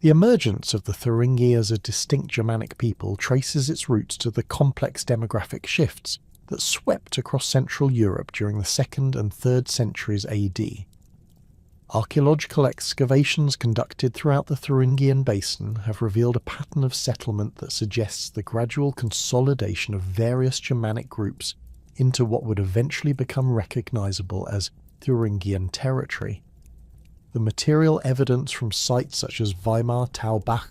The emergence of the Thuringi as a distinct Germanic people traces its roots to the complex demographic shifts that swept across Central Europe during the 2nd and 3rd centuries AD. Archaeological excavations conducted throughout the Thuringian Basin have revealed a pattern of settlement that suggests the gradual consolidation of various Germanic groups into what would eventually become recognizable as Thuringian territory. The material evidence from sites such as Weimar, Taubach,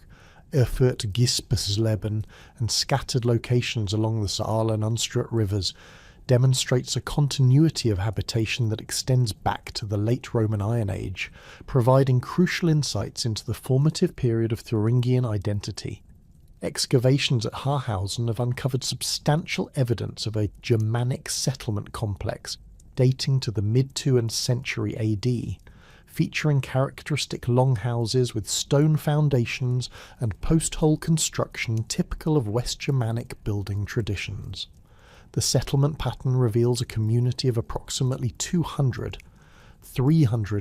Erfurt, Gispersleben, and scattered locations along the Saale and Unstrut rivers demonstrates a continuity of habitation that extends back to the late Roman Iron Age, providing crucial insights into the formative period of Thuringian identity. Excavations at Haarhausen have uncovered substantial evidence of a Germanic settlement complex dating to the mid-2nd century AD, featuring characteristic longhouses with stone foundations and post-hole construction typical of West Germanic building traditions. The settlement pattern reveals a community of approximately 300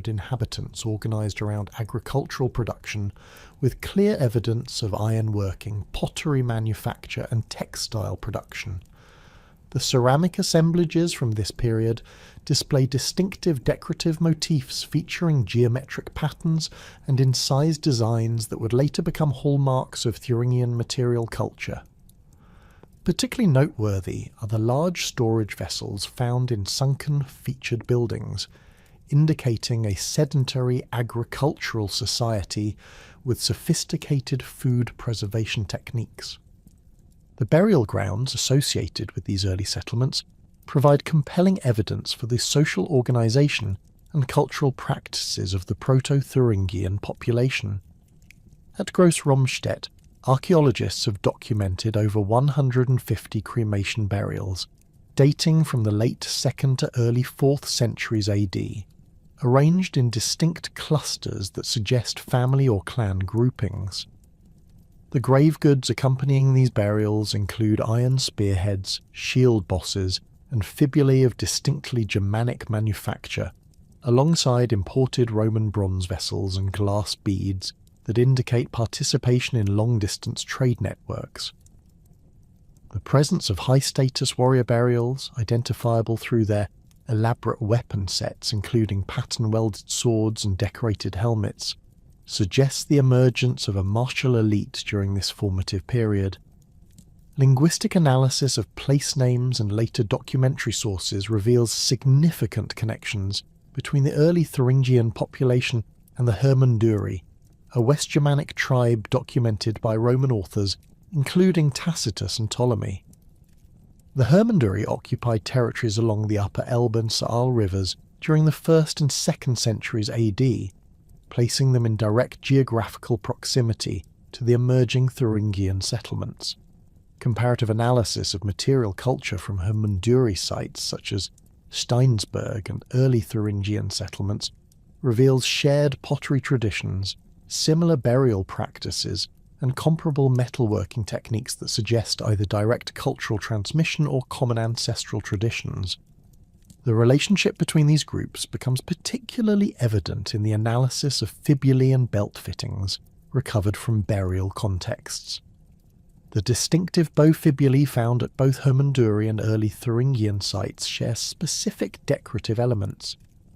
inhabitants organised around agricultural production, with clear evidence of ironworking, pottery manufacture and textile production. The ceramic assemblages from this period display distinctive decorative motifs featuring geometric patterns and incised designs that would later become hallmarks of Thuringian material culture. Particularly noteworthy are the large storage vessels found in sunken featured buildings, indicating a sedentary agricultural society with sophisticated food preservation techniques. The burial grounds associated with these early settlements provide compelling evidence for the social organisation and cultural practices of the Proto-Thuringian population. At Gross-Romstedt, archaeologists have documented over 150 cremation burials, dating from the late 2nd to early 4th centuries AD, arranged in distinct clusters that suggest family or clan groupings. The grave goods accompanying these burials include iron spearheads, shield bosses, and fibulae of distinctly Germanic manufacture, alongside imported Roman bronze vessels and glass beads that indicate participation in long-distance trade networks. The presence of high-status warrior burials, identifiable through their elaborate weapon sets including pattern-welded swords and decorated helmets, suggests the emergence of a martial elite during this formative period. Linguistic analysis of place names and later documentary sources reveals significant connections between the early Thuringian population and the Hermunduri, a West Germanic tribe documented by Roman authors, including Tacitus and Ptolemy. The Hermunduri occupied territories along the upper Elbe and Saale rivers during the 1st and 2nd centuries AD, placing them in direct geographical proximity to the emerging Thuringian settlements. Comparative analysis of material culture from Hermunduri sites such as Steinsberg and early Thuringian settlements reveals shared pottery traditions, similar burial practices, and comparable metalworking techniques that suggest either direct cultural transmission or common ancestral traditions. The relationship between these groups becomes particularly evident in the analysis of fibulae and belt fittings recovered from burial contexts. The distinctive bow fibulae found at both Hermunduri and early Thuringian sites share specific decorative elements,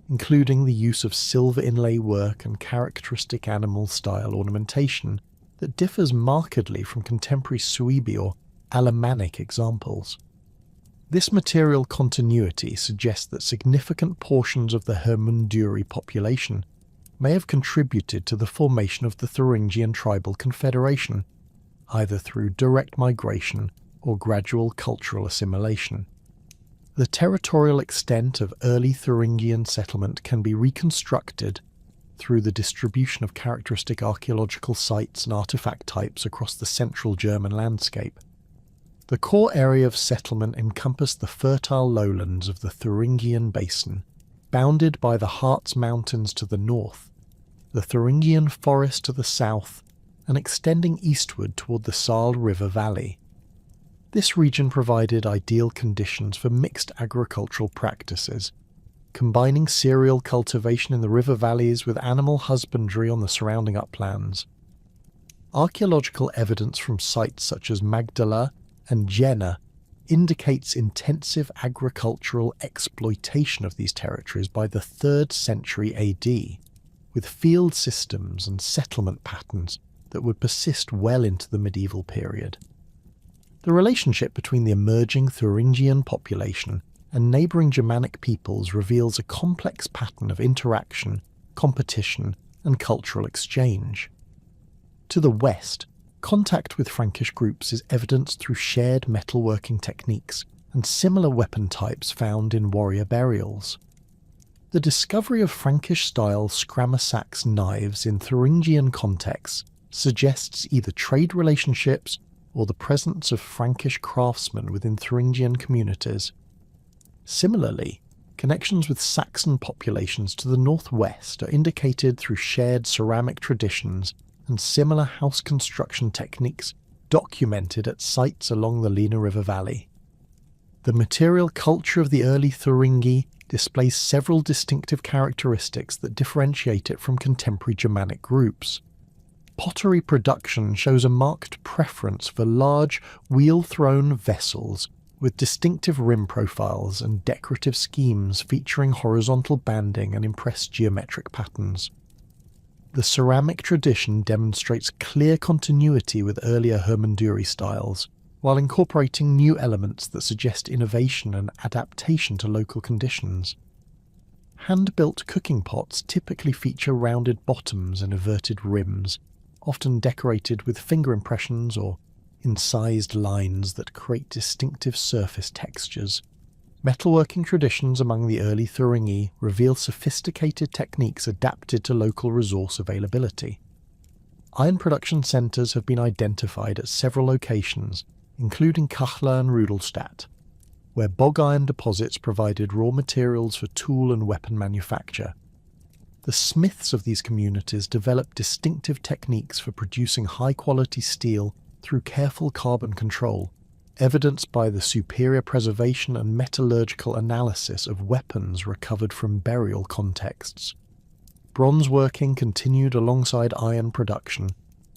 including the use of silver inlay work and characteristic animal-style ornamentation that differs markedly from contemporary Suebi or Alemannic examples. This material continuity suggests that significant portions of the Hermunduri population may have contributed to the formation of the Thuringian tribal confederation, either through direct migration or gradual cultural assimilation. The territorial extent of early Thuringian settlement can be reconstructed through the distribution of characteristic archaeological sites and artifact types across the central German landscape. The core area of settlement encompassed the fertile lowlands of the Thuringian Basin, bounded by the Harz Mountains to the north, the Thuringian Forest to the south, and extending eastward toward the Saale River Valley. This region provided ideal conditions for mixed agricultural practices, combining cereal cultivation in the river valleys with animal husbandry on the surrounding uplands. Archaeological evidence from sites such as Magdala and Jena indicates intensive agricultural exploitation of these territories by the 3rd century AD, with field systems and settlement patterns that would persist well into the medieval period. The relationship between the emerging Thuringian population and neighbouring Germanic peoples reveals a complex pattern of interaction, competition, and cultural exchange. To the west, contact with Frankish groups is evidenced through shared metalworking techniques and similar weapon types found in warrior burials. The discovery of Frankish-style scramasax knives in Thuringian contexts suggests either trade relationships or the presence of Frankish craftsmen within Thuringian communities. Similarly, connections with Saxon populations to the northwest are indicated through shared ceramic traditions and similar house construction techniques documented at sites along the Lena River Valley. The material culture of the early Thuringi displays several distinctive characteristics that differentiate it from contemporary Germanic groups. Pottery production shows a marked preference for large, wheel-thrown vessels with distinctive rim profiles and decorative schemes featuring horizontal banding and impressed geometric patterns. The ceramic tradition demonstrates clear continuity with earlier Hermunduri styles, while incorporating new elements that suggest innovation and adaptation to local conditions. Hand-built cooking pots typically feature rounded bottoms and inverted rims, often decorated with finger impressions or incised lines that create distinctive surface textures. Metalworking traditions among the early Thuringi reveal sophisticated techniques adapted to local resource availability. Iron production centres have been identified at several locations, including Kachla and Rudolstadt, where bog iron deposits provided raw materials for tool and weapon manufacture. The smiths of these communities developed distinctive techniques for producing high-quality steel through careful carbon control, evidenced by the superior preservation and metallurgical analysis of weapons recovered from burial contexts. Bronze working continued alongside iron production,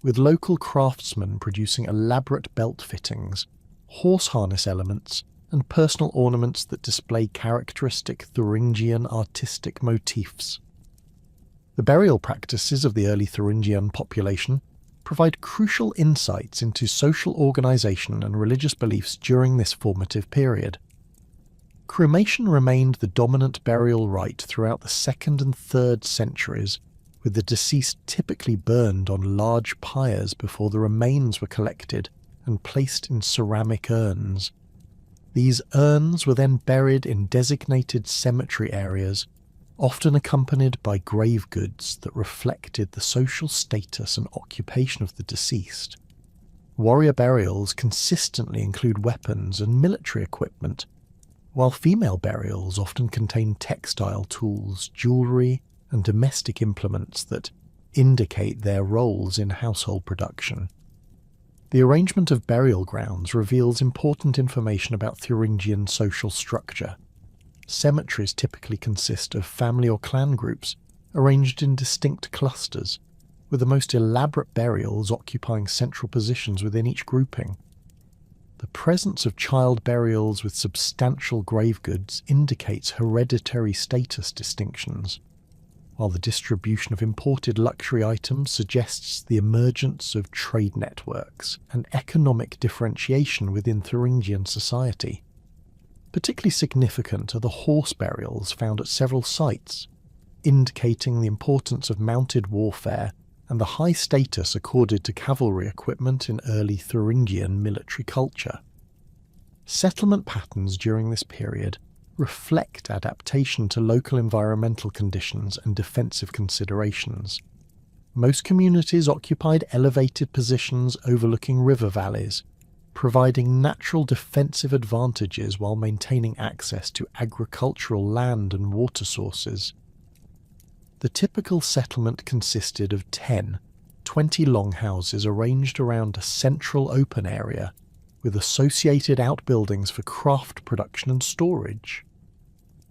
with local craftsmen producing elaborate belt fittings, horse harness elements, and personal ornaments that display characteristic Thuringian artistic motifs. The burial practices of the early Thuringian population provide crucial insights into social organisation and religious beliefs during this formative period. Cremation remained the dominant burial rite throughout the 2nd and 3rd centuries, with the deceased typically burned on large pyres before the remains were collected and placed in ceramic urns. These urns were then buried in designated cemetery areas, often accompanied by grave goods that reflected the social status and occupation of the deceased. Warrior burials consistently include weapons and military equipment, while female burials often contain textile tools, jewellery, and domestic implements that indicate their roles in household production. The arrangement of burial grounds reveals important information about Thuringian social structure. Cemeteries typically consist of family or clan groups arranged in distinct clusters, with the most elaborate burials occupying central positions within each grouping. The presence of child burials with substantial grave goods indicates hereditary status distinctions, while the distribution of imported luxury items suggests the emergence of trade networks and economic differentiation within Thuringian society. Particularly significant are the horse burials found at several sites, indicating the importance of mounted warfare and the high status accorded to cavalry equipment in early Thuringian military culture. Settlement patterns during this period reflect adaptation to local environmental conditions and defensive considerations. Most communities occupied elevated positions overlooking river valleys, providing natural defensive advantages while maintaining access to agricultural land and water sources. The typical settlement consisted of 10, 20 longhouses arranged around a central open area, with associated outbuildings for craft production and storage.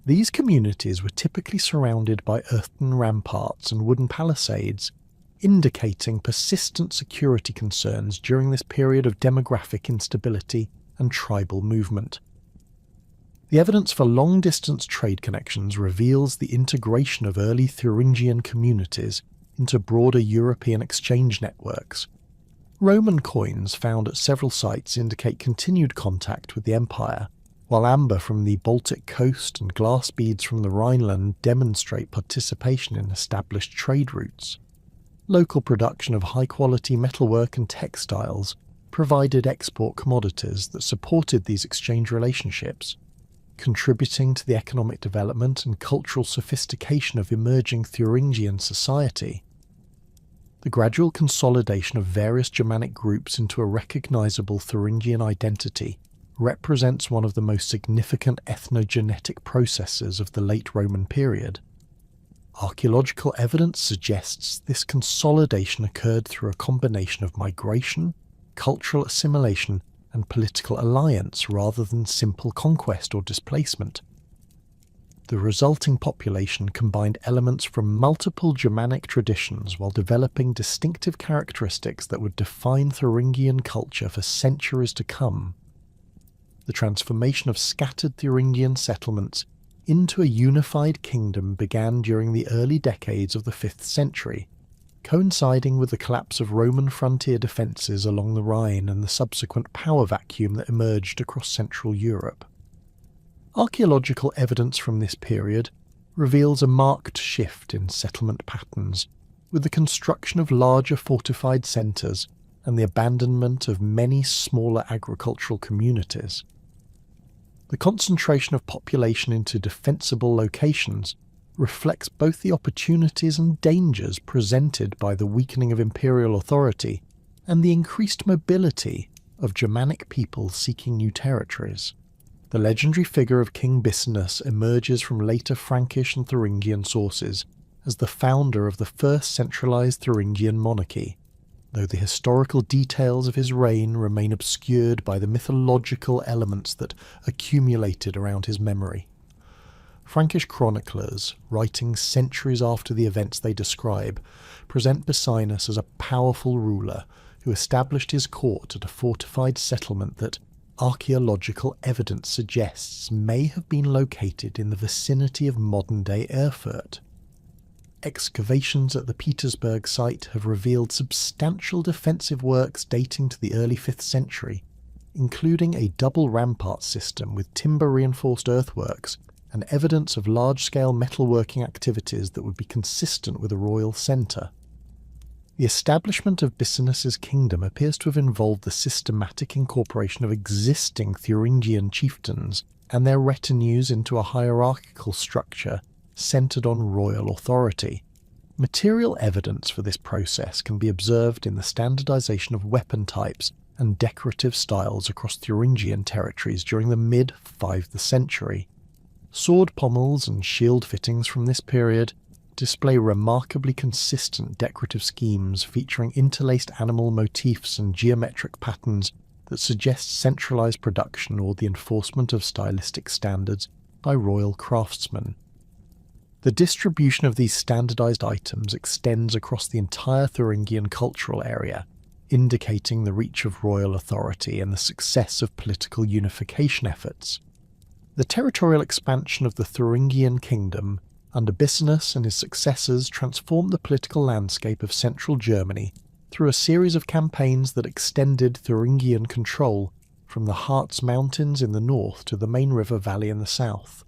These communities were typically surrounded by earthen ramparts and wooden palisades, indicating persistent security concerns during this period of demographic instability and tribal movement. The evidence for long-distance trade connections reveals the integration of early Thuringian communities into broader European exchange networks. Roman coins found at several sites indicate continued contact with the empire, while amber from the Baltic coast and glass beads from the Rhineland demonstrate participation in established trade routes. Local production of high-quality metalwork and textiles provided export commodities that supported these exchange relationships, contributing to the economic development and cultural sophistication of emerging Thuringian society. The gradual consolidation of various Germanic groups into a recognizable Thuringian identity represents one of the most significant ethnogenetic processes of the late Roman period. Archaeological evidence suggests this consolidation occurred through a combination of migration, cultural assimilation, and political alliance rather than simple conquest or displacement. The resulting population combined elements from multiple Germanic traditions while developing distinctive characteristics that would define Thuringian culture for centuries to come. The transformation of scattered Thuringian settlements into a unified kingdom began during the early decades of the 5th century, coinciding with the collapse of Roman frontier defences along the Rhine and the subsequent power vacuum that emerged across Central Europe. Archaeological evidence from this period reveals a marked shift in settlement patterns, with the construction of larger fortified centres and the abandonment of many smaller agricultural communities. The concentration of population into defensible locations reflects both the opportunities and dangers presented by the weakening of imperial authority and the increased mobility of Germanic peoples seeking new territories. The legendary figure of King Bisinus emerges from later Frankish and Thuringian sources as the founder of the first centralised Thuringian monarchy, though the historical details of his reign remain obscured by the mythological elements that accumulated around his memory. Frankish chroniclers, writing centuries after the events they describe, present Bisinus as a powerful ruler who established his court at a fortified settlement that archaeological evidence suggests may have been located in the vicinity of modern-day Erfurt. Excavations at the Petersburg site have revealed substantial defensive works dating to the early 5th century, including a double rampart system with timber-reinforced earthworks and evidence of large-scale metalworking activities that would be consistent with a royal centre. The establishment of Bisinus's kingdom appears to have involved the systematic incorporation of existing Thuringian chieftains and their retinues into a hierarchical structure centred on royal authority. Material evidence for this process can be observed in the standardisation of weapon types and decorative styles across Thuringian territories during the mid-5th century. Sword pommels and shield fittings from this period display remarkably consistent decorative schemes featuring interlaced animal motifs and geometric patterns that suggest centralised production or the enforcement of stylistic standards by royal craftsmen. The distribution of these standardised items extends across the entire Thuringian cultural area, indicating the reach of royal authority and the success of political unification efforts. The territorial expansion of the Thuringian kingdom under Bisinus and his successors transformed the political landscape of central Germany through a series of campaigns that extended Thuringian control from the Harz Mountains in the north to the main river valley in the south.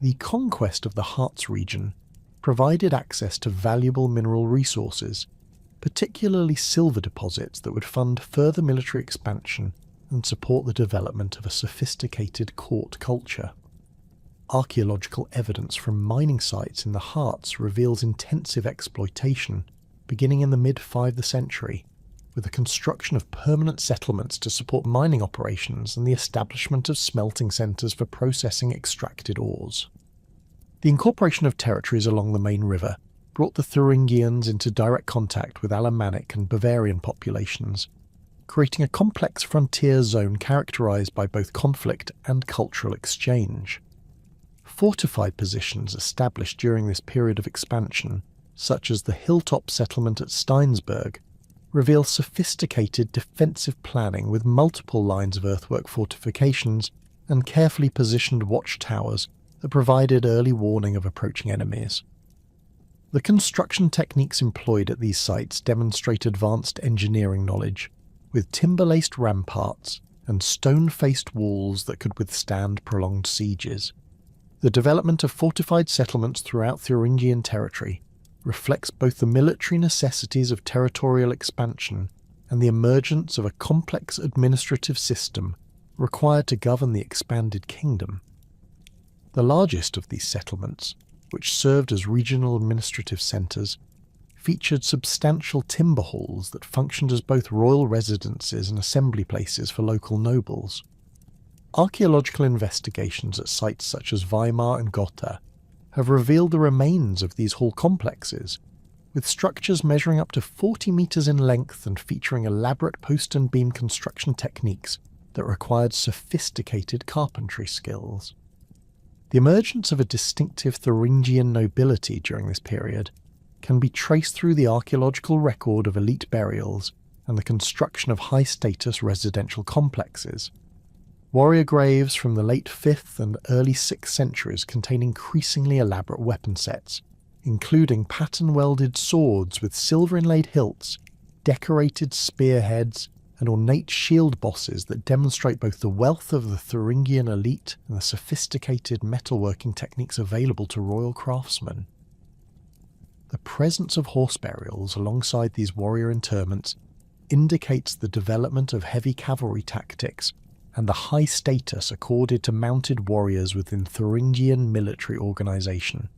The conquest of the Harz region provided access to valuable mineral resources, particularly silver deposits that would fund further military expansion and support the development of a sophisticated court culture. Archaeological evidence from mining sites in the Harz reveals intensive exploitation, beginning in the mid-5th century, with the construction of permanent settlements to support mining operations and the establishment of smelting centres for processing extracted ores. The incorporation of territories along the main river brought the Thuringians into direct contact with Alemannic and Bavarian populations, creating a complex frontier zone characterised by both conflict and cultural exchange. Fortified positions established during this period of expansion such as the hilltop settlement at Steinsberg, reveal sophisticated defensive planning with multiple lines of earthwork fortifications and carefully positioned watchtowers that provided early warning of approaching enemies. The construction techniques employed at these sites demonstrate advanced engineering knowledge, with timber-laced ramparts and stone-faced walls that could withstand prolonged sieges. The development of fortified settlements throughout Thuringian territory reflects both the military necessities of territorial expansion and the emergence of a complex administrative system required to govern the expanded kingdom. The largest of these settlements, which served as regional administrative centres, featured substantial timber halls that functioned as both royal residences and assembly places for local nobles. Archaeological investigations at sites such as Weimar and Gotha have revealed the remains of these hall complexes, with structures measuring up to 40 metres in length and featuring elaborate post and beam construction techniques that required sophisticated carpentry skills. The emergence of a distinctive Thuringian nobility during this period can be traced through the archaeological record of elite burials and the construction of high-status residential complexes. Warrior graves from the late 5th and early 6th centuries contain increasingly elaborate weapon sets, including pattern-welded swords with silver-inlaid hilts, decorated spearheads, and ornate shield bosses that demonstrate both the wealth of the Thuringian elite and the sophisticated metalworking techniques available to royal craftsmen. The presence of horse burials alongside these warrior interments indicates the development of heavy cavalry tactics and the high status accorded to mounted warriors within Thuringian military organisation.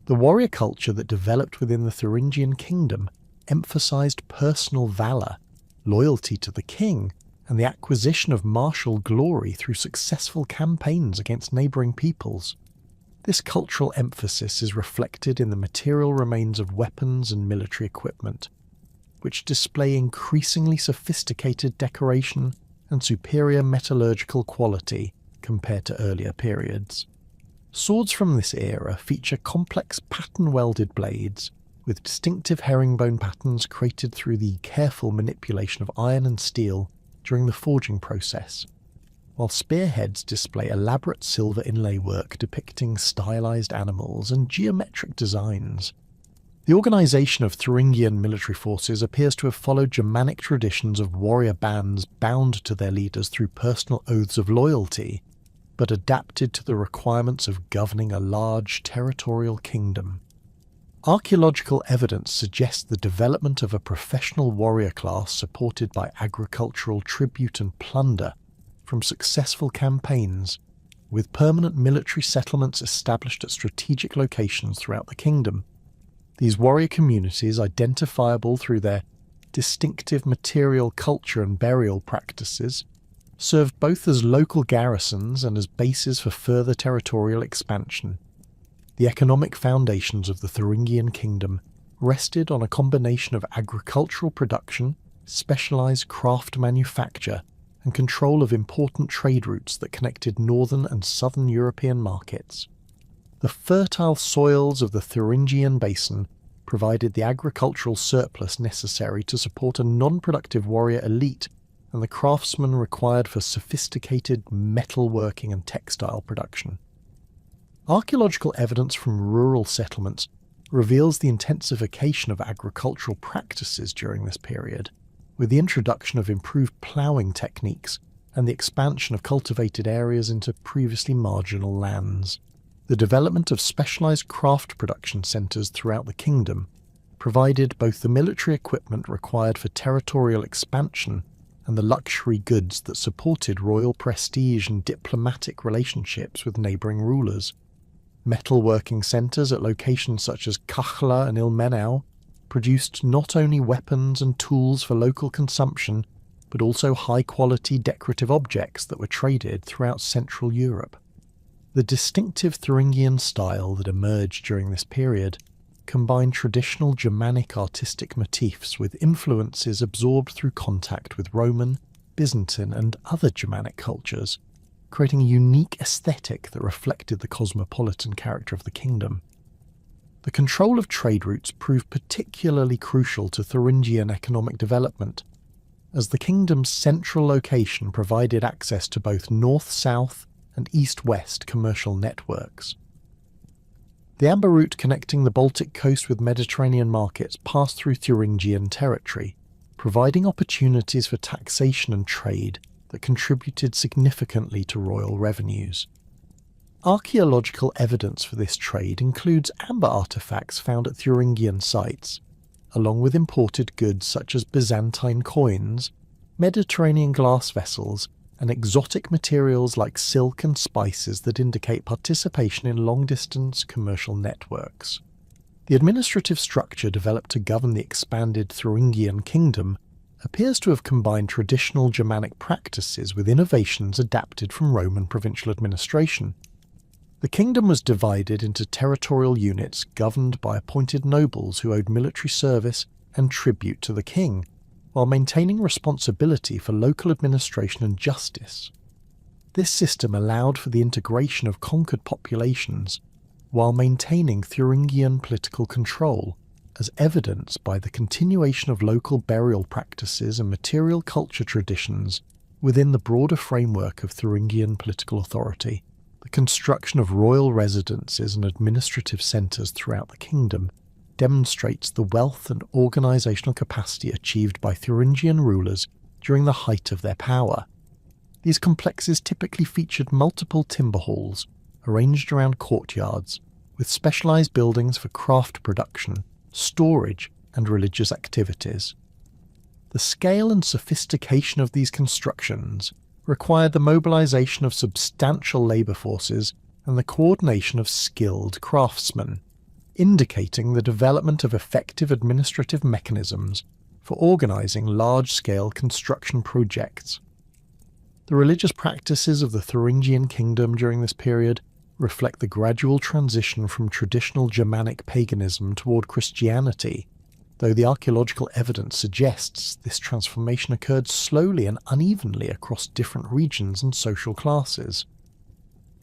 The warrior culture that developed within the Thuringian kingdom emphasised personal valour, loyalty to the king, and the acquisition of martial glory through successful campaigns against neighbouring peoples. This cultural emphasis is reflected in the material remains of weapons and military equipment, which display increasingly sophisticated decoration and superior metallurgical quality compared to earlier periods. Swords from this era feature complex pattern-welded blades with distinctive herringbone patterns created through the careful manipulation of iron and steel during the forging process, while spearheads display elaborate silver inlay work depicting stylized animals and geometric designs. The organisation of Thuringian military forces appears to have followed Germanic traditions of warrior bands bound to their leaders through personal oaths of loyalty, but adapted to the requirements of governing a large territorial kingdom. Archaeological evidence suggests the development of a professional warrior class supported by agricultural tribute and plunder from successful campaigns, with permanent military settlements established at strategic locations throughout the kingdom. These warrior communities, identifiable through their distinctive material culture and burial practices, served both as local garrisons and as bases for further territorial expansion. The economic foundations of the Thuringian kingdom rested on a combination of agricultural production, specialised craft manufacture, and control of important trade routes that connected northern and southern European markets. The fertile soils of the Thuringian basin provided the agricultural surplus necessary to support a non-productive warrior elite and the craftsmen required for sophisticated metalworking and textile production. Archaeological evidence from rural settlements reveals the intensification of agricultural practices during this period, with the introduction of improved ploughing techniques and the expansion of cultivated areas into previously marginal lands. The development of specialised craft production centres throughout the kingdom provided both the military equipment required for territorial expansion and the luxury goods that supported royal prestige and diplomatic relationships with neighbouring rulers. Metalworking centres at locations such as Kachla and Ilmenau produced not only weapons and tools for local consumption, but also high-quality decorative objects that were traded throughout Central Europe. The distinctive Thuringian style that emerged during this period combined traditional Germanic artistic motifs with influences absorbed through contact with Roman, Byzantine and other Germanic cultures, creating a unique aesthetic that reflected the cosmopolitan character of the kingdom. The control of trade routes proved particularly crucial to Thuringian economic development, as the kingdom's central location provided access to both north-south and east-west commercial networks. The amber route connecting the Baltic coast with Mediterranean markets passed through Thuringian territory, providing opportunities for taxation and trade that contributed significantly to royal revenues. Archaeological evidence for this trade includes amber artefacts found at Thuringian sites, along with imported goods such as Byzantine coins, Mediterranean glass vessels, and exotic materials like silk and spices that indicate participation in long-distance commercial networks. The administrative structure developed to govern the expanded Thuringian kingdom appears to have combined traditional Germanic practices with innovations adapted from Roman provincial administration. The kingdom was divided into territorial units governed by appointed nobles who owed military service and tribute to the king, while maintaining responsibility for local administration and justice. This system allowed for the integration of conquered populations while maintaining Thuringian political control, as evidenced by the continuation of local burial practices and material culture traditions within the broader framework of Thuringian political authority. The construction of royal residences and administrative centres throughout the kingdom demonstrates the wealth and organisational capacity achieved by Thuringian rulers during the height of their power. These complexes typically featured multiple timber halls, arranged around courtyards, with specialised buildings for craft production, storage, and religious activities. The scale and sophistication of these constructions required the mobilisation of substantial labour forces and the coordination of skilled craftsmen, indicating the development of effective administrative mechanisms for organising large-scale construction projects. The religious practices of the Thuringian kingdom during this period reflect the gradual transition from traditional Germanic paganism toward Christianity, though the archaeological evidence suggests this transformation occurred slowly and unevenly across different regions and social classes.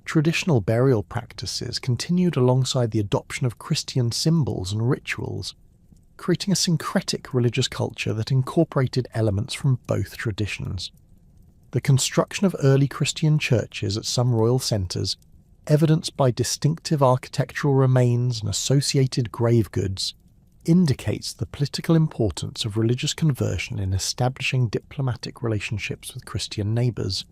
Traditional burial practices continued alongside the adoption of Christian symbols and rituals, creating a syncretic religious culture that incorporated elements from both traditions. The construction of early Christian churches at some royal centres, evidenced by distinctive architectural remains and associated grave goods, indicates the political importance of religious conversion in establishing diplomatic relationships with Christian neighbours.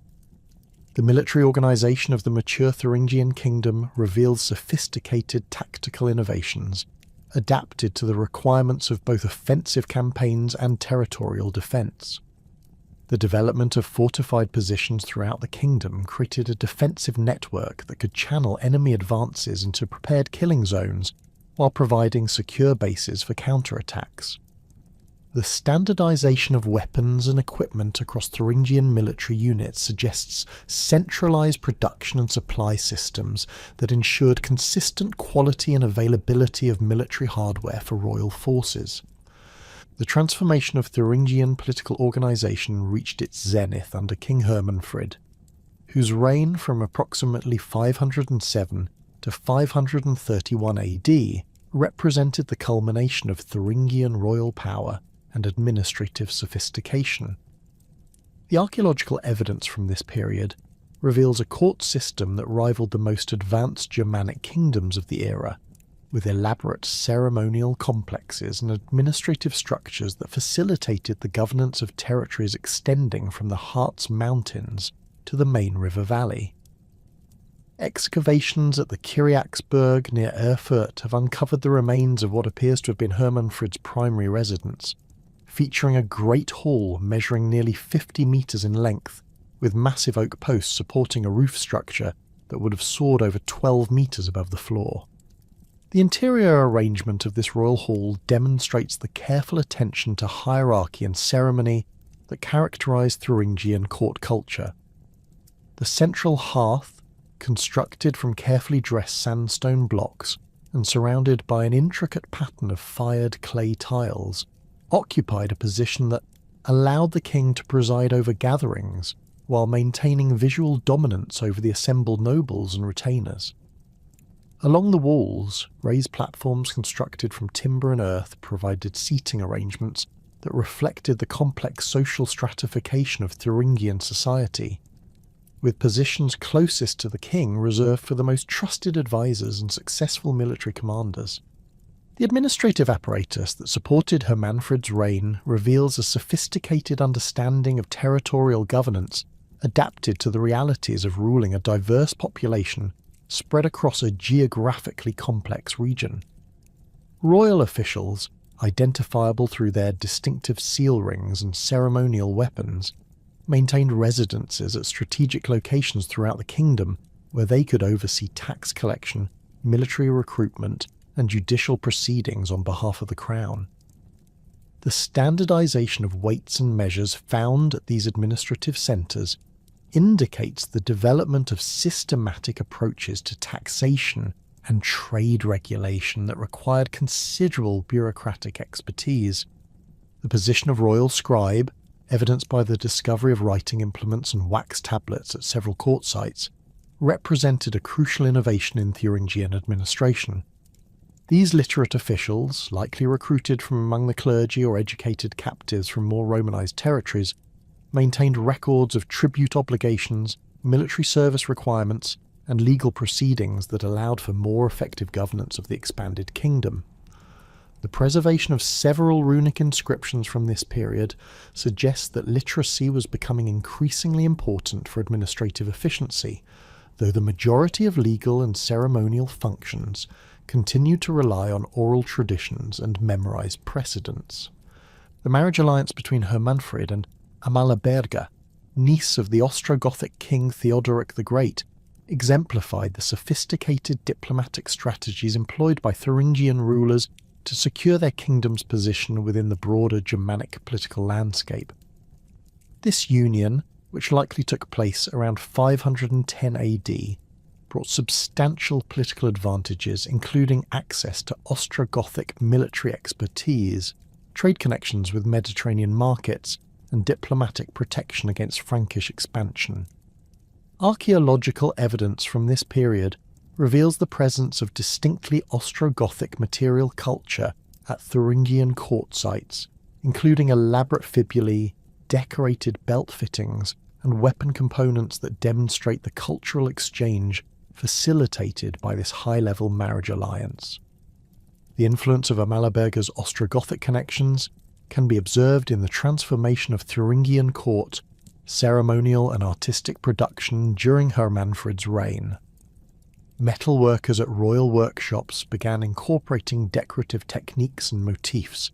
The military organisation of the mature Thuringian kingdom reveals sophisticated tactical innovations, adapted to the requirements of both offensive campaigns and territorial defence. The development of fortified positions throughout the kingdom created a defensive network that could channel enemy advances into prepared killing zones while providing secure bases for counterattacks. The standardisation of weapons and equipment across Thuringian military units suggests centralised production and supply systems that ensured consistent quality and availability of military hardware for royal forces. The transformation of Thuringian political organisation reached its zenith under King Hermanfrid, whose reign from approximately 507 to 531 AD represented the culmination of Thuringian royal power and administrative sophistication. The archaeological evidence from this period reveals a court system that rivaled the most advanced Germanic kingdoms of the era, with elaborate ceremonial complexes and administrative structures that facilitated the governance of territories extending from the Harz Mountains to the main river valley. Excavations at the Kyriaksberg near Erfurt have uncovered the remains of what appears to have been Hermanfrid's primary residence, featuring a great hall measuring nearly 50 metres in length, with massive oak posts supporting a roof structure that would have soared over 12 metres above the floor. The interior arrangement of this royal hall demonstrates the careful attention to hierarchy and ceremony that characterised Thuringian court culture. The central hearth, constructed from carefully dressed sandstone blocks and surrounded by an intricate pattern of fired clay tiles, occupied a position that allowed the king to preside over gatherings while maintaining visual dominance over the assembled nobles and retainers. Along the walls, raised platforms constructed from timber and earth provided seating arrangements that reflected the complex social stratification of Thuringian society, with positions closest to the king reserved for the most trusted advisors and successful military commanders. The administrative apparatus that supported Her Manfred's reign reveals a sophisticated understanding of territorial governance adapted to the realities of ruling a diverse population spread across a geographically complex region. Royal officials, identifiable through their distinctive seal rings and ceremonial weapons, maintained residences at strategic locations throughout the kingdom where they could oversee tax collection, military recruitment, and judicial proceedings on behalf of the crown. The standardization of weights and measures found at these administrative centres indicates the development of systematic approaches to taxation and trade regulation that required considerable bureaucratic expertise. The position of royal scribe, evidenced by the discovery of writing implements and wax tablets at several court sites, represented a crucial innovation in Thuringian administration. These literate officials, likely recruited from among the clergy or educated captives from more Romanized territories, maintained records of tribute obligations, military service requirements, and legal proceedings that allowed for more effective governance of the expanded kingdom. The preservation of several runic inscriptions from this period suggests that literacy was becoming increasingly important for administrative efficiency, though the majority of legal and ceremonial functions continued to rely on oral traditions and memorized precedents. The marriage alliance between Her Manfred and Amalaberga, niece of the Ostrogothic king Theodoric the Great, exemplified the sophisticated diplomatic strategies employed by Thuringian rulers to secure their kingdom's position within the broader Germanic political landscape. This union, which likely took place around 510 AD, brought substantial political advantages, including access to Ostrogothic military expertise, trade connections with Mediterranean markets, and diplomatic protection against Frankish expansion. Archaeological evidence from this period reveals the presence of distinctly Ostrogothic material culture at Thuringian court sites, including elaborate fibulae, decorated belt fittings, and weapon components that demonstrate the cultural exchange facilitated by this high-level marriage alliance. The influence of Amalaberga's Ostrogothic connections can be observed in the transformation of Thuringian court, ceremonial and artistic production during Her Manfred's reign. Metal workers at royal workshops began incorporating decorative techniques and motifs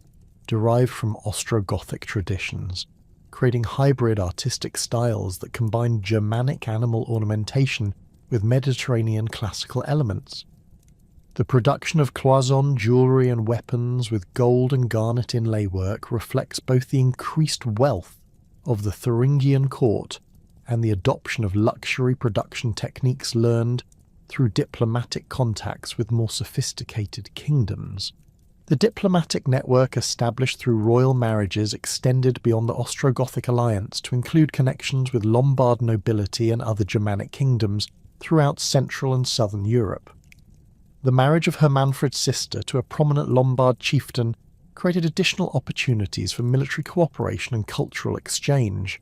derived from Ostrogothic traditions, creating hybrid artistic styles that combined Germanic animal ornamentation with Mediterranean classical elements. The production of cloison, jewellery and weapons with gold and garnet inlay work reflects both the increased wealth of the Thuringian court and the adoption of luxury production techniques learned through diplomatic contacts with more sophisticated kingdoms. The diplomatic network established through royal marriages extended beyond the Ostrogothic alliance to include connections with Lombard nobility and other Germanic kingdoms throughout Central and Southern Europe. The marriage of Her Manfred's sister to a prominent Lombard chieftain created additional opportunities for military cooperation and cultural exchange,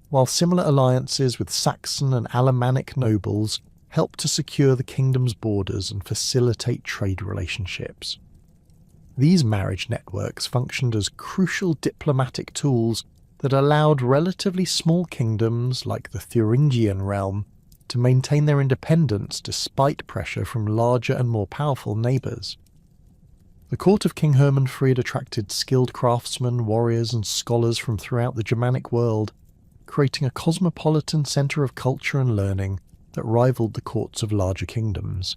while similar alliances with Saxon and Alemannic nobles helped to secure the kingdom's borders and facilitate trade relationships. These marriage networks functioned as crucial diplomatic tools that allowed relatively small kingdoms like the Thuringian realm to maintain their independence despite pressure from larger and more powerful neighbours. The court of King Hermanfried attracted skilled craftsmen, warriors and scholars from throughout the Germanic world, creating a cosmopolitan centre of culture and learning that rivaled the courts of larger kingdoms.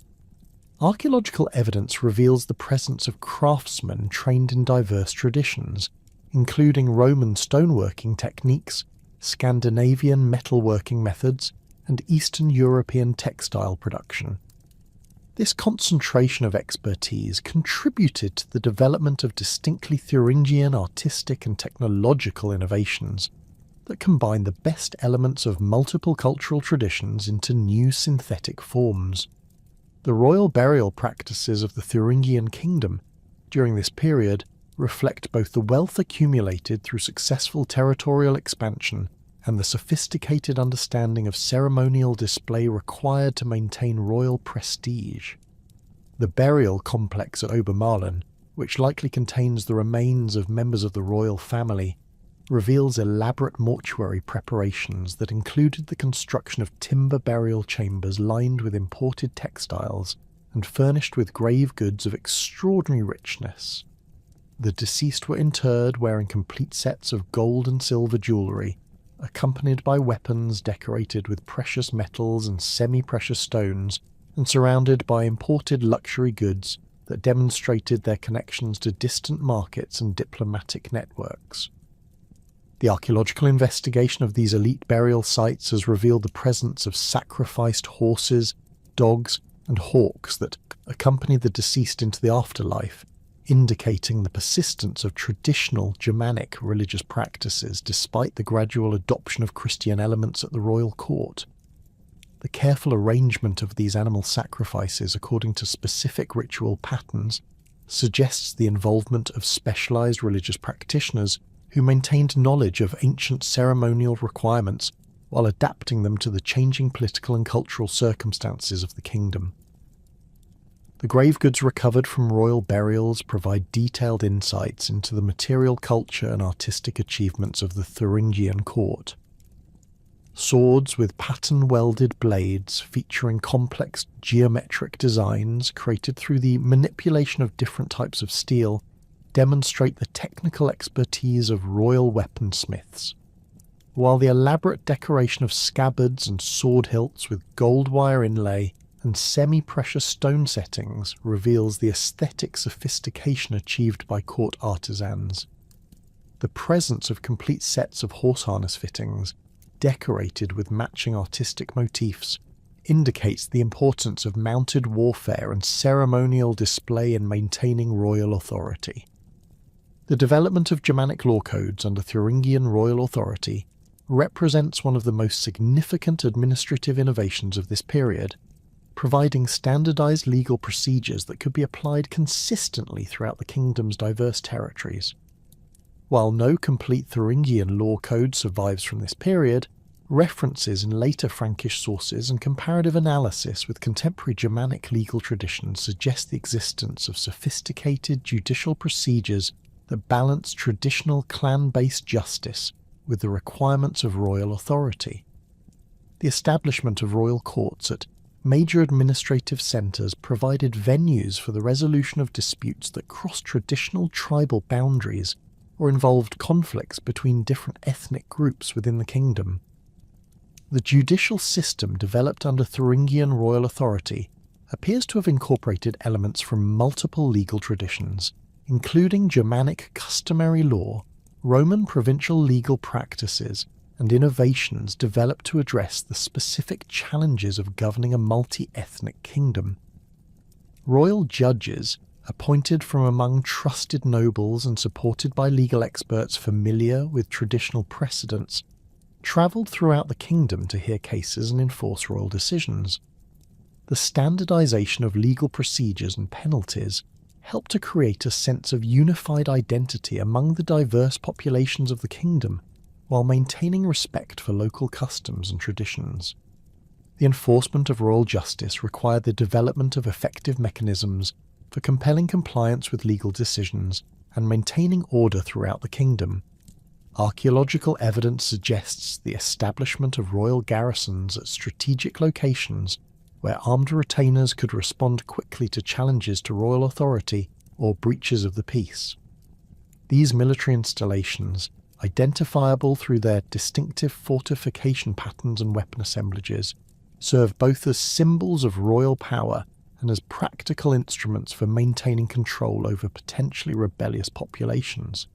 Archaeological evidence reveals the presence of craftsmen trained in diverse traditions, including Roman stoneworking techniques, Scandinavian metalworking methods, and Eastern European textile production. This concentration of expertise contributed to the development of distinctly Thuringian artistic and technological innovations that combine the best elements of multiple cultural traditions into new synthetic forms. The royal burial practices of the Thuringian kingdom during this period reflect both the wealth accumulated through successful territorial expansion and the sophisticated understanding of ceremonial display required to maintain royal prestige. The burial complex at Obermallen, which likely contains the remains of members of the royal family, reveals elaborate mortuary preparations that included the construction of timber burial chambers lined with imported textiles and furnished with grave goods of extraordinary richness. The deceased were interred wearing complete sets of gold and silver jewellery, accompanied by weapons decorated with precious metals and semi-precious stones, and surrounded by imported luxury goods that demonstrated their connections to distant markets and diplomatic networks. The archaeological investigation of these elite burial sites has revealed the presence of sacrificed horses, dogs, and hawks that accompanied the deceased into the afterlife, indicating the persistence of traditional Germanic religious practices despite the gradual adoption of Christian elements at the royal court. The careful arrangement of these animal sacrifices according to specific ritual patterns suggests the involvement of specialized religious practitioners who maintained knowledge of ancient ceremonial requirements while adapting them to the changing political and cultural circumstances of the kingdom. The grave goods recovered from royal burials provide detailed insights into the material culture and artistic achievements of the Thuringian court. Swords with pattern-welded blades featuring complex geometric designs created through the manipulation of different types of steel demonstrate the technical expertise of royal weaponsmiths, while the elaborate decoration of scabbards and sword hilts with gold wire inlay and semi-precious stone settings reveals the aesthetic sophistication achieved by court artisans. The presence of complete sets of horse harness fittings, decorated with matching artistic motifs, indicates the importance of mounted warfare and ceremonial display in maintaining royal authority. The development of Germanic law codes under Thuringian royal authority represents one of the most significant administrative innovations of this period, providing standardized legal procedures that could be applied consistently throughout the kingdom's diverse territories. While no complete Thuringian law code survives from this period, references in later Frankish sources and comparative analysis with contemporary Germanic legal traditions suggest the existence of sophisticated judicial procedures that balance traditional clan-based justice with the requirements of royal authority. The establishment of royal courts at major administrative centres provided venues for the resolution of disputes that crossed traditional tribal boundaries or involved conflicts between different ethnic groups within the kingdom. The judicial system developed under Thuringian royal authority appears to have incorporated elements from multiple legal traditions, including Germanic customary law, Roman provincial legal practices, and innovations developed to address the specific challenges of governing a multi-ethnic kingdom. Royal judges, appointed from among trusted nobles and supported by legal experts familiar with traditional precedents, travelled throughout the kingdom to hear cases and enforce royal decisions. The standardization of legal procedures and penalties helped to create a sense of unified identity among the diverse populations of the kingdom, while maintaining respect for local customs and traditions. The enforcement of royal justice required the development of effective mechanisms for compelling compliance with legal decisions and maintaining order throughout the kingdom. Archaeological evidence suggests the establishment of royal garrisons at strategic locations where armed retainers could respond quickly to challenges to royal authority or breaches of the peace. These military installations, identifiable through their distinctive fortification patterns and weapon assemblages, serve both as symbols of royal power and as practical instruments for maintaining control over potentially rebellious populations.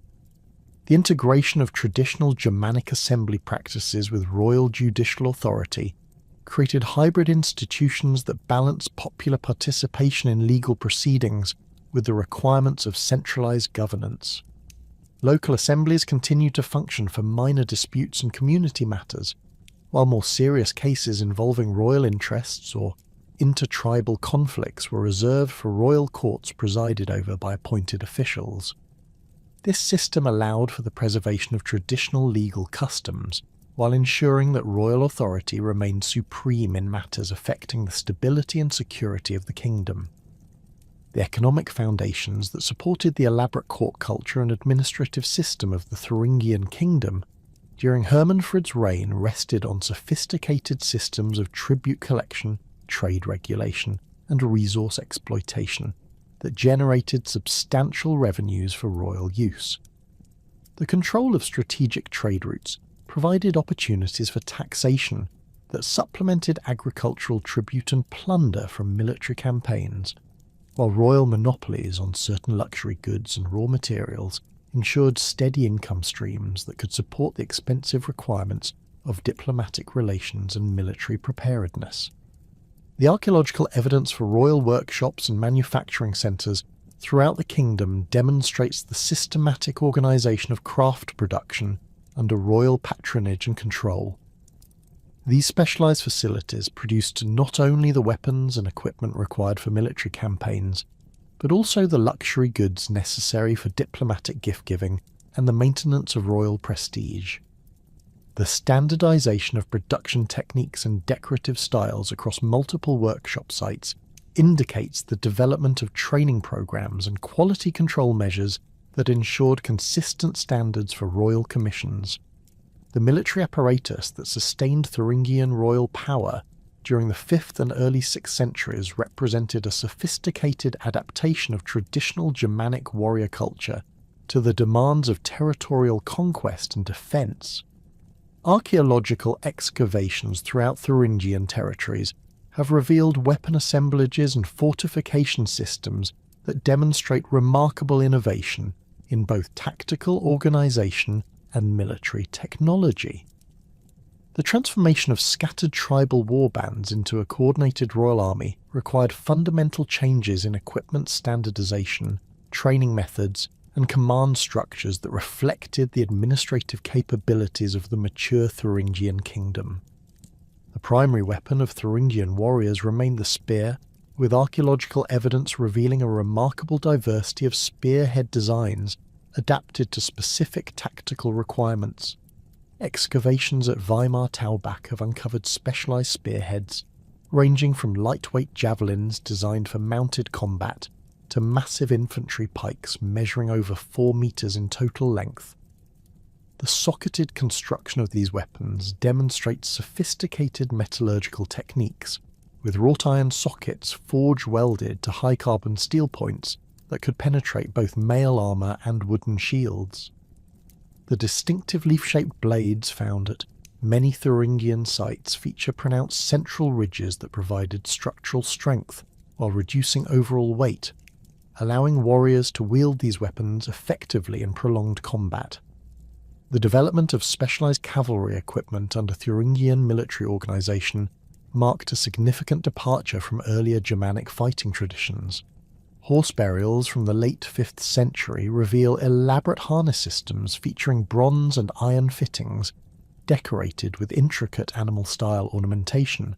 The integration of traditional Germanic assembly practices with royal judicial authority created hybrid institutions that balance popular participation in legal proceedings with the requirements of centralized governance. Local assemblies continued to function for minor disputes and community matters, while more serious cases involving royal interests or intertribal conflicts were reserved for royal courts presided over by appointed officials. This system allowed for the preservation of traditional legal customs, while ensuring that royal authority remained supreme in matters affecting the stability and security of the kingdom. The economic foundations that supported the elaborate court culture and administrative system of the Thuringian kingdom during Hermanfrid's reign rested on sophisticated systems of tribute collection, trade regulation, and resource exploitation that generated substantial revenues for royal use. The control of strategic trade routes provided opportunities for taxation that supplemented agricultural tribute and plunder from military campaigns, while royal monopolies on certain luxury goods and raw materials ensured steady income streams that could support the expensive requirements of diplomatic relations and military preparedness. The archaeological evidence for royal workshops and manufacturing centres throughout the kingdom demonstrates the systematic organisation of craft production under royal patronage and control. These specialised facilities produced not only the weapons and equipment required for military campaigns, but also the luxury goods necessary for diplomatic gift-giving and the maintenance of royal prestige. The standardisation of production techniques and decorative styles across multiple workshop sites indicates the development of training programs and quality control measures that ensured consistent standards for royal commissions. The military apparatus that sustained Thuringian royal power during the 5th and early 6th centuries represented a sophisticated adaptation of traditional Germanic warrior culture to the demands of territorial conquest and defence. Archaeological excavations throughout Thuringian territories have revealed weapon assemblages and fortification systems that demonstrate remarkable innovation in both tactical organisation and military technology. The transformation of scattered tribal warbands into a coordinated royal army required fundamental changes in equipment standardisation, training methods, and command structures that reflected the administrative capabilities of the mature Thuringian kingdom. The primary weapon of Thuringian warriors remained the spear, with archaeological evidence revealing a remarkable diversity of spearhead designs adapted to specific tactical requirements. Excavations at Weimar Taubach have uncovered specialised spearheads, ranging from lightweight javelins designed for mounted combat to massive infantry pikes measuring over 4 meters in total length. The socketed construction of these weapons demonstrates sophisticated metallurgical techniques, with wrought iron sockets forge-welded to high-carbon steel points that could penetrate both mail armour and wooden shields. The distinctive leaf-shaped blades found at many Thuringian sites feature pronounced central ridges that provided structural strength while reducing overall weight, allowing warriors to wield these weapons effectively in prolonged combat. The development of specialised cavalry equipment under Thuringian military organisation marked a significant departure from earlier Germanic fighting traditions. Horse burials from the late 5th century reveal elaborate harness systems featuring bronze and iron fittings, decorated with intricate animal-style ornamentation.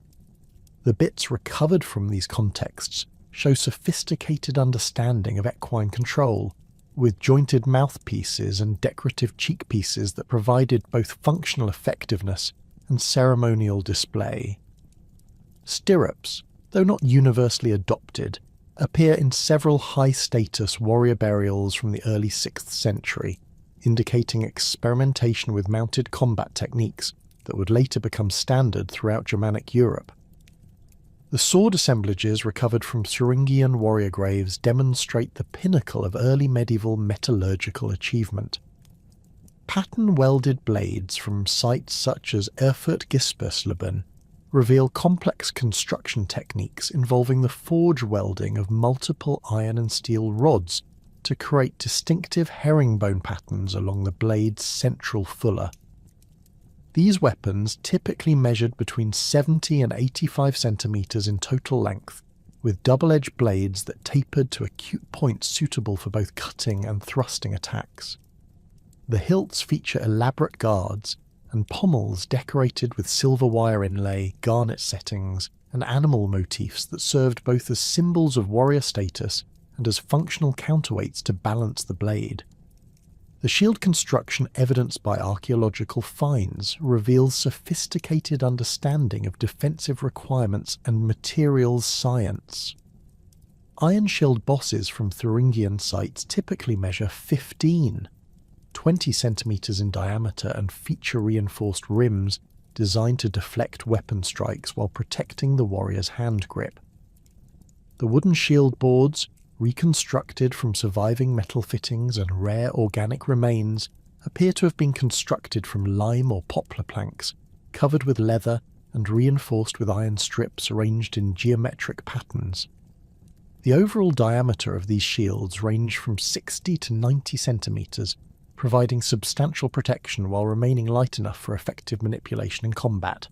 The bits recovered from these contexts show sophisticated understanding of equine control, with jointed mouthpieces and decorative cheekpieces that provided both functional effectiveness and ceremonial display. Stirrups, though not universally adopted, appear in several high-status warrior burials from the early 6th century, indicating experimentation with mounted combat techniques that would later become standard throughout Germanic Europe. The sword assemblages recovered from Thuringian warrior graves demonstrate the pinnacle of early medieval metallurgical achievement. Pattern-welded blades from sites such as Erfurt-Gispersleben reveal complex construction techniques involving the forge welding of multiple iron and steel rods to create distinctive herringbone patterns along the blade's central fuller. These weapons typically measured between 70 and 85 centimeters in total length, with double-edged blades that tapered to acute points suitable for both cutting and thrusting attacks. The hilts feature elaborate guards and pommels decorated with silver wire inlay, garnet settings, and animal motifs that served both as symbols of warrior status and as functional counterweights to balance the blade. The shield construction evidenced by archaeological finds reveals sophisticated understanding of defensive requirements and materials science. Iron shield bosses from Thuringian sites typically measure 20 centimeters in diameter and feature reinforced rims designed to deflect weapon strikes while protecting the warrior's hand grip. The wooden shield boards, reconstructed from surviving metal fittings and rare organic remains, appear to have been constructed from lime or poplar planks, covered with leather and reinforced with iron strips arranged in geometric patterns. The overall diameter of these shields ranged from 60 to 90 centimeters, providing substantial protection while remaining light enough for effective manipulation in combat.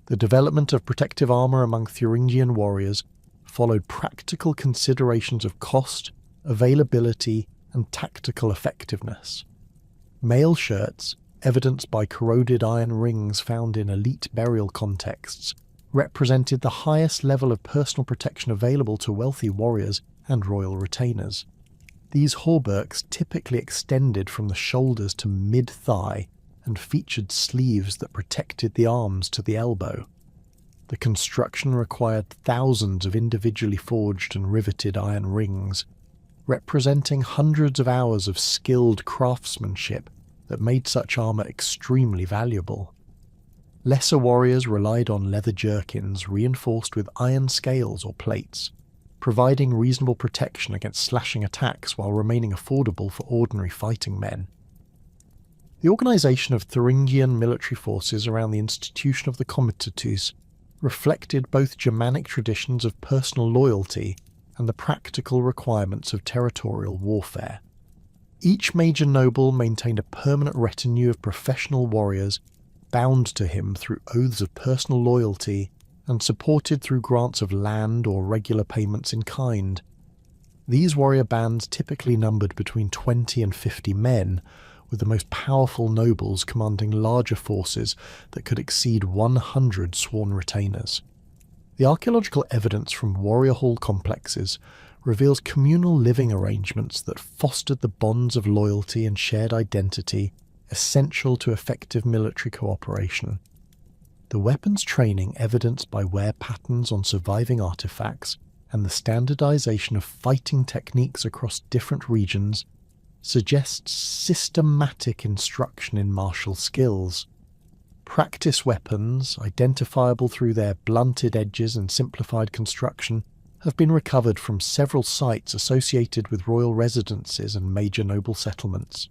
The development of protective armor among Thuringian warriors followed practical considerations of cost, availability, and tactical effectiveness. Mail shirts, evidenced by corroded iron rings found in elite burial contexts, represented the highest level of personal protection available to wealthy warriors and royal retainers. These hauberks typically extended from the shoulders to mid-thigh and featured sleeves that protected the arms to the elbow. The construction required thousands of individually forged and riveted iron rings, representing hundreds of hours of skilled craftsmanship that made such armor extremely valuable. Lesser warriors relied on leather jerkins reinforced with iron scales or plates, providing reasonable protection against slashing attacks while remaining affordable for ordinary fighting men. The organization of Thuringian military forces around the institution of the comitatus reflected both Germanic traditions of personal loyalty and the practical requirements of territorial warfare. Each major noble maintained a permanent retinue of professional warriors bound to him through oaths of personal loyalty and supported through grants of land or regular payments in kind. These warrior bands typically numbered between 20 and 50 men, with the most powerful nobles commanding larger forces that could exceed 100 sworn retainers. The archaeological evidence from warrior hall complexes reveals communal living arrangements that fostered the bonds of loyalty and shared identity essential to effective military cooperation. The weapons training evidenced by wear patterns on surviving artifacts and the standardization of fighting techniques across different regions suggests systematic instruction in martial skills. Practice weapons, identifiable through their blunted edges and simplified construction, have been recovered from several sites associated with royal residences and major noble settlements.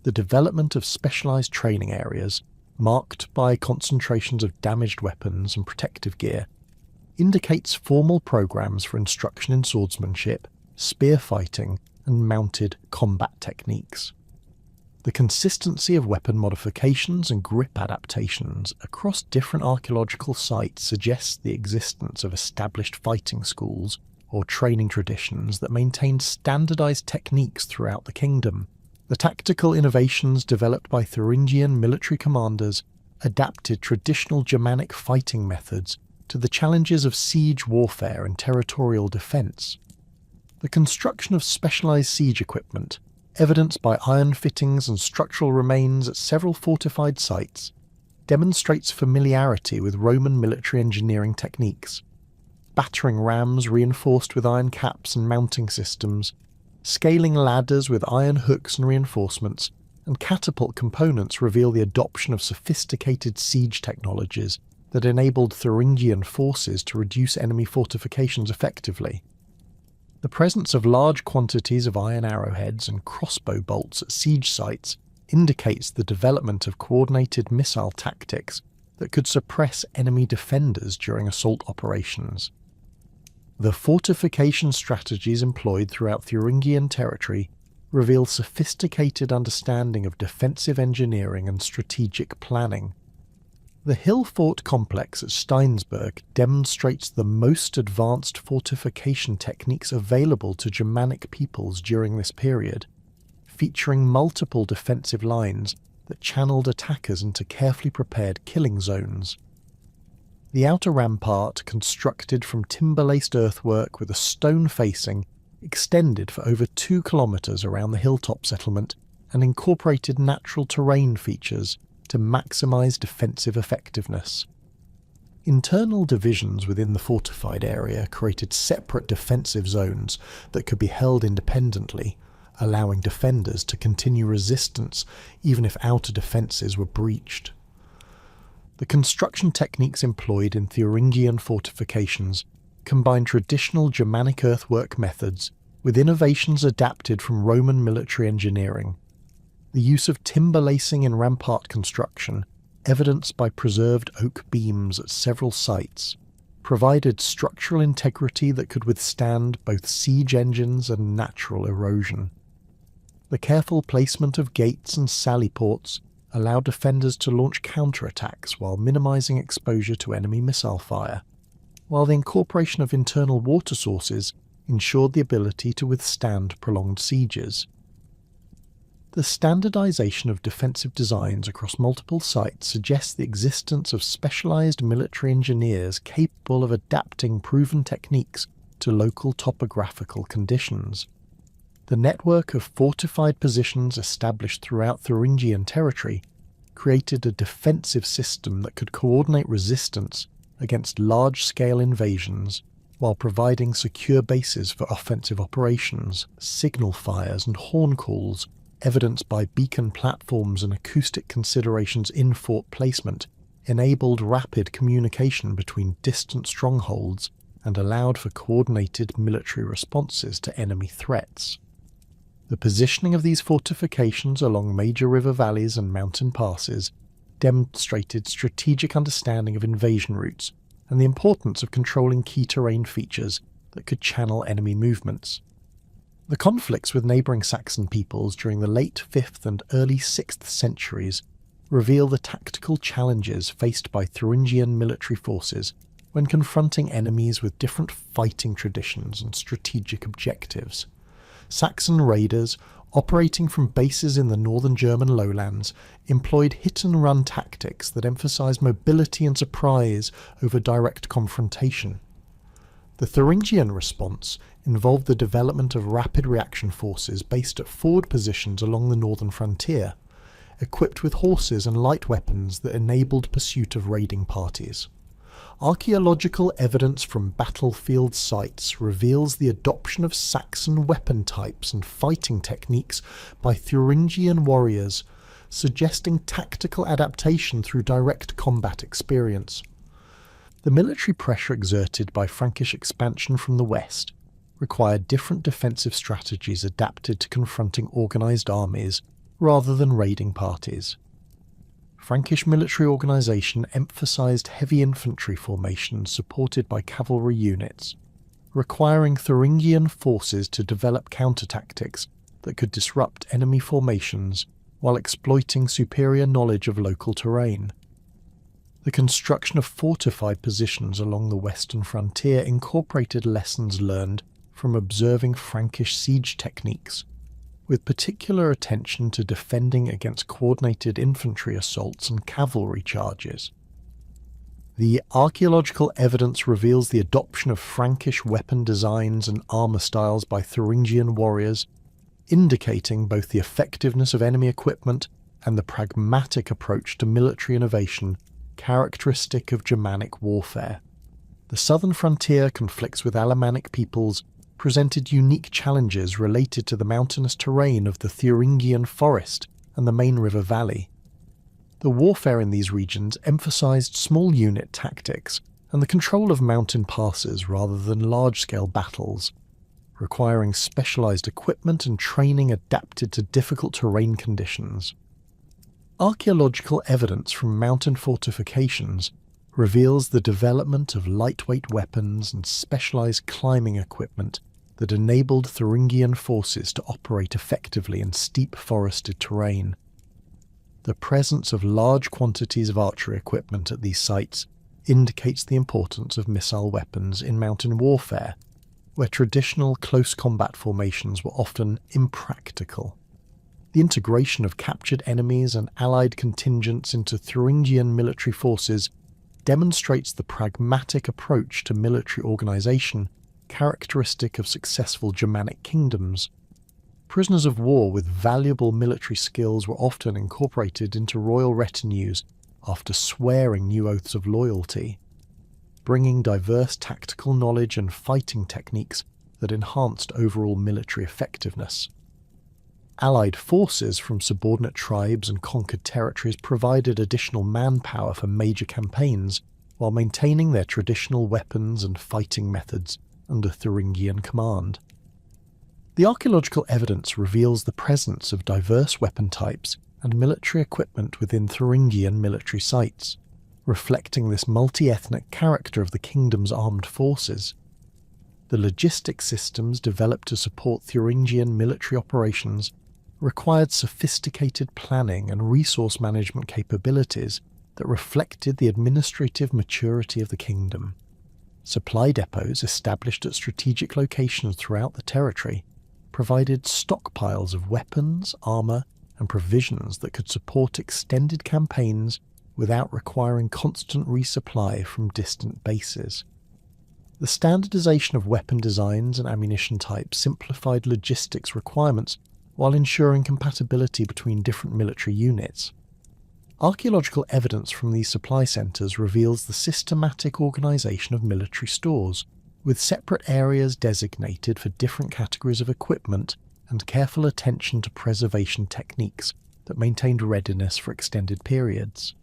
The development of specialized training areas, marked by concentrations of damaged weapons and protective gear, indicates formal programs for instruction in swordsmanship, spear fighting, and mounted combat techniques. The consistency of weapon modifications and grip adaptations across different archaeological sites suggests the existence of established fighting schools or training traditions that maintained standardized techniques throughout the kingdom. The tactical innovations developed by Thuringian military commanders adapted traditional Germanic fighting methods to the challenges of siege warfare and territorial defense. The construction of specialized siege equipment, evidenced by iron fittings and structural remains at several fortified sites, demonstrates familiarity with Roman military engineering techniques. Battering rams reinforced with iron caps and mounting systems, scaling ladders with iron hooks and reinforcements, and catapult components reveal the adoption of sophisticated siege technologies that enabled Thuringian forces to reduce enemy fortifications effectively. The presence of large quantities of iron arrowheads and crossbow bolts at siege sites indicates the development of coordinated missile tactics that could suppress enemy defenders during assault operations. The fortification strategies employed throughout Thuringian territory reveal sophisticated understanding of defensive engineering and strategic planning. The hill fort complex at Steinsberg demonstrates the most advanced fortification techniques available to Germanic peoples during this period, featuring multiple defensive lines that channeled attackers into carefully prepared killing zones. The outer rampart, constructed from timber-laced earthwork with a stone facing, extended for over 2 kilometres around the hilltop settlement and incorporated natural terrain features to maximise defensive effectiveness. Internal divisions within the fortified area created separate defensive zones that could be held independently, allowing defenders to continue resistance even if outer defences were breached. The construction techniques employed in Thuringian fortifications combine traditional Germanic earthwork methods with innovations adapted from Roman military engineering. The use of timber lacing in rampart construction, evidenced by preserved oak beams at several sites, provided structural integrity that could withstand both siege engines and natural erosion. The careful placement of gates and sally ports allowed defenders to launch counterattacks while minimising exposure to enemy missile fire, while the incorporation of internal water sources ensured the ability to withstand prolonged sieges. The standardisation of defensive designs across multiple sites suggests the existence of specialised military engineers capable of adapting proven techniques to local topographical conditions. The network of fortified positions established throughout Thuringian territory created a defensive system that could coordinate resistance against large-scale invasions while providing secure bases for offensive operations, signal fires and horn calls, evidenced by beacon platforms and acoustic considerations in fort placement, enabled rapid communication between distant strongholds and allowed for coordinated military responses to enemy threats. The positioning of these fortifications along major river valleys and mountain passes demonstrated strategic understanding of invasion routes and the importance of controlling key terrain features that could channel enemy movements. The conflicts with neighbouring Saxon peoples during the late 5th and early 6th centuries reveal the tactical challenges faced by Thuringian military forces when confronting enemies with different fighting traditions and strategic objectives. Saxon raiders, operating from bases in the northern German lowlands, employed hit-and-run tactics that emphasised mobility and surprise over direct confrontation. The Thuringian response involved the development of rapid reaction forces based at forward positions along the northern frontier, equipped with horses and light weapons that enabled pursuit of raiding parties. Archaeological evidence from battlefield sites reveals the adoption of Saxon weapon types and fighting techniques by Thuringian warriors, suggesting tactical adaptation through direct combat experience. The military pressure exerted by Frankish expansion from the west required different defensive strategies adapted to confronting organised armies rather than raiding parties. Frankish military organisation emphasised heavy infantry formations supported by cavalry units, requiring Thuringian forces to develop counter-tactics that could disrupt enemy formations while exploiting superior knowledge of local terrain. The construction of fortified positions along the western frontier incorporated lessons learned from observing Frankish siege techniques, with particular attention to defending against coordinated infantry assaults and cavalry charges. The archaeological evidence reveals the adoption of Frankish weapon designs and armour styles by Thuringian warriors, indicating both the effectiveness of enemy equipment and the pragmatic approach to military innovation characteristic of Germanic warfare. The southern frontier conflicts with Alemannic peoples presented unique challenges related to the mountainous terrain of the Thuringian forest and the main river valley. The warfare in these regions emphasised small unit tactics and the control of mountain passes rather than large-scale battles, requiring specialised equipment and training adapted to difficult terrain conditions. Archaeological evidence from mountain fortifications reveals the development of lightweight weapons and specialised climbing equipment that enabled Thuringian forces to operate effectively in steep forested terrain. The presence of large quantities of archery equipment at these sites indicates the importance of missile weapons in mountain warfare, where traditional close combat formations were often impractical. The integration of captured enemies and allied contingents into Thuringian military forces demonstrates the pragmatic approach to military organisation characteristic of successful Germanic kingdoms. Prisoners of war with valuable military skills were often incorporated into royal retinues after swearing new oaths of loyalty, bringing diverse tactical knowledge and fighting techniques that enhanced overall military effectiveness. Allied forces from subordinate tribes and conquered territories provided additional manpower for major campaigns while maintaining their traditional weapons and fighting methods under Thuringian command. The archaeological evidence reveals the presence of diverse weapon types and military equipment within Thuringian military sites, reflecting this multi-ethnic character of the kingdom's armed forces. The logistic systems developed to support Thuringian military operations required sophisticated planning and resource management capabilities that reflected the administrative maturity of the kingdom. Supply depots established at strategic locations throughout the territory provided stockpiles of weapons, armour, and provisions that could support extended campaigns without requiring constant resupply from distant bases. The standardization of weapon designs and ammunition types simplified logistics requirements while ensuring compatibility between different military units. Archaeological evidence from these supply centres reveals the systematic organisation of military stores, with separate areas designated for different categories of equipment and careful attention to preservation techniques that maintained readiness for extended periods.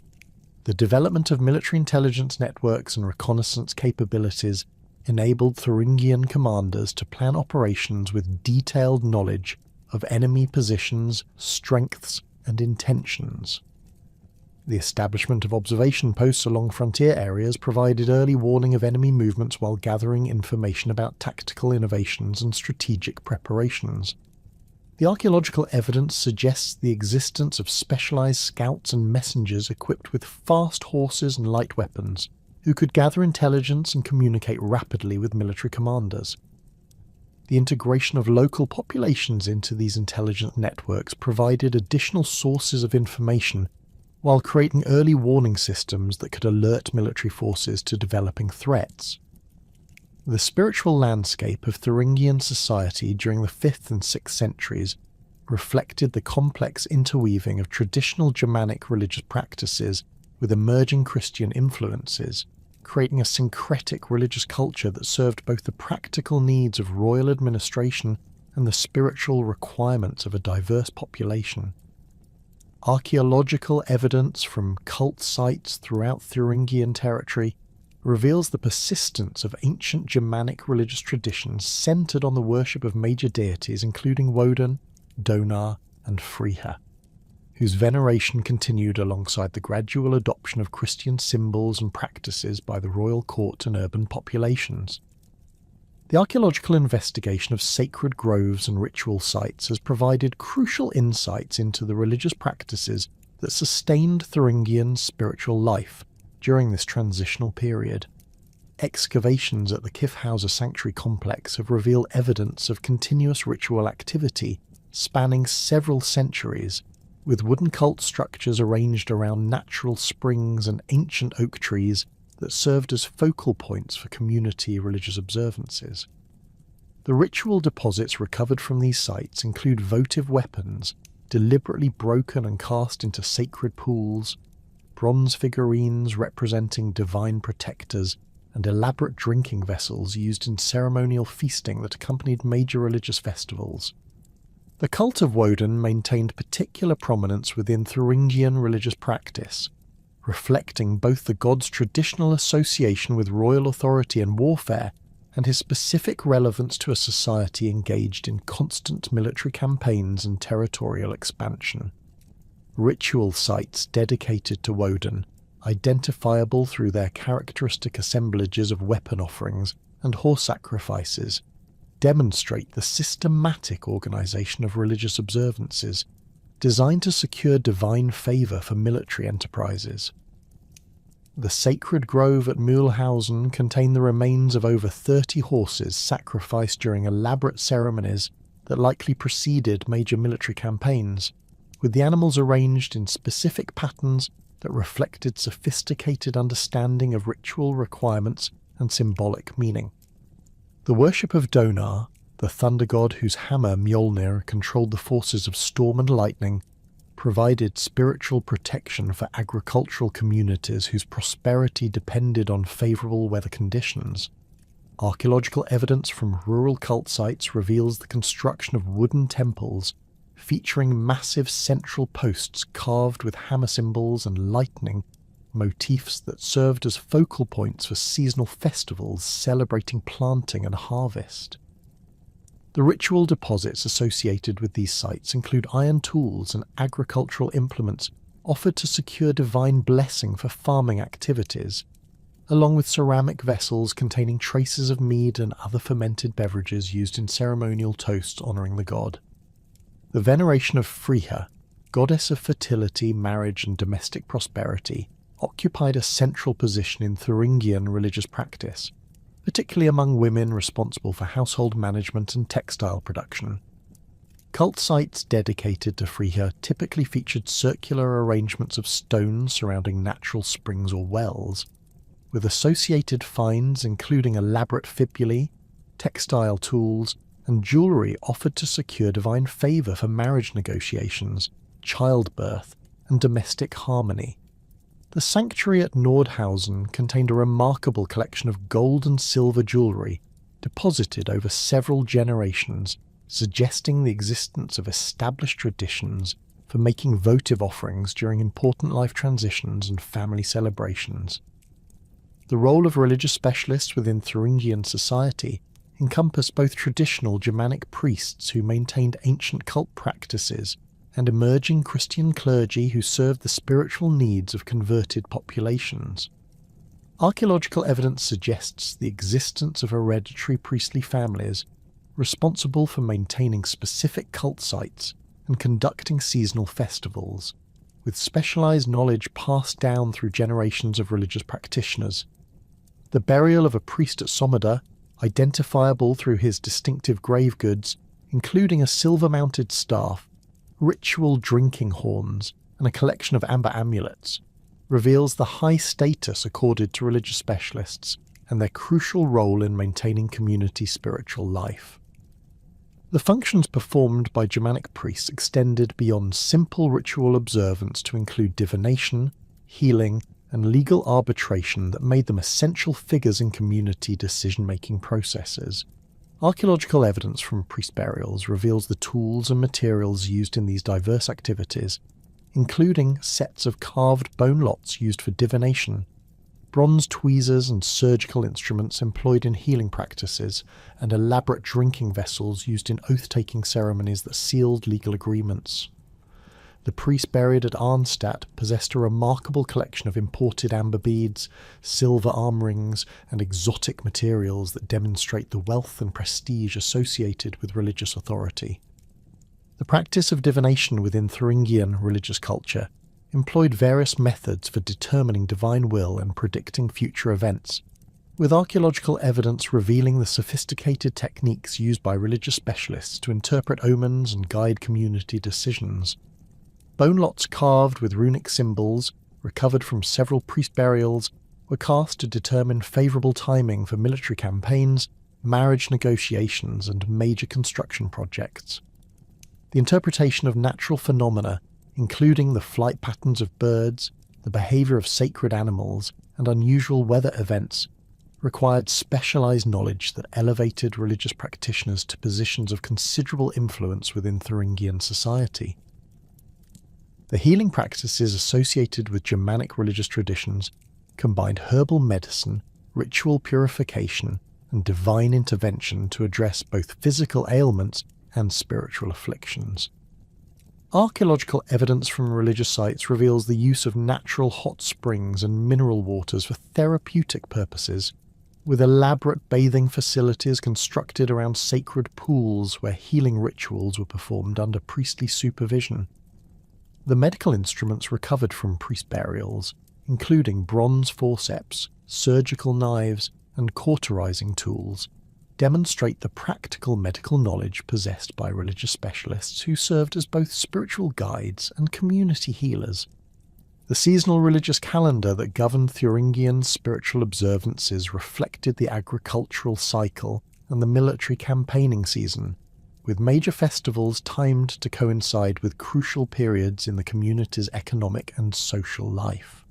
The development of military intelligence networks and reconnaissance capabilities enabled Thuringian commanders to plan operations with detailed knowledge of enemy positions, strengths, and intentions. The establishment of observation posts along frontier areas provided early warning of enemy movements while gathering information about tactical innovations and strategic preparations. The archaeological evidence suggests the existence of specialized scouts and messengers equipped with fast horses and light weapons, who could gather intelligence and communicate rapidly with military commanders. The integration of local populations into these intelligence networks provided additional sources of information while creating early warning systems that could alert military forces to developing threats. The spiritual landscape of Thuringian society during the 5th and 6th centuries reflected the complex interweaving of traditional Germanic religious practices with emerging Christian influences, creating a syncretic religious culture that served both the practical needs of royal administration and the spiritual requirements of a diverse population. Archaeological evidence from cult sites throughout Thuringian territory reveals the persistence of ancient Germanic religious traditions centered on the worship of major deities including Woden, Donar, and Freyja, whose veneration continued alongside the gradual adoption of Christian symbols and practices by the royal court and urban populations. The archaeological investigation of sacred groves and ritual sites has provided crucial insights into the religious practices that sustained Thuringian spiritual life during this transitional period. Excavations at the Kyffhauser Sanctuary Complex have revealed evidence of continuous ritual activity spanning several centuries, with wooden cult structures arranged around natural springs and ancient oak trees that served as focal points for community religious observances. The ritual deposits recovered from these sites include votive weapons, deliberately broken and cast into sacred pools, bronze figurines representing divine protectors, and elaborate drinking vessels used in ceremonial feasting that accompanied major religious festivals. The cult of Woden maintained particular prominence within Thuringian religious practice, reflecting both the god's traditional association with royal authority and warfare and his specific relevance to a society engaged in constant military campaigns and territorial expansion. Ritual sites dedicated to Woden, identifiable through their characteristic assemblages of weapon offerings and horse sacrifices, demonstrate the systematic organisation of religious observances designed to secure divine favour for military enterprises. The sacred grove at Mühlhausen contained the remains of over 30 horses sacrificed during elaborate ceremonies that likely preceded major military campaigns, with the animals arranged in specific patterns that reflected sophisticated understanding of ritual requirements and symbolic meaning. The worship of Donar, the thunder god whose hammer Mjolnir controlled the forces of storm and lightning, provided spiritual protection for agricultural communities whose prosperity depended on favourable weather conditions. Archaeological evidence from rural cult sites reveals the construction of wooden temples featuring massive central posts carved with hammer symbols and lightning motifs that served as focal points for seasonal festivals celebrating planting and harvest. The ritual deposits associated with these sites include iron tools and agricultural implements offered to secure divine blessing for farming activities, along with ceramic vessels containing traces of mead and other fermented beverages used in ceremonial toasts honouring the god. The veneration of Freyja, goddess of fertility, marriage and domestic prosperity, occupied a central position in Thuringian religious practice, particularly among women responsible for household management and textile production. Cult sites dedicated to Freyja typically featured circular arrangements of stones surrounding natural springs or wells, with associated finds including elaborate fibulae, textile tools, and jewellery offered to secure divine favour for marriage negotiations, childbirth, and domestic harmony. The sanctuary at Nordhausen contained a remarkable collection of gold and silver jewellery deposited over several generations, suggesting the existence of established traditions for making votive offerings during important life transitions and family celebrations. The role of religious specialists within Thuringian society encompassed both traditional Germanic priests who maintained ancient cult practices and emerging Christian clergy who served the spiritual needs of converted populations. Archaeological evidence suggests the existence of hereditary priestly families responsible for maintaining specific cult sites and conducting seasonal festivals, with specialized knowledge passed down through generations of religious practitioners. The burial of a priest at Sommerda, identifiable through his distinctive grave goods, including a silver-mounted staff, ritual drinking horns, and a collection of amber amulets, reveals the high status accorded to religious specialists and their crucial role in maintaining community spiritual life. The functions performed by Germanic priests extended beyond simple ritual observance to include divination, healing, and legal arbitration that made them essential figures in community decision-making processes. Archaeological evidence from priest burials reveals the tools and materials used in these diverse activities, including sets of carved bone lots used for divination, bronze tweezers and surgical instruments employed in healing practices, and elaborate drinking vessels used in oath-taking ceremonies that sealed legal agreements. The priest buried at Arnstadt possessed a remarkable collection of imported amber beads, silver arm rings, and exotic materials that demonstrate the wealth and prestige associated with religious authority. The practice of divination within Thuringian religious culture employed various methods for determining divine will and predicting future events, with archaeological evidence revealing the sophisticated techniques used by religious specialists to interpret omens and guide community decisions. Bone lots carved with runic symbols, recovered from several priest burials, were cast to determine favourable timing for military campaigns, marriage negotiations, and major construction projects. The interpretation of natural phenomena, including the flight patterns of birds, the behaviour of sacred animals, and unusual weather events, required specialised knowledge that elevated religious practitioners to positions of considerable influence within Thuringian society. The healing practices associated with Germanic religious traditions combined herbal medicine, ritual purification, and divine intervention to address both physical ailments and spiritual afflictions. Archaeological evidence from religious sites reveals the use of natural hot springs and mineral waters for therapeutic purposes, with elaborate bathing facilities constructed around sacred pools where healing rituals were performed under priestly supervision. The medical instruments recovered from priest burials, including bronze forceps, surgical knives, and cauterizing tools, demonstrate the practical medical knowledge possessed by religious specialists who served as both spiritual guides and community healers. The seasonal religious calendar that governed Thuringian spiritual observances reflected the agricultural cycle and the military campaigning season, with major festivals timed to coincide with crucial periods in the community's economic and social life.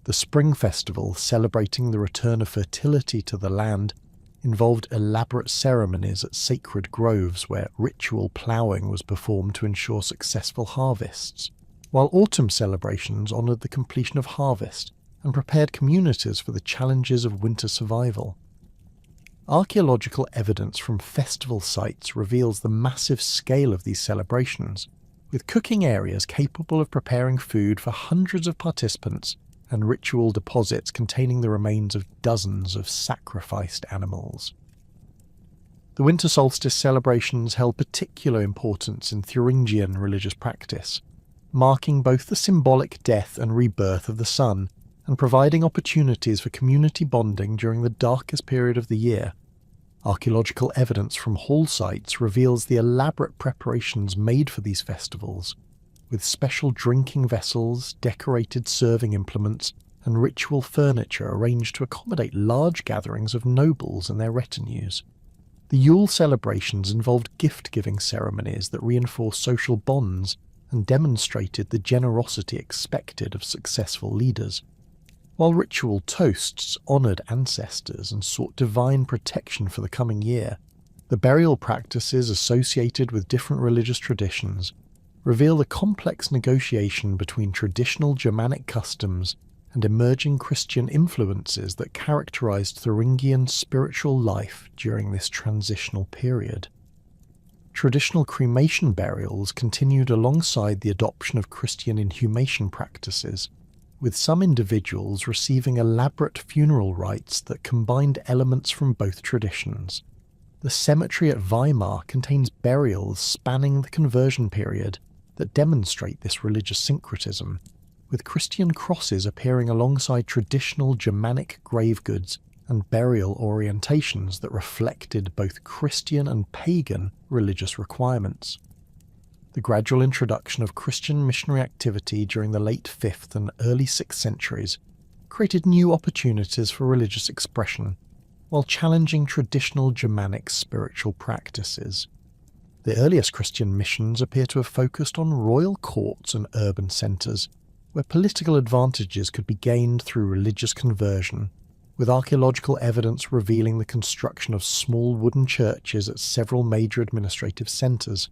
The spring festival, celebrating the return of fertility to the land, involved elaborate ceremonies at sacred groves where ritual ploughing was performed to ensure successful harvests, while autumn celebrations honoured the completion of harvest and prepared communities for the challenges of winter survival. Archaeological evidence from festival sites reveals the massive scale of these celebrations, with cooking areas capable of preparing food for hundreds of participants and ritual deposits containing the remains of dozens of sacrificed animals. The winter solstice celebrations held particular importance in Thuringian religious practice, marking both the symbolic death and rebirth of the sun, and providing opportunities for community bonding during the darkest period of the year. Archaeological evidence from hall sites reveals the elaborate preparations made for these festivals, with special drinking vessels, decorated serving implements, and ritual furniture arranged to accommodate large gatherings of nobles and their retinues. The Yule celebrations involved gift-giving ceremonies that reinforced social bonds and demonstrated the generosity expected of successful leaders, while ritual toasts honoured ancestors and sought divine protection for the coming year. The burial practices associated with different religious traditions reveal the complex negotiation between traditional Germanic customs and emerging Christian influences that characterized Thuringian spiritual life during this transitional period. Traditional cremation burials continued alongside the adoption of Christian inhumation practices, with some individuals receiving elaborate funeral rites that combined elements from both traditions. The cemetery at Weimar contains burials spanning the conversion period that demonstrate this religious syncretism, with Christian crosses appearing alongside traditional Germanic grave goods and burial orientations that reflected both Christian and pagan religious requirements. The gradual introduction of Christian missionary activity during the late 5th and early 6th centuries created new opportunities for religious expression, while challenging traditional Germanic spiritual practices. The earliest Christian missions appear to have focused on royal courts and urban centres, where political advantages could be gained through religious conversion, with archaeological evidence revealing the construction of small wooden churches at several major administrative centres.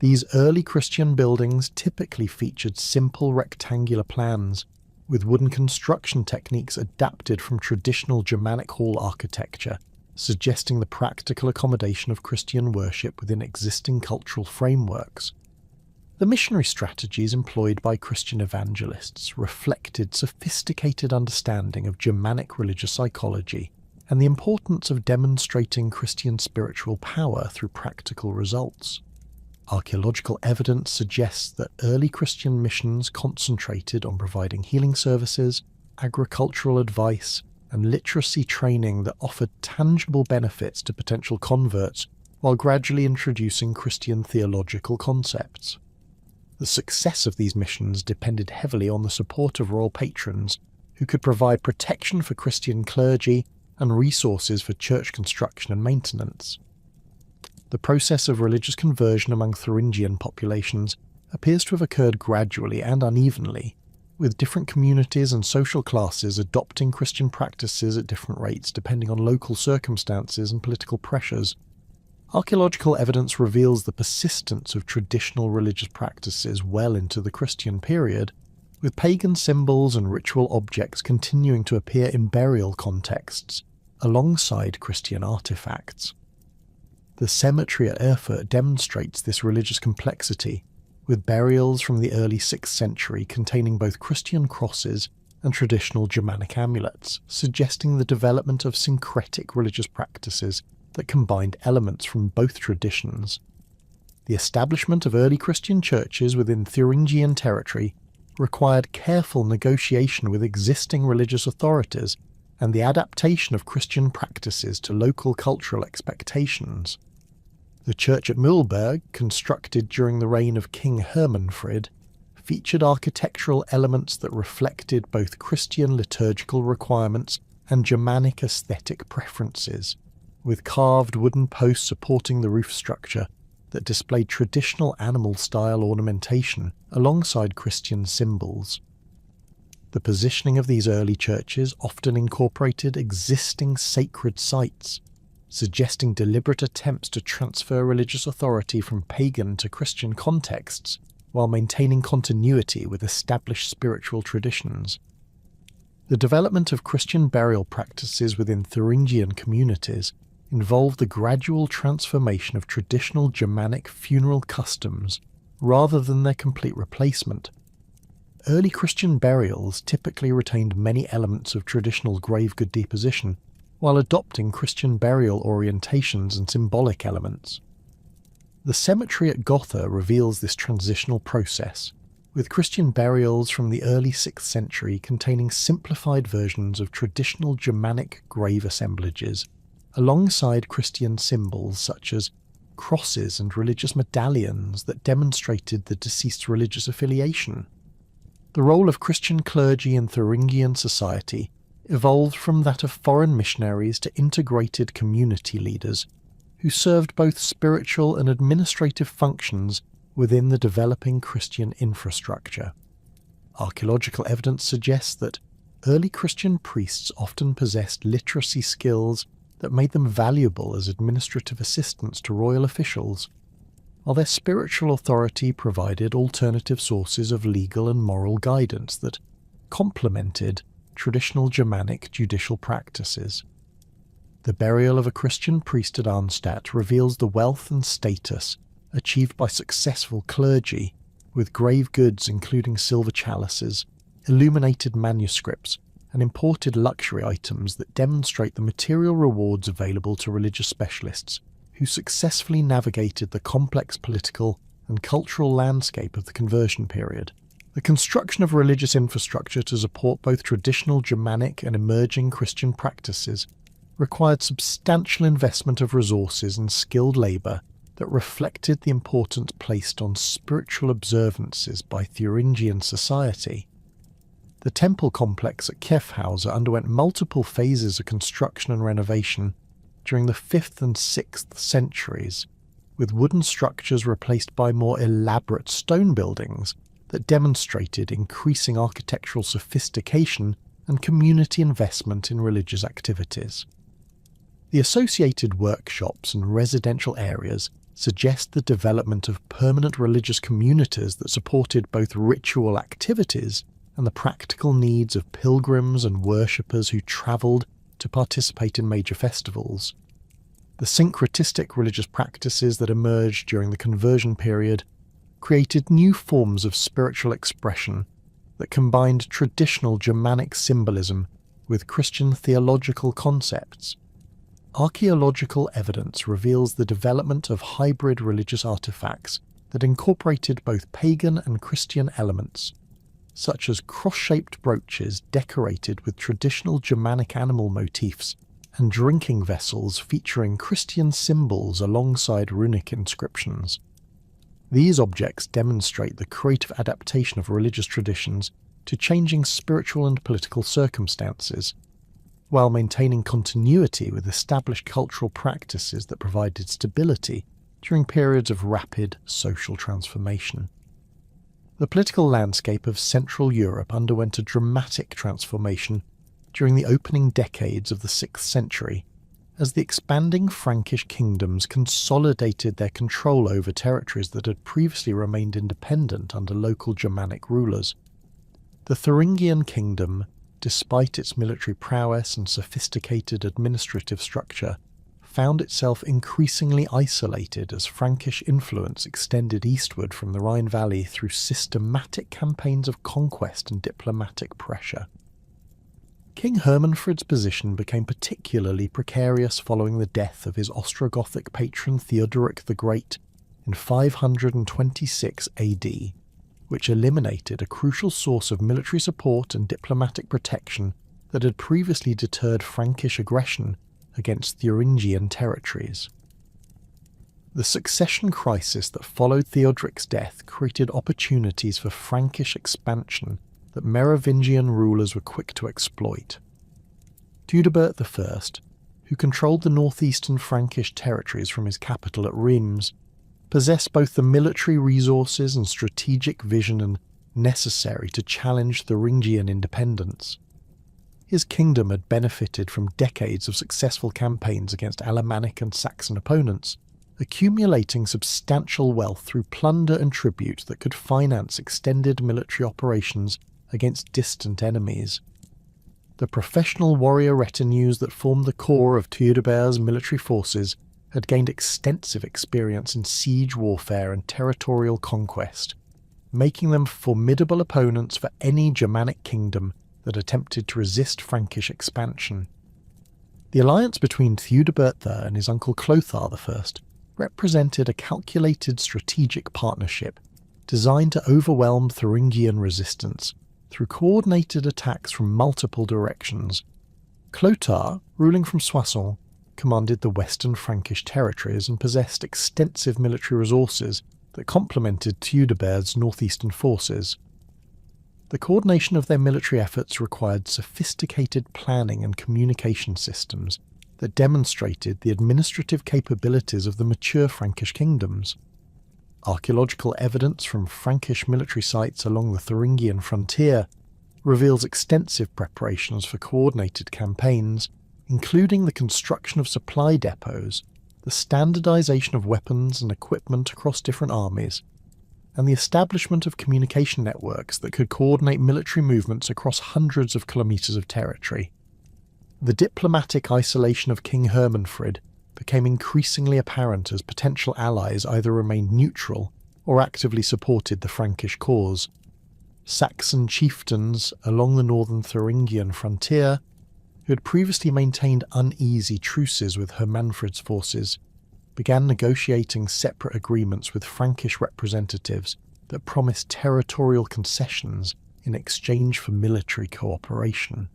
These early Christian buildings typically featured simple rectangular plans, with wooden construction techniques adapted from traditional Germanic hall architecture, suggesting the practical accommodation of Christian worship within existing cultural frameworks. The missionary strategies employed by Christian evangelists reflected sophisticated understanding of Germanic religious psychology and the importance of demonstrating Christian spiritual power through practical results. Archaeological evidence suggests that early Christian missions concentrated on providing healing services, agricultural advice, and literacy training that offered tangible benefits to potential converts while gradually introducing Christian theological concepts. The success of these missions depended heavily on the support of royal patrons, who could provide protection for Christian clergy and resources for church construction and maintenance. The process of religious conversion among Thuringian populations appears to have occurred gradually and unevenly, with different communities and social classes adopting Christian practices at different rates depending on local circumstances and political pressures. Archaeological evidence reveals the persistence of traditional religious practices well into the Christian period, with pagan symbols and ritual objects continuing to appear in burial contexts, alongside Christian artifacts. The cemetery at Erfurt demonstrates this religious complexity, with burials from the early 6th century containing both Christian crosses and traditional Germanic amulets, suggesting the development of syncretic religious practices that combined elements from both traditions. The establishment of early Christian churches within Thuringian territory required careful negotiation with existing religious authorities and the adaptation of Christian practices to local cultural expectations. The church at Mühlberg, constructed during the reign of King Hermanfrid, featured architectural elements that reflected both Christian liturgical requirements and Germanic aesthetic preferences, with carved wooden posts supporting the roof structure that displayed traditional animal-style ornamentation alongside Christian symbols. The positioning of these early churches often incorporated existing sacred sites, suggesting deliberate attempts to transfer religious authority from pagan to Christian contexts while maintaining continuity with established spiritual traditions. The development of Christian burial practices within Thuringian communities involved the gradual transformation of traditional Germanic funeral customs rather than their complete replacement. Early Christian burials typically retained many elements of traditional gravegood deposition, while adopting Christian burial orientations and symbolic elements. The cemetery at Gotha reveals this transitional process, with Christian burials from the early 6th century containing simplified versions of traditional Germanic grave assemblages, alongside Christian symbols such as crosses and religious medallions that demonstrated the deceased's religious affiliation. The role of Christian clergy in Thuringian society evolved from that of foreign missionaries to integrated community leaders, who served both spiritual and administrative functions within the developing Christian infrastructure. Archaeological evidence suggests that early Christian priests often possessed literacy skills that made them valuable as administrative assistants to royal officials, while their spiritual authority provided alternative sources of legal and moral guidance that complemented traditional Germanic judicial practices. The burial of a Christian priest at Arnstadt reveals the wealth and status achieved by successful clergy, with grave goods including silver chalices, illuminated manuscripts, and imported luxury items that demonstrate the material rewards available to religious specialists who successfully navigated the complex political and cultural landscape of the conversion period. The construction of religious infrastructure to support both traditional Germanic and emerging Christian practices required substantial investment of resources and skilled labour that reflected the importance placed on spiritual observances by Thuringian society. The temple complex at Kyffhauser underwent multiple phases of construction and renovation during the 5th and 6th centuries, with wooden structures replaced by more elaborate stone buildings that demonstrated increasing architectural sophistication and community investment in religious activities. The associated workshops and residential areas suggest the development of permanent religious communities that supported both ritual activities and the practical needs of pilgrims and worshippers who travelled to participate in major festivals. The syncretistic religious practices that emerged during the conversion period created new forms of spiritual expression that combined traditional Germanic symbolism with Christian theological concepts. Archaeological evidence reveals the development of hybrid religious artifacts that incorporated both pagan and Christian elements, such as cross-shaped brooches decorated with traditional Germanic animal motifs and drinking vessels featuring Christian symbols alongside runic inscriptions. These objects demonstrate the creative adaptation of religious traditions to changing spiritual and political circumstances, while maintaining continuity with established cultural practices that provided stability during periods of rapid social transformation. The political landscape of Central Europe underwent a dramatic transformation during the opening decades of the 6th century, as the expanding Frankish kingdoms consolidated their control over territories that had previously remained independent under local Germanic rulers. The Thuringian kingdom, despite its military prowess and sophisticated administrative structure, found itself increasingly isolated as Frankish influence extended eastward from the Rhine Valley through systematic campaigns of conquest and diplomatic pressure. King Hermanfrid's position became particularly precarious following the death of his Ostrogothic patron Theodoric the Great in 526 AD, which eliminated a crucial source of military support and diplomatic protection that had previously deterred Frankish aggression against Thuringian territories. The succession crisis that followed Theodoric's death created opportunities for Frankish expansion that Merovingian rulers were quick to exploit. Theudebert I, who controlled the northeastern Frankish territories from his capital at Reims, possessed both the military resources and strategic vision necessary to challenge Thuringian independence. His kingdom had benefited from decades of successful campaigns against Alemannic and Saxon opponents, accumulating substantial wealth through plunder and tribute that could finance extended military operations against distant enemies. The professional warrior retinues that formed the core of Theodebert's military forces had gained extensive experience in siege warfare and territorial conquest, making them formidable opponents for any Germanic kingdom that attempted to resist Frankish expansion. The alliance between Theudebert I and his uncle Clothar I represented a calculated strategic partnership designed to overwhelm Thuringian resistance through coordinated attacks from multiple directions. Clothar, ruling from Soissons, commanded the western Frankish territories and possessed extensive military resources that complemented Theudebert's northeastern forces. The coordination of their military efforts required sophisticated planning and communication systems that demonstrated the administrative capabilities of the mature Frankish kingdoms. Archaeological evidence from Frankish military sites along the Thuringian frontier reveals extensive preparations for coordinated campaigns, including the construction of supply depots, the standardization of weapons and equipment across different armies, and the establishment of communication networks that could coordinate military movements across hundreds of kilometres of territory. The diplomatic isolation of King Hermanfrid became increasingly apparent as potential allies either remained neutral or actively supported the Frankish cause. Saxon chieftains along the northern Thuringian frontier, who had previously maintained uneasy truces with Hermanfrid's forces, began negotiating separate agreements with Frankish representatives that promised territorial concessions in exchange for military cooperation.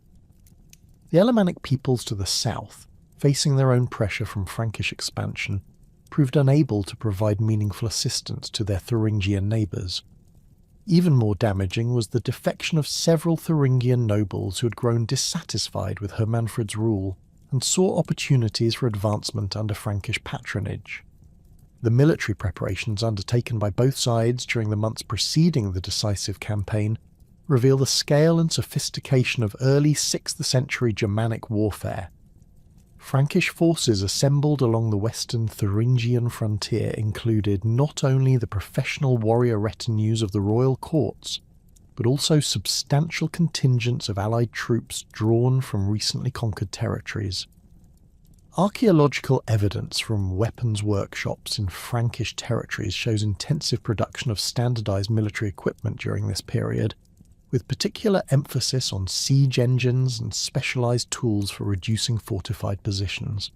The Alemannic peoples to the south, facing their own pressure from Frankish expansion, proved unable to provide meaningful assistance to their Thuringian neighbours. Even more damaging was the defection of several Thuringian nobles who had grown dissatisfied with Hermanfrid's rule and saw opportunities for advancement under Frankish patronage. The military preparations undertaken by both sides during the months preceding the decisive campaign reveal the scale and sophistication of early 6th century Germanic warfare. Frankish forces assembled along the western Thuringian frontier included not only the professional warrior retinues of the royal courts, but also substantial contingents of allied troops drawn from recently conquered territories. Archaeological evidence from weapons workshops in Frankish territories shows intensive production of standardized military equipment during this period, with particular emphasis on siege engines and specialized tools for reducing fortified positions.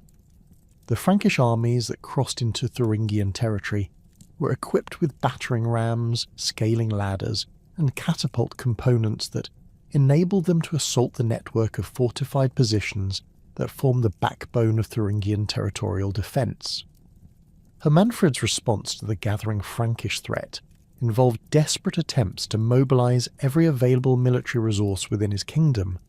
The Frankish armies that crossed into Thuringian territory were equipped with battering rams, scaling ladders, and catapult components that enabled them to assault the network of fortified positions that formed the backbone of Thuringian territorial defence. Hermanfrid's response to the gathering Frankish threat involved desperate attempts to mobilise every available military resource within his kingdom,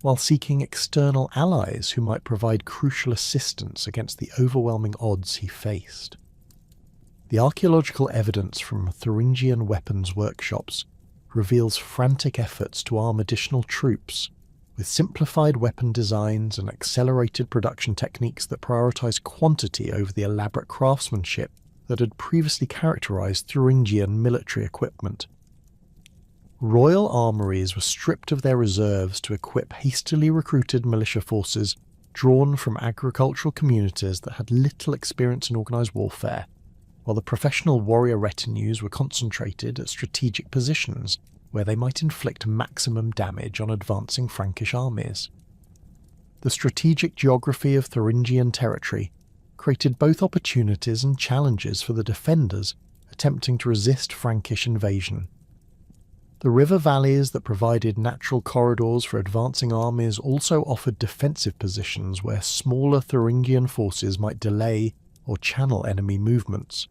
while seeking external allies who might provide crucial assistance against the overwhelming odds he faced. The archaeological evidence from Thuringian weapons workshops reveals frantic efforts to arm additional troops, with simplified weapon designs and accelerated production techniques that prioritise quantity over the elaborate craftsmanship that had previously characterised Thuringian military equipment. Royal armories were stripped of their reserves to equip hastily recruited militia forces drawn from agricultural communities that had little experience in organised warfare, while the professional warrior retinues were concentrated at strategic positions where they might inflict maximum damage on advancing Frankish armies. The strategic geography of Thuringian territory created both opportunities and challenges for the defenders attempting to resist Frankish invasion. The river valleys that provided natural corridors for advancing armies also offered defensive positions where smaller Thuringian forces might delay or channel enemy movements,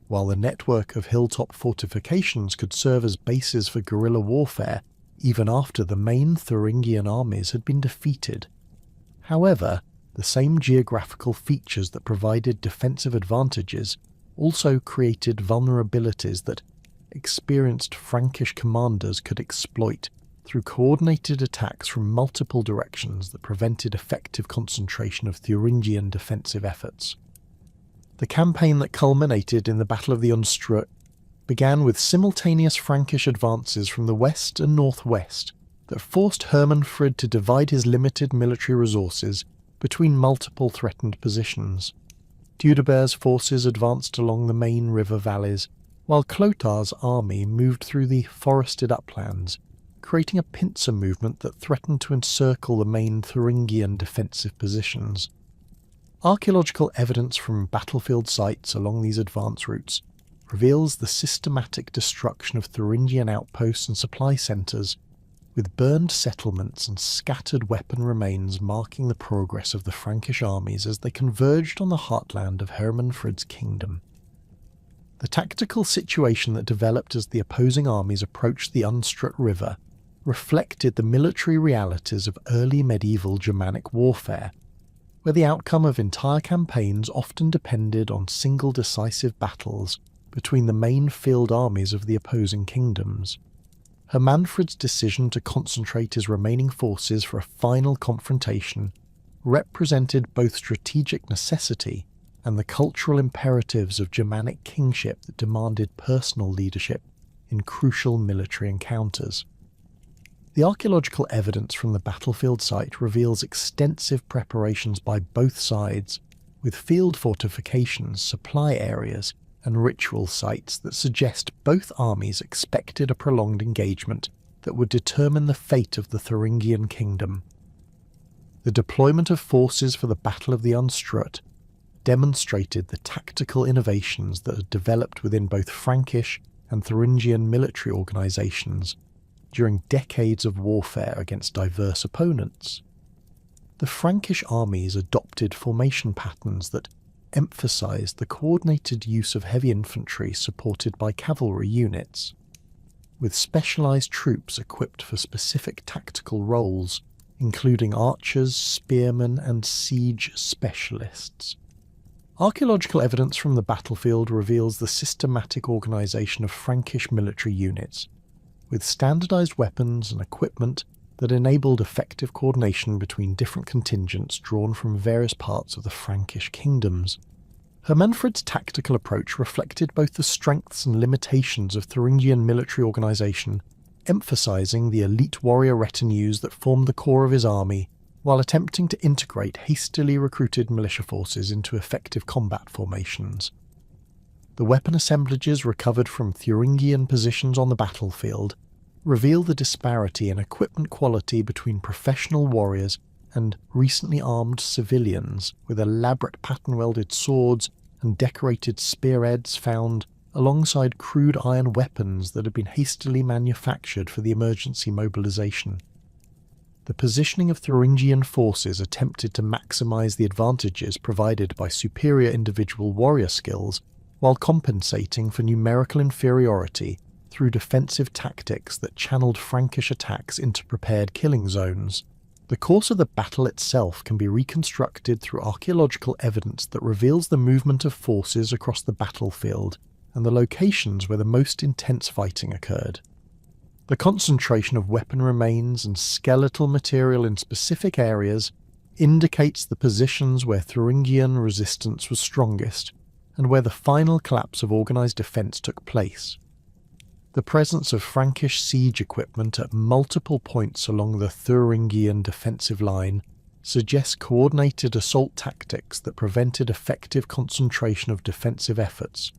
while the network of hilltop fortifications could serve as bases for guerrilla warfare even after the main Thuringian armies had been defeated. However, the same geographical features that provided defensive advantages also created vulnerabilities that experienced Frankish commanders could exploit through coordinated attacks from multiple directions that prevented effective concentration of Thuringian defensive efforts. The campaign that culminated in the Battle of the Unstrut began with simultaneous Frankish advances from the west and northwest that forced Hermanfrid to divide his limited military resources between multiple threatened positions. Theudebald's forces advanced along the main river valleys, while Clotar's army moved through the forested uplands, creating a pincer movement that threatened to encircle the main Thuringian defensive positions. Archaeological evidence from battlefield sites along these advance routes reveals the systematic destruction of Thuringian outposts and supply centres, with burned settlements and scattered weapon remains marking the progress of the Frankish armies as they converged on the heartland of Hermanfrid's kingdom. The tactical situation that developed as the opposing armies approached the Unstrut River reflected the military realities of early medieval Germanic warfare, where the outcome of entire campaigns often depended on single decisive battles between the main field armies of the opposing kingdoms. Hermanfrid's decision to concentrate his remaining forces for a final confrontation represented both strategic necessity and the cultural imperatives of Germanic kingship that demanded personal leadership in crucial military encounters. The archaeological evidence from the battlefield site reveals extensive preparations by both sides, with field fortifications, supply areas, and ritual sites that suggest both armies expected a prolonged engagement that would determine the fate of the Thuringian kingdom. The deployment of forces for the Battle of the Unstrut demonstrated the tactical innovations that had developed within both Frankish and Thuringian military organisations during decades of warfare against diverse opponents. The Frankish armies adopted formation patterns that emphasised the coordinated use of heavy infantry supported by cavalry units, with specialised troops equipped for specific tactical roles, including archers, spearmen, and siege specialists. Archaeological evidence from the battlefield reveals the systematic organisation of Frankish military units, with standardised weapons and equipment that enabled effective coordination between different contingents drawn from various parts of the Frankish kingdoms. Hermanfrid's tactical approach reflected both the strengths and limitations of Thuringian military organisation, emphasising the elite warrior retinues that formed the core of his army, while attempting to integrate hastily recruited militia forces into effective combat formations. The weapon assemblages recovered from Thuringian positions on the battlefield reveal the disparity in equipment quality between professional warriors and recently armed civilians, with elaborate pattern-welded swords and decorated spearheads found alongside crude iron weapons that had been hastily manufactured for the emergency mobilization. The positioning of Thuringian forces attempted to maximize the advantages provided by superior individual warrior skills while compensating for numerical inferiority through defensive tactics that channeled Frankish attacks into prepared killing zones. The course of the battle itself can be reconstructed through archaeological evidence that reveals the movement of forces across the battlefield and the locations where the most intense fighting occurred. The concentration of weapon remains and skeletal material in specific areas indicates the positions where Thuringian resistance was strongest and where the final collapse of organised defence took place. The presence of Frankish siege equipment at multiple points along the Thuringian defensive line suggests coordinated assault tactics that prevented effective concentration of defensive efforts,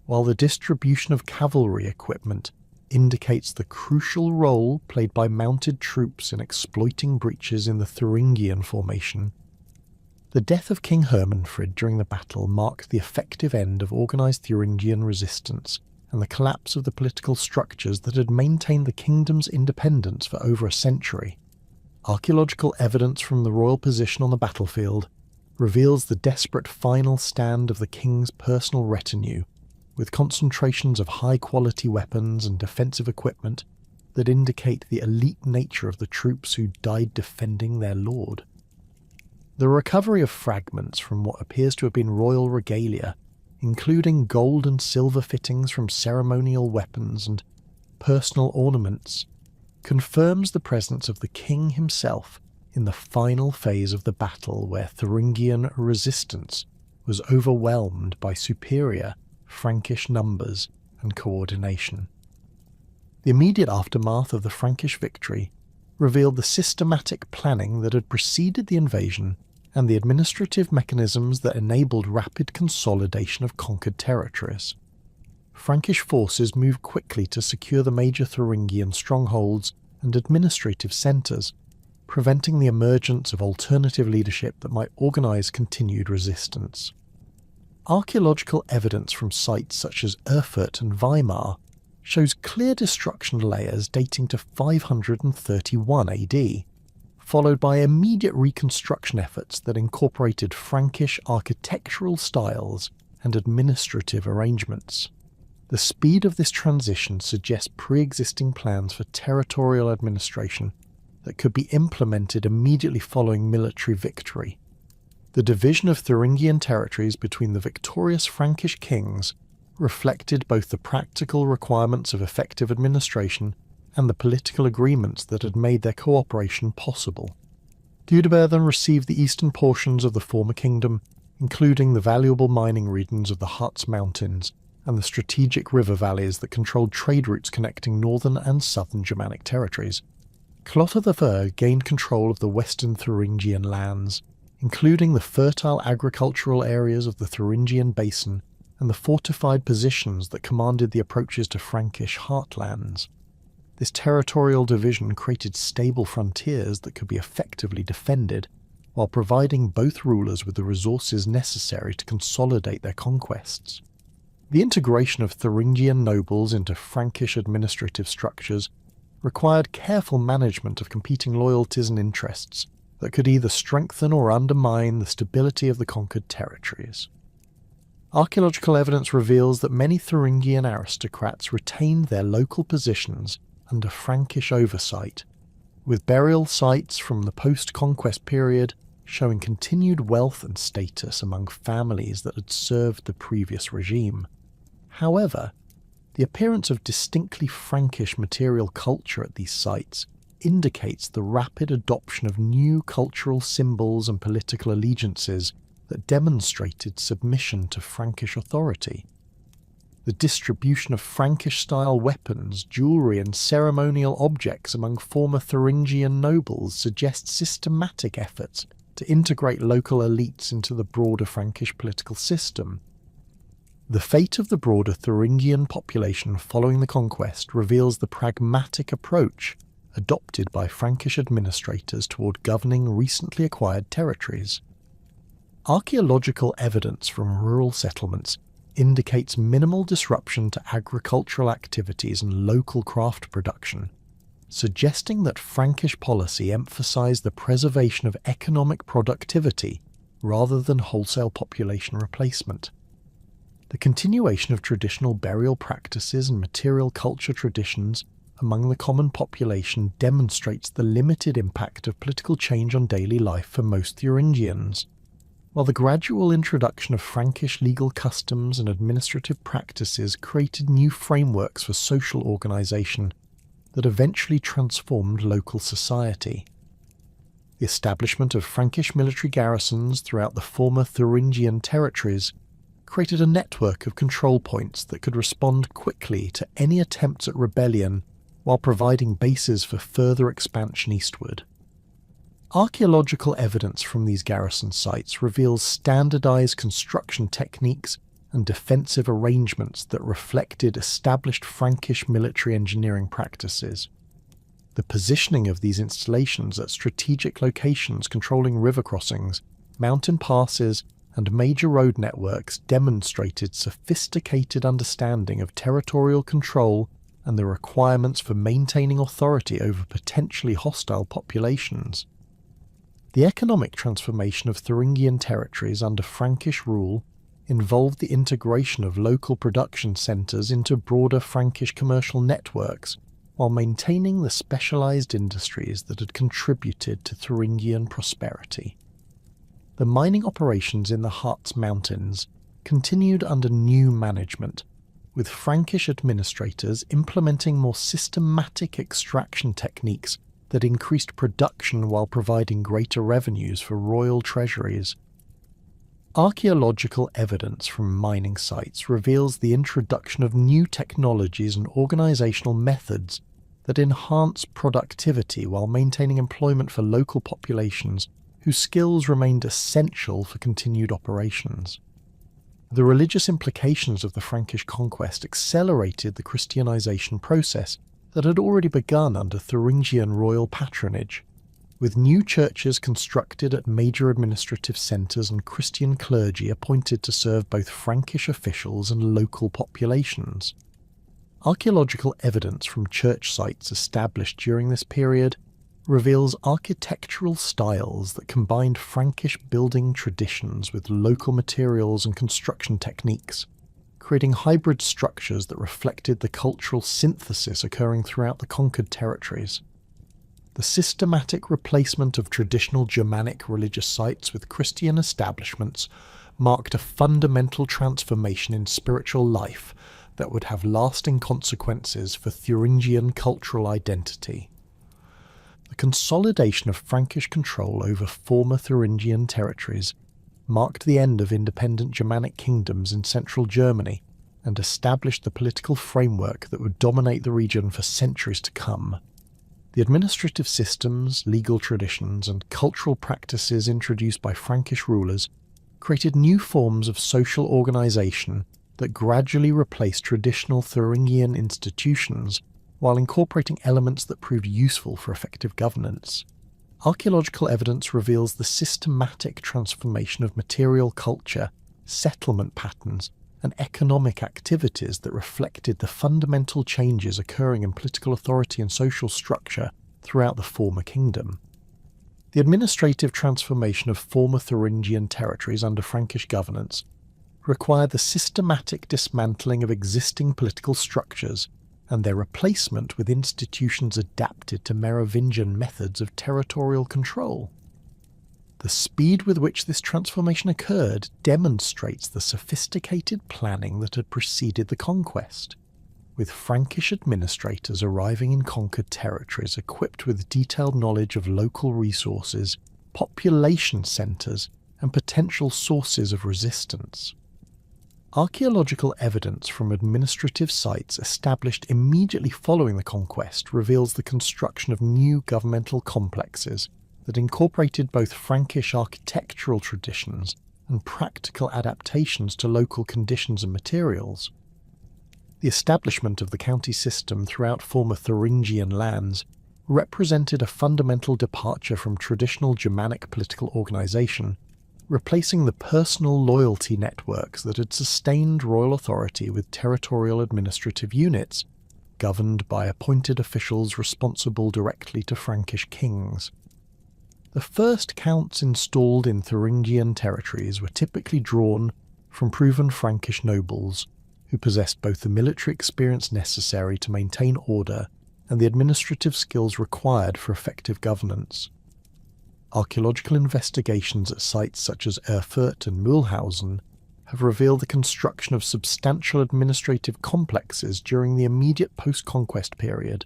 while the distribution of cavalry equipment indicates the crucial role played by mounted troops in exploiting breaches in the Thuringian formation. The death of King Hermanfrid during the battle marked the effective end of organised Thuringian resistance and the collapse of the political structures that had maintained the kingdom's independence for over a century. Archaeological evidence from the royal position on the battlefield reveals the desperate final stand of the king's personal retinue, with concentrations of high-quality weapons and defensive equipment that indicate the elite nature of the troops who died defending their lord. The recovery of fragments from what appears to have been royal regalia, including gold and silver fittings from ceremonial weapons and personal ornaments, confirms the presence of the king himself in the final phase of the battle where Thuringian resistance was overwhelmed by superior Frankish numbers and coordination. The immediate aftermath of the Frankish victory revealed the systematic planning that had preceded the invasion and the administrative mechanisms that enabled rapid consolidation of conquered territories. Frankish forces moved quickly to secure the major Thuringian strongholds and administrative centres, preventing the emergence of alternative leadership that might organise continued resistance. Archaeological evidence from sites such as Erfurt and Weimar shows clear destruction layers dating to 531 AD, followed by immediate reconstruction efforts that incorporated Frankish architectural styles and administrative arrangements. The speed of this transition suggests pre-existing plans for territorial administration that could be implemented immediately following military victory. The division of Thuringian territories between the victorious Frankish kings reflected both the practical requirements of effective administration and the political agreements that had made their cooperation possible. Theudebert then received the eastern portions of the former kingdom, including the valuable mining regions of the Harz Mountains and the strategic river valleys that controlled trade routes connecting northern and southern Germanic territories. Clotaire III gained control of the western Thuringian lands, including the fertile agricultural areas of the Thuringian Basin and the fortified positions that commanded the approaches to Frankish heartlands. This territorial division created stable frontiers that could be effectively defended, while providing both rulers with the resources necessary to consolidate their conquests. The integration of Thuringian nobles into Frankish administrative structures required careful management of competing loyalties and interests that could either strengthen or undermine the stability of the conquered territories. Archaeological evidence reveals that many Thuringian aristocrats retained their local positions under Frankish oversight, with burial sites from the post-conquest period showing continued wealth and status among families that had served the previous regime. However, the appearance of distinctly Frankish material culture at these sites indicates the rapid adoption of new cultural symbols and political allegiances that demonstrated submission to Frankish authority. The distribution of Frankish-style weapons, jewellery and ceremonial objects among former Thuringian nobles suggests systematic efforts to integrate local elites into the broader Frankish political system. The fate of the broader Thuringian population following the conquest reveals the pragmatic approach adopted by Frankish administrators toward governing recently acquired territories. Archaeological evidence from rural settlements indicates minimal disruption to agricultural activities and local craft production, suggesting that Frankish policy emphasized the preservation of economic productivity rather than wholesale population replacement. The continuation of traditional burial practices and material culture traditions among the common population demonstrates the limited impact of political change on daily life for most Thuringians, while the gradual introduction of Frankish legal customs and administrative practices created new frameworks for social organisation that eventually transformed local society. The establishment of Frankish military garrisons throughout the former Thuringian territories created a network of control points that could respond quickly to any attempts at rebellion while providing bases for further expansion eastward. Archaeological evidence from these garrison sites reveals standardized construction techniques and defensive arrangements that reflected established Frankish military engineering practices. The positioning of these installations at strategic locations controlling river crossings, mountain passes, and major road networks demonstrated sophisticated understanding of territorial control and the requirements for maintaining authority over potentially hostile populations. The economic transformation of Thuringian territories under Frankish rule involved the integration of local production centres into broader Frankish commercial networks, while maintaining the specialised industries that had contributed to Thuringian prosperity. The mining operations in the Harz Mountains continued under new management, with Frankish administrators implementing more systematic extraction techniques that increased production while providing greater revenues for royal treasuries. Archaeological evidence from mining sites reveals the introduction of new technologies and organisational methods that enhance productivity while maintaining employment for local populations whose skills remained essential for continued operations. The religious implications of the Frankish conquest accelerated the Christianization process that had already begun under Thuringian royal patronage, with new churches constructed at major administrative centres and Christian clergy appointed to serve both Frankish officials and local populations. Archaeological evidence from church sites established during this period reveals architectural styles that combined Frankish building traditions with local materials and construction techniques, creating hybrid structures that reflected the cultural synthesis occurring throughout the conquered territories. The systematic replacement of traditional Germanic religious sites with Christian establishments marked a fundamental transformation in spiritual life that would have lasting consequences for Thuringian cultural identity. The consolidation of Frankish control over former Thuringian territories marked the end of independent Germanic kingdoms in central Germany and established the political framework that would dominate the region for centuries to come. The administrative systems, legal traditions, and cultural practices introduced by Frankish rulers created new forms of social organisation that gradually replaced traditional Thuringian institutions while incorporating elements that proved useful for effective governance. Archaeological evidence reveals the systematic transformation of material culture, settlement patterns, and economic activities that reflected the fundamental changes occurring in political authority and social structure throughout the former kingdom. The administrative transformation of former Thuringian territories under Frankish governance required the systematic dismantling of existing political structures and their replacement with institutions adapted to Merovingian methods of territorial control. The speed with which this transformation occurred demonstrates the sophisticated planning that had preceded the conquest, with Frankish administrators arriving in conquered territories equipped with detailed knowledge of local resources, population centres, and potential sources of resistance. Archaeological evidence from administrative sites established immediately following the conquest reveals the construction of new governmental complexes that incorporated both Frankish architectural traditions and practical adaptations to local conditions and materials. The establishment of the county system throughout former Thuringian lands represented a fundamental departure from traditional Germanic political organisation, replacing the personal loyalty networks that had sustained royal authority with territorial administrative units, governed by appointed officials responsible directly to Frankish kings. The first counts installed in Thuringian territories were typically drawn from proven Frankish nobles, who possessed both the military experience necessary to maintain order and the administrative skills required for effective governance. Archaeological investigations at sites such as Erfurt and Mühlhausen have revealed the construction of substantial administrative complexes during the immediate post-conquest period,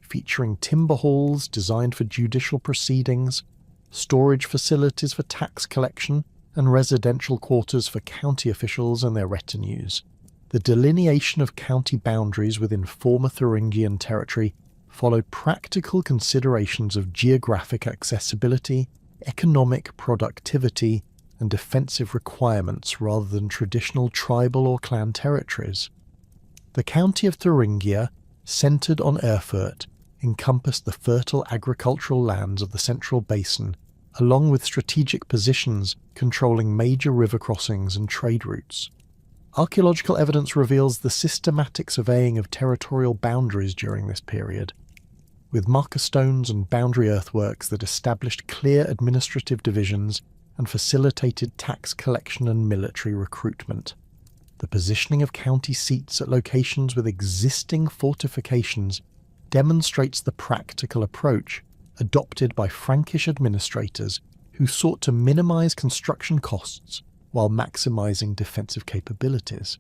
featuring timber halls designed for judicial proceedings, storage facilities for tax collection, and residential quarters for county officials and their retinues. The delineation of county boundaries within former Thuringian territory followed practical considerations of geographic accessibility, economic productivity, and defensive requirements rather than traditional tribal or clan territories. The county of Thuringia, centred on Erfurt, encompassed the fertile agricultural lands of the central basin, along with strategic positions controlling major river crossings and trade routes. Archaeological evidence reveals the systematic surveying of territorial boundaries during this period. with marker stones and boundary earthworks that established clear administrative divisions and facilitated tax collection and military recruitment. The positioning of county seats at locations with existing fortifications demonstrates the practical approach adopted by Frankish administrators who sought to minimize construction costs while maximizing defensive capabilities.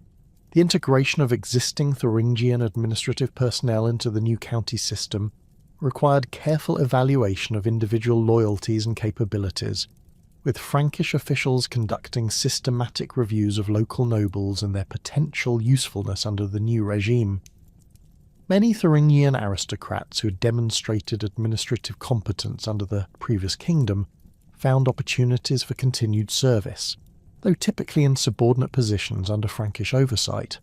The integration of existing Thuringian administrative personnel into the new county system required careful evaluation of individual loyalties and capabilities, with Frankish officials conducting systematic reviews of local nobles and their potential usefulness under the new regime. Many Thuringian aristocrats who had demonstrated administrative competence under the previous kingdom found opportunities for continued service, though typically in subordinate positions under Frankish oversight.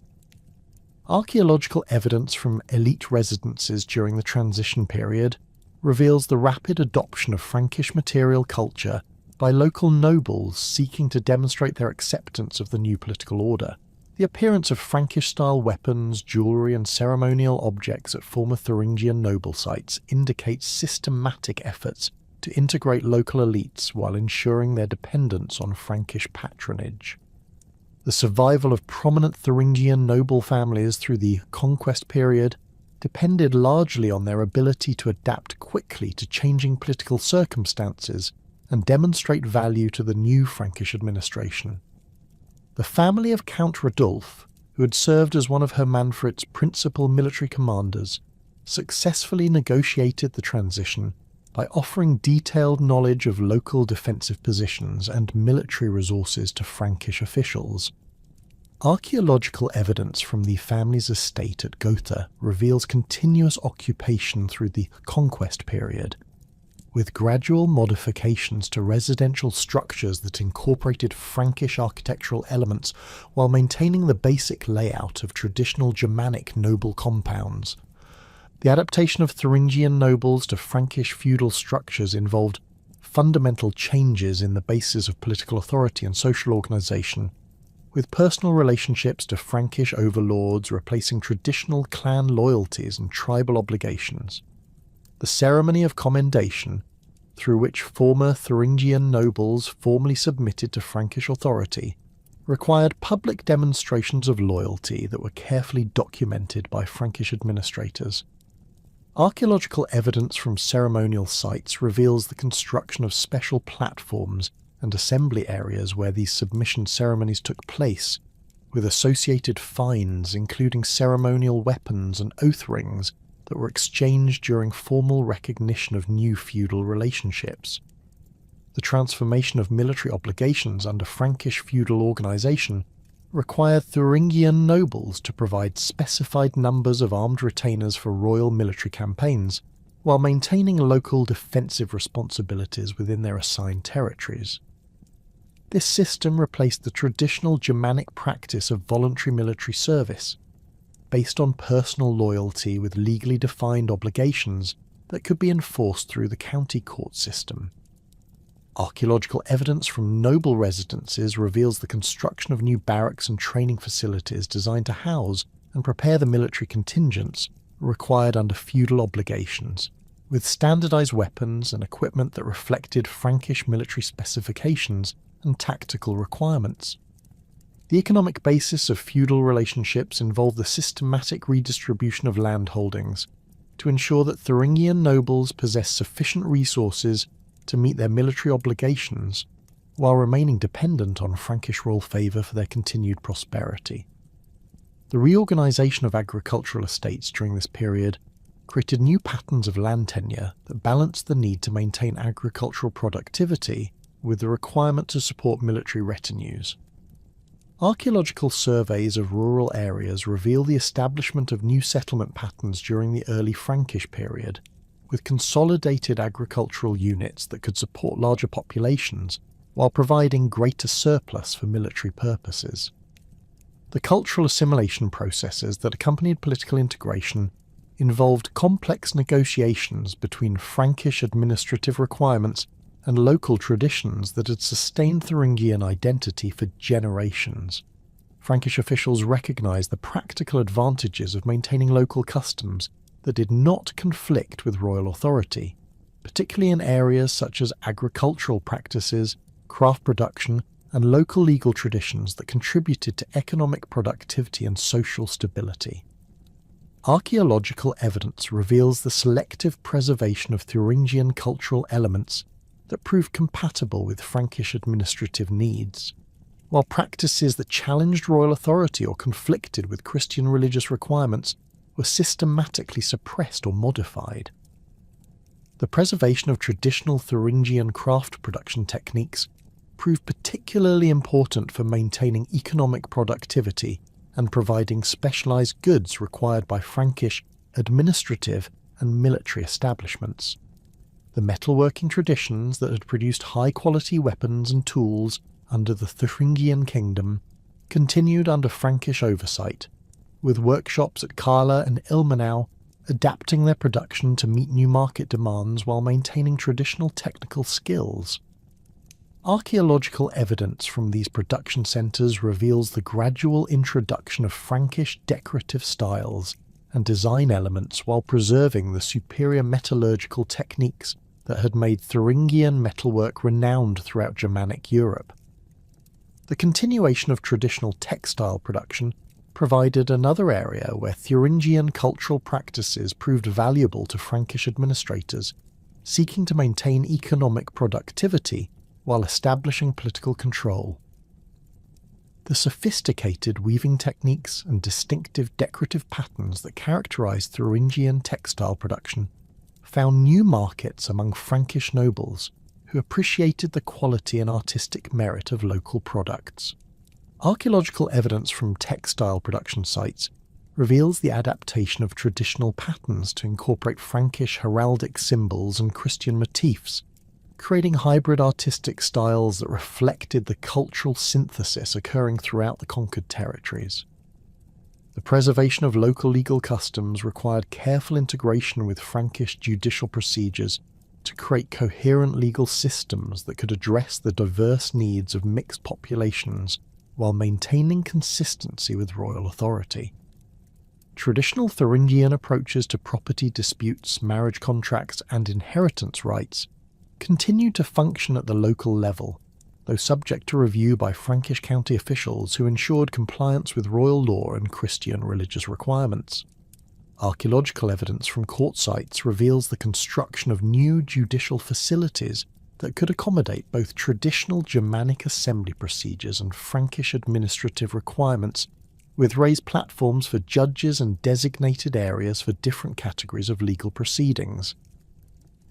Archaeological evidence from elite residences during the transition period reveals the rapid adoption of Frankish material culture by local nobles seeking to demonstrate their acceptance of the new political order. The appearance of Frankish-style weapons, jewellery and ceremonial objects at former Thuringian noble sites indicates systematic efforts to integrate local elites while ensuring their dependence on Frankish patronage. The survival of prominent Thuringian noble families through the conquest period depended largely on their ability to adapt quickly to changing political circumstances and demonstrate value to the new Frankish administration. The family of Count Radulf, who had served as one of Hermanfrid's principal military commanders, successfully negotiated the transition by offering detailed knowledge of local defensive positions and military resources to Frankish officials. Archaeological evidence from the family's estate at Gotha reveals continuous occupation through the conquest period, with gradual modifications to residential structures that incorporated Frankish architectural elements while maintaining the basic layout of traditional Germanic noble compounds. The adaptation of Thuringian nobles to Frankish feudal structures involved fundamental changes in the basis of political authority and social organisation, with personal relationships to Frankish overlords replacing traditional clan loyalties and tribal obligations. The ceremony of commendation, through which former Thuringian nobles formally submitted to Frankish authority, required public demonstrations of loyalty that were carefully documented by Frankish administrators. Archaeological evidence from ceremonial sites reveals the construction of special platforms and assembly areas where these submission ceremonies took place, with associated finds including ceremonial weapons and oath rings that were exchanged during formal recognition of new feudal relationships. The transformation of military obligations under Frankish feudal organisation required Thuringian nobles to provide specified numbers of armed retainers for royal military campaigns, while maintaining local defensive responsibilities within their assigned territories. This system replaced the traditional Germanic practice of voluntary military service, based on personal loyalty with legally defined obligations that could be enforced through the county court system. Archaeological evidence from noble residences reveals the construction of new barracks and training facilities designed to house and prepare the military contingents required under feudal obligations, with standardized weapons and equipment that reflected Frankish military specifications and tactical requirements. The economic basis of feudal relationships involved the systematic redistribution of land holdings to ensure that Thuringian nobles possessed sufficient resources to meet their military obligations while remaining dependent on Frankish royal favour for their continued prosperity. The reorganisation of agricultural estates during this period created new patterns of land tenure that balanced the need to maintain agricultural productivity with the requirement to support military retinues. Archaeological surveys of rural areas reveal the establishment of new settlement patterns during the early Frankish period, with consolidated agricultural units that could support larger populations while providing greater surplus for military purposes. The cultural assimilation processes that accompanied political integration involved complex negotiations between Frankish administrative requirements and local traditions that had sustained Thuringian identity for generations. Frankish officials recognised the practical advantages of maintaining local customs that did not conflict with royal authority, particularly in areas such as agricultural practices, craft production, and local legal traditions that contributed to economic productivity and social stability. Archaeological evidence reveals the selective preservation of Thuringian cultural elements that proved compatible with Frankish administrative needs, while practices that challenged royal authority or conflicted with Christian religious requirements were systematically suppressed or modified. The preservation of traditional Thuringian craft production techniques proved particularly important for maintaining economic productivity and providing specialized goods required by Frankish administrative and military establishments. The metalworking traditions that had produced high-quality weapons and tools under the Thuringian kingdom continued under Frankish oversight, with workshops at Kala and Ilmenau adapting their production to meet new market demands while maintaining traditional technical skills. Archaeological evidence from these production centres reveals the gradual introduction of Frankish decorative styles and design elements while preserving the superior metallurgical techniques that had made Thuringian metalwork renowned throughout Germanic Europe. The continuation of traditional textile production provided another area where Thuringian cultural practices proved valuable to Frankish administrators, seeking to maintain economic productivity while establishing political control. The sophisticated weaving techniques and distinctive decorative patterns that characterized Thuringian textile production found new markets among Frankish nobles who appreciated the quality and artistic merit of local products. Archaeological evidence from textile production sites reveals the adaptation of traditional patterns to incorporate Frankish heraldic symbols and Christian motifs, creating hybrid artistic styles that reflected the cultural synthesis occurring throughout the conquered territories. The preservation of local legal customs required careful integration with Frankish judicial procedures to create coherent legal systems that could address the diverse needs of mixed populations while maintaining consistency with royal authority. Traditional Thuringian approaches to property disputes, marriage contracts, and inheritance rights continued to function at the local level, though subject to review by Frankish county officials who ensured compliance with royal law and Christian religious requirements. Archaeological evidence from court sites reveals the construction of new judicial facilities that could accommodate both traditional Germanic assembly procedures and Frankish administrative requirements, with raised platforms for judges and designated areas for different categories of legal proceedings.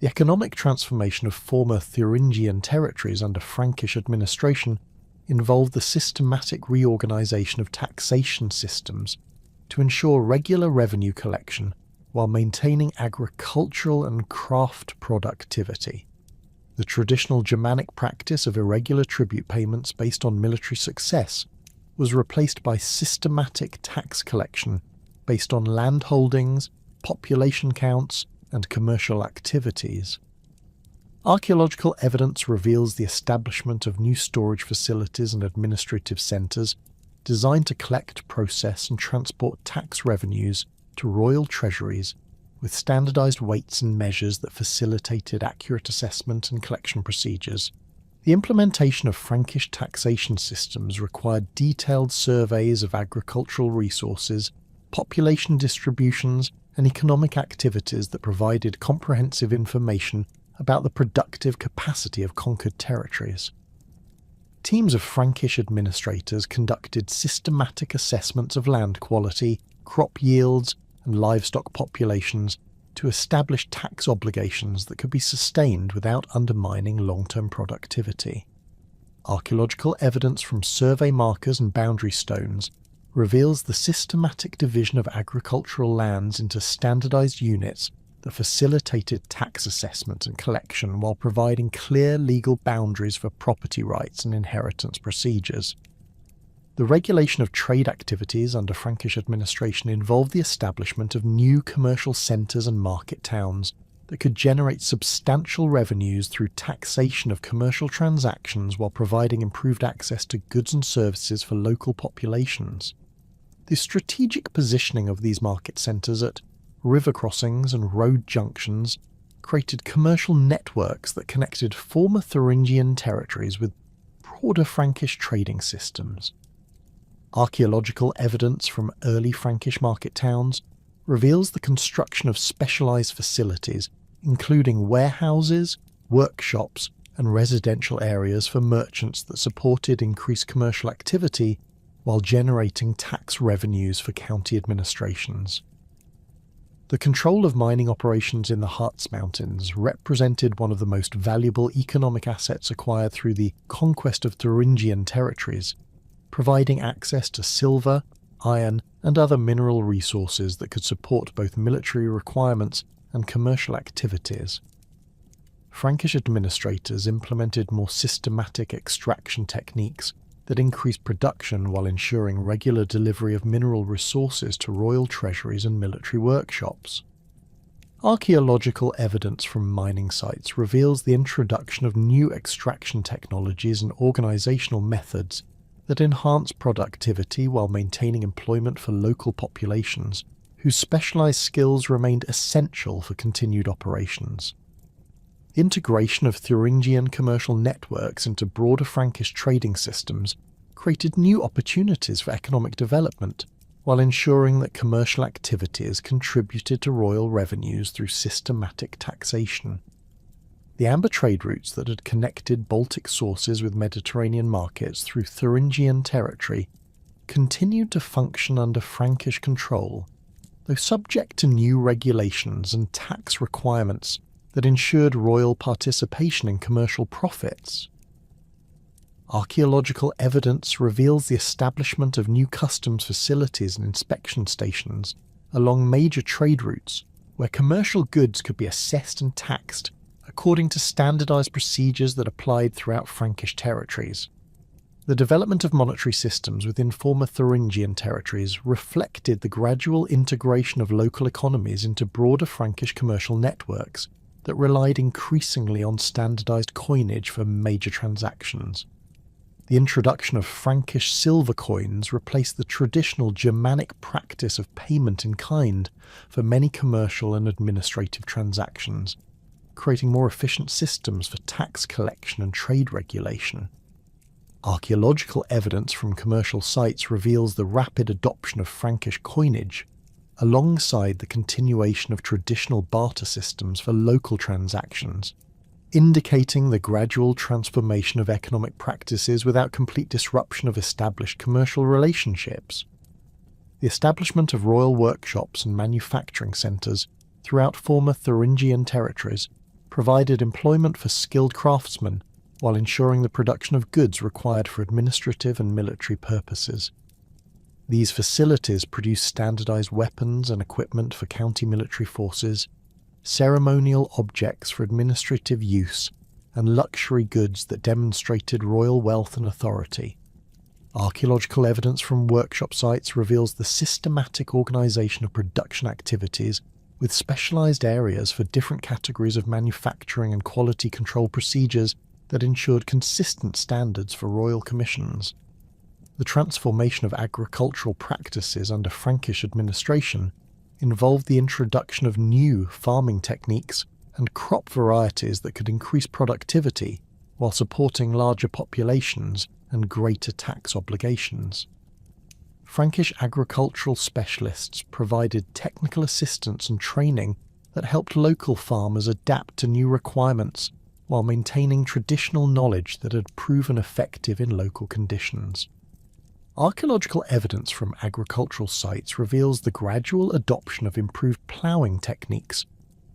The economic transformation of former Thuringian territories under Frankish administration involved the systematic reorganization of taxation systems to ensure regular revenue collection while maintaining agricultural and craft productivity. The traditional Germanic practice of irregular tribute payments based on military success was replaced by systematic tax collection based on land holdings, population counts, and commercial activities. Archaeological evidence reveals the establishment of new storage facilities and administrative centres designed to collect, process, and transport tax revenues to royal treasuries, with standardised weights and measures that facilitated accurate assessment and collection procedures. The implementation of Frankish taxation systems required detailed surveys of agricultural resources, population distributions, and economic activities that provided comprehensive information about the productive capacity of conquered territories. Teams of Frankish administrators conducted systematic assessments of land quality, crop yields, and livestock populations to establish tax obligations that could be sustained without undermining long-term productivity. Archaeological evidence from survey markers and boundary stones reveals the systematic division of agricultural lands into standardized units that facilitated tax assessment and collection while providing clear legal boundaries for property rights and inheritance procedures. The regulation of trade activities under Frankish administration involved the establishment of new commercial centres and market towns that could generate substantial revenues through taxation of commercial transactions while providing improved access to goods and services for local populations. The strategic positioning of these market centres at river crossings and road junctions created commercial networks that connected former Thuringian territories with broader Frankish trading systems. Archaeological evidence from early Frankish market towns reveals the construction of specialised facilities, including warehouses, workshops, and residential areas for merchants that supported increased commercial activity while generating tax revenues for county administrations. The control of mining operations in the Harz Mountains represented one of the most valuable economic assets acquired through the conquest of Thuringian territories, providing access to silver, iron, and other mineral resources that could support both military requirements and commercial activities. Frankish administrators implemented more systematic extraction techniques that increased production while ensuring regular delivery of mineral resources to royal treasuries and military workshops. Archaeological evidence from mining sites reveals the introduction of new extraction technologies and organisational methods that enhance productivity while maintaining employment for local populations, whose specialised skills remained essential for continued operations. Integration of Thuringian commercial networks into broader Frankish trading systems created new opportunities for economic development, while ensuring that commercial activities contributed to royal revenues through systematic taxation. The amber trade routes that had connected Baltic sources with Mediterranean markets through Thuringian territory continued to function under Frankish control, though subject to new regulations and tax requirements that ensured royal participation in commercial profits. Archaeological evidence reveals the establishment of new customs facilities and inspection stations along major trade routes, where commercial goods could be assessed and taxed according to standardised procedures that applied throughout Frankish territories. The development of monetary systems within former Thuringian territories reflected the gradual integration of local economies into broader Frankish commercial networks that relied increasingly on standardised coinage for major transactions. The introduction of Frankish silver coins replaced the traditional Germanic practice of payment in kind for many commercial and administrative transactions, creating more efficient systems for tax collection and trade regulation. Archaeological evidence from commercial sites reveals the rapid adoption of Frankish coinage, alongside the continuation of traditional barter systems for local transactions, indicating the gradual transformation of economic practices without complete disruption of established commercial relationships. The establishment of royal workshops and manufacturing centres throughout former Thuringian territories provided employment for skilled craftsmen while ensuring the production of goods required for administrative and military purposes. These facilities produced standardised weapons and equipment for county military forces, ceremonial objects for administrative use, and luxury goods that demonstrated royal wealth and authority. Archaeological evidence from workshop sites reveals the systematic organisation of production activities with specialised areas for different categories of manufacturing and quality control procedures that ensured consistent standards for royal commissions. The transformation of agricultural practices under Frankish administration involved the introduction of new farming techniques and crop varieties that could increase productivity while supporting larger populations and greater tax obligations. Frankish agricultural specialists provided technical assistance and training that helped local farmers adapt to new requirements while maintaining traditional knowledge that had proven effective in local conditions. Archaeological evidence from agricultural sites reveals the gradual adoption of improved ploughing techniques,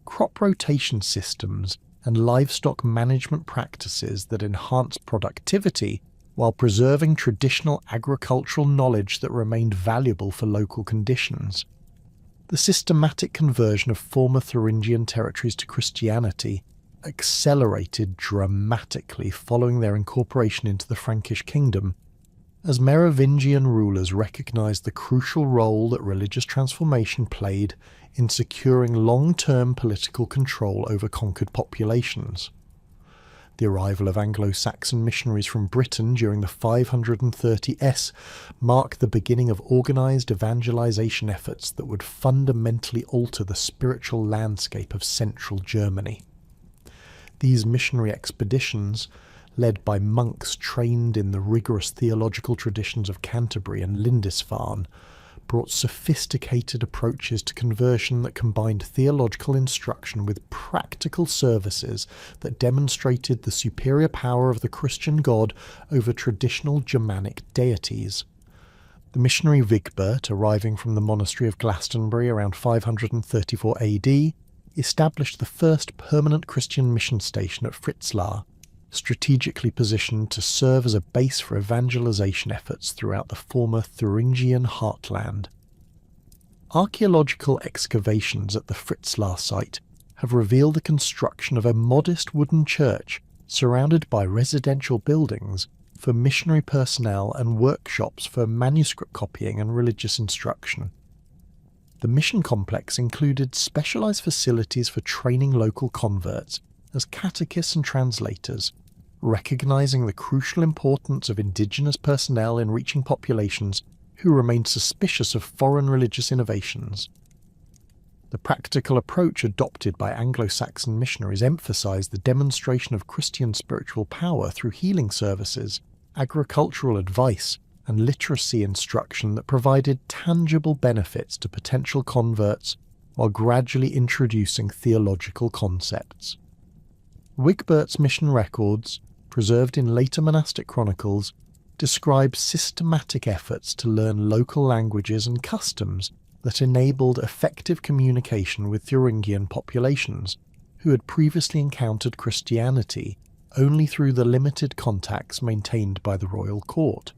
crop rotation systems, and livestock management practices that enhance productivity while preserving traditional agricultural knowledge that remained valuable for local conditions. The systematic conversion of former Thuringian territories to Christianity accelerated dramatically following their incorporation into the Frankish kingdom, as Merovingian rulers recognised the crucial role that religious transformation played in securing long-term political control over conquered populations. The arrival of Anglo-Saxon missionaries from Britain during the 530s marked the beginning of organised evangelisation efforts that would fundamentally alter the spiritual landscape of central Germany. These missionary expeditions, led by monks trained in the rigorous theological traditions of Canterbury and Lindisfarne, brought sophisticated approaches to conversion that combined theological instruction with practical services that demonstrated the superior power of the Christian God over traditional Germanic deities. The missionary Wigbert, arriving from the monastery of Glastonbury around 534 AD, established the first permanent Christian mission station at Fritzlar, strategically positioned to serve as a base for evangelization efforts throughout the former Thuringian heartland. Archaeological excavations at the Fritzlar site have revealed the construction of a modest wooden church surrounded by residential buildings for missionary personnel and workshops for manuscript copying and religious instruction. The mission complex included specialized facilities for training local converts as catechists and translators, recognizing the crucial importance of indigenous personnel in reaching populations who remained suspicious of foreign religious innovations. The practical approach adopted by Anglo-Saxon missionaries emphasized the demonstration of Christian spiritual power through healing services, agricultural advice, and literacy instruction that provided tangible benefits to potential converts while gradually introducing theological concepts. Wigbert's mission records, preserved in later monastic chronicles, describe systematic efforts to learn local languages and customs that enabled effective communication with Thuringian populations who had previously encountered Christianity only through the limited contacts maintained by the royal court.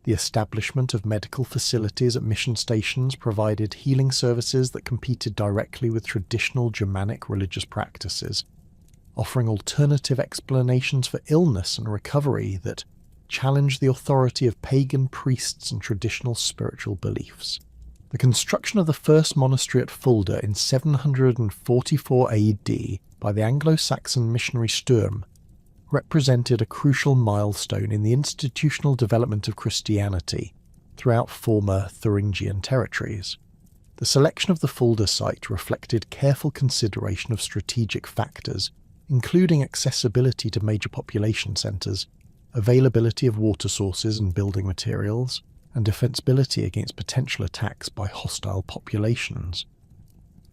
The establishment of medical facilities at mission stations provided healing services that competed directly with traditional Germanic religious practices, offering alternative explanations for illness and recovery that challenged the authority of pagan priests and traditional spiritual beliefs. The construction of the first monastery at Fulda in 744 AD by the Anglo-Saxon missionary Sturm represented a crucial milestone in the institutional development of Christianity throughout former Thuringian territories. The selection of the Fulda site reflected careful consideration of strategic factors, including accessibility to major population centres, availability of water sources and building materials, and defensibility against potential attacks by hostile populations.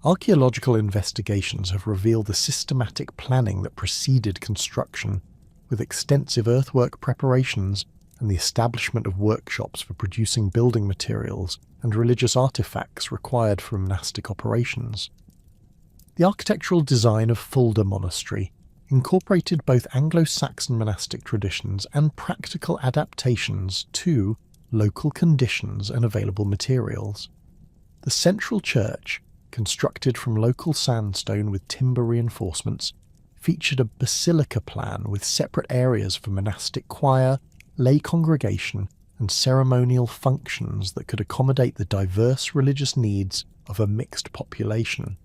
Archaeological investigations have revealed the systematic planning that preceded construction, with extensive earthwork preparations and the establishment of workshops for producing building materials and religious artifacts required for monastic operations. The architectural design of Fulda Monastery incorporated both Anglo-Saxon monastic traditions and practical adaptations to local conditions and available materials. The central church, constructed from local sandstone with timber reinforcements, featured a basilica plan with separate areas for monastic choir, lay congregation, and ceremonial functions that could accommodate the diverse religious needs of a mixed population.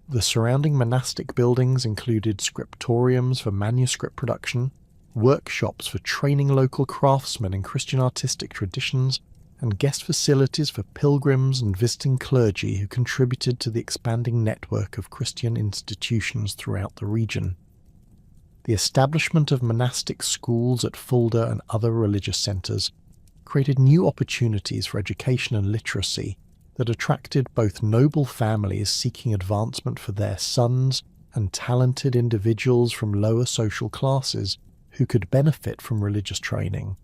The surrounding monastic buildings included scriptoriums for manuscript production, workshops for training local craftsmen in Christian artistic traditions, and guest facilities for pilgrims and visiting clergy who contributed to the expanding network of Christian institutions throughout the region. The establishment of monastic schools at Fulda and other religious centres created new opportunities for education and literacy that attracted both noble families seeking advancement for their sons and talented individuals from lower social classes who could benefit from religious training.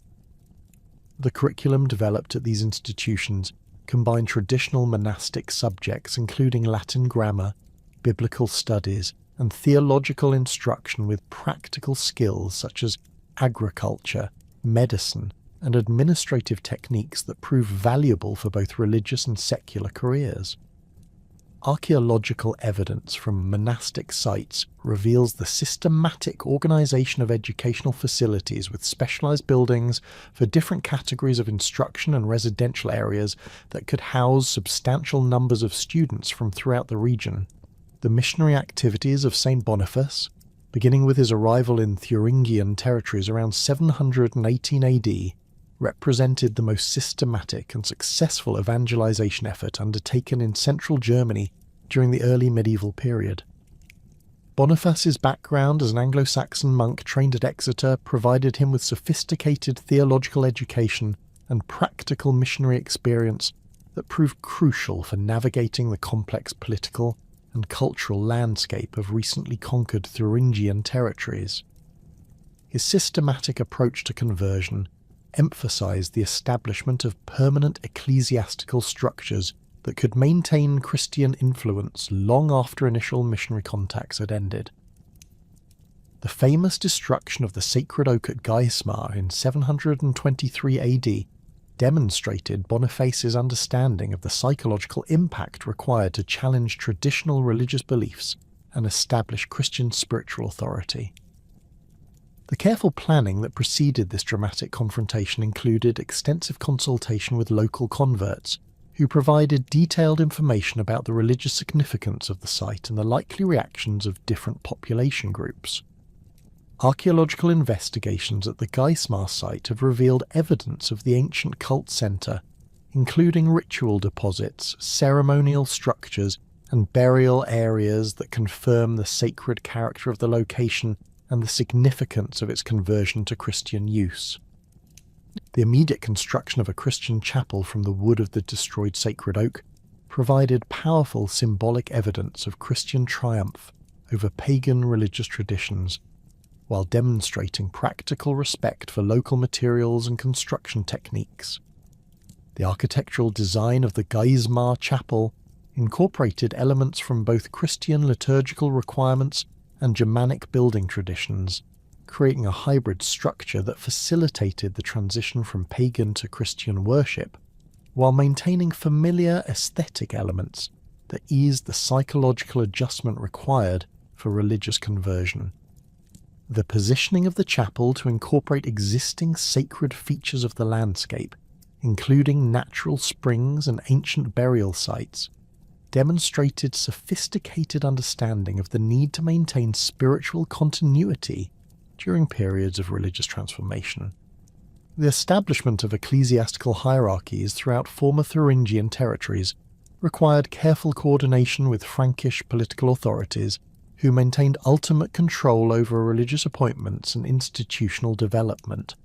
The curriculum developed at these institutions combined traditional monastic subjects including Latin grammar, biblical studies, and theological instruction with practical skills such as agriculture, medicine, and administrative techniques that proved valuable for both religious and secular careers. Archaeological evidence from monastic sites reveals the systematic organization of educational facilities with specialized buildings for different categories of instruction and residential areas that could house substantial numbers of students from throughout the region. The missionary activities of St. Boniface, beginning with his arrival in Thuringian territories around 718 AD, represented the most systematic and successful evangelization effort undertaken in central Germany during the early medieval period. Boniface's background as an Anglo-Saxon monk trained at Exeter provided him with sophisticated theological education and practical missionary experience that proved crucial for navigating the complex political and cultural landscape of recently conquered Thuringian territories. His systematic approach to conversion emphasized the establishment of permanent ecclesiastical structures that could maintain Christian influence long after initial missionary contacts had ended. The famous destruction of the sacred oak at Geismar in 723 AD demonstrated Boniface's understanding of the psychological impact required to challenge traditional religious beliefs and establish Christian spiritual authority. The careful planning that preceded this dramatic confrontation included extensive consultation with local converts, who provided detailed information about the religious significance of the site and the likely reactions of different population groups. Archaeological investigations at the Geismar site have revealed evidence of the ancient cult centre, including ritual deposits, ceremonial structures, and burial areas that confirm the sacred character of the location and the significance of its conversion to Christian use. The immediate construction of a Christian chapel from the wood of the destroyed sacred oak provided powerful symbolic evidence of Christian triumph over pagan religious traditions, while demonstrating practical respect for local materials and construction techniques. The architectural design of the Geismar chapel incorporated elements from both Christian liturgical requirements and Germanic building traditions, creating a hybrid structure that facilitated the transition from pagan to Christian worship, while maintaining familiar aesthetic elements that eased the psychological adjustment required for religious conversion. The positioning of the chapel to incorporate existing sacred features of the landscape, including natural springs and ancient burial sites, demonstrated sophisticated understanding of the need to maintain spiritual continuity during periods of religious transformation. The establishment of ecclesiastical hierarchies throughout former Thuringian territories required careful coordination with Frankish political authorities, who maintained ultimate control over religious appointments and institutional development.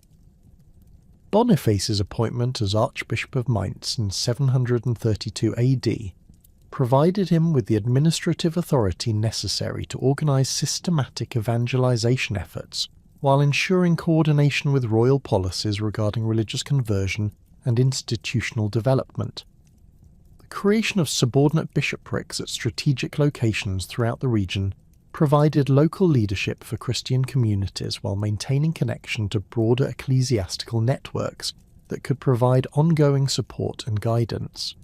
Boniface's appointment as Archbishop of Mainz in 732 AD provided him with the administrative authority necessary to organize systematic evangelization efforts, while ensuring coordination with royal policies regarding religious conversion and institutional development. The creation of subordinate bishoprics at strategic locations throughout the region provided local leadership for Christian communities while maintaining connection to broader ecclesiastical networks that could provide ongoing support and guidance.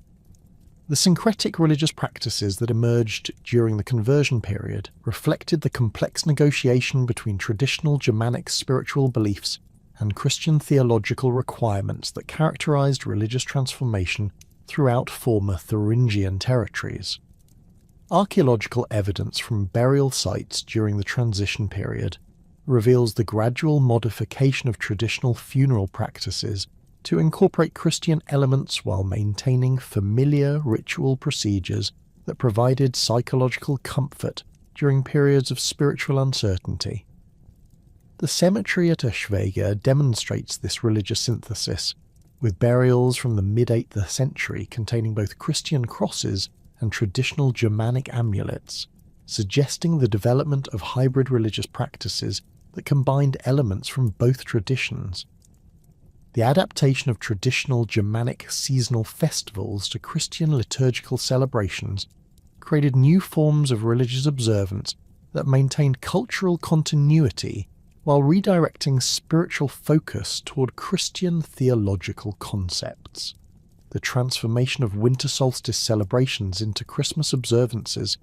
The syncretic religious practices that emerged during the conversion period reflected the complex negotiation between traditional Germanic spiritual beliefs and Christian theological requirements that characterized religious transformation throughout former Thuringian territories. Archaeological evidence from burial sites during the transition period reveals the gradual modification of traditional funeral practices to incorporate Christian elements while maintaining familiar ritual procedures that provided psychological comfort during periods of spiritual uncertainty. The cemetery at Eschwege demonstrates this religious synthesis, with burials from the mid-8th century containing both Christian crosses and traditional Germanic amulets, suggesting the development of hybrid religious practices that combined elements from both traditions. The adaptation of traditional Germanic seasonal festivals to Christian liturgical celebrations created new forms of religious observance that maintained cultural continuity while redirecting spiritual focus toward Christian theological concepts. The transformation of winter solstice celebrations into Christmas observances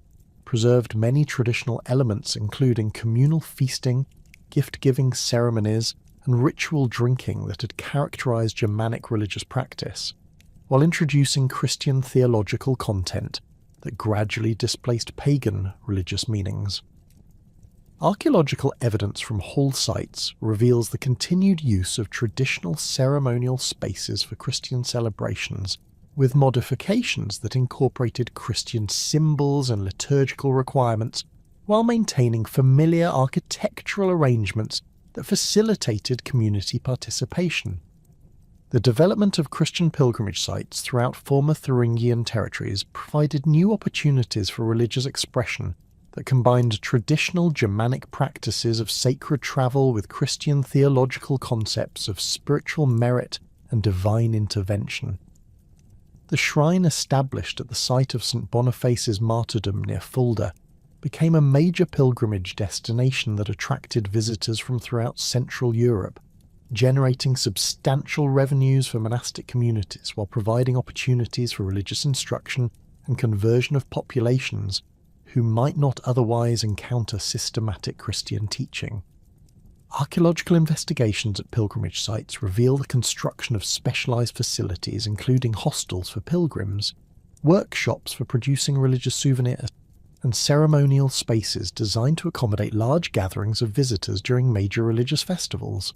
preserved many traditional elements, including communal feasting, gift-giving ceremonies, and ritual drinking that had characterized Germanic religious practice, while introducing Christian theological content that gradually displaced pagan religious meanings. Archaeological evidence from Hall sites reveals the continued use of traditional ceremonial spaces for Christian celebrations, with modifications that incorporated Christian symbols and liturgical requirements, while maintaining familiar architectural arrangements that facilitated community participation. The development of Christian pilgrimage sites throughout former Thuringian territories provided new opportunities for religious expression that combined traditional Germanic practices of sacred travel with Christian theological concepts of spiritual merit and divine intervention. The shrine established at the site of St. Boniface's martyrdom near Fulda became a major pilgrimage destination that attracted visitors from throughout Central Europe, generating substantial revenues for monastic communities while providing opportunities for religious instruction and conversion of populations who might not otherwise encounter systematic Christian teaching. Archaeological investigations at pilgrimage sites reveal the construction of specialized facilities including hostels for pilgrims, workshops for producing religious souvenirs, and ceremonial spaces designed to accommodate large gatherings of visitors during major religious festivals.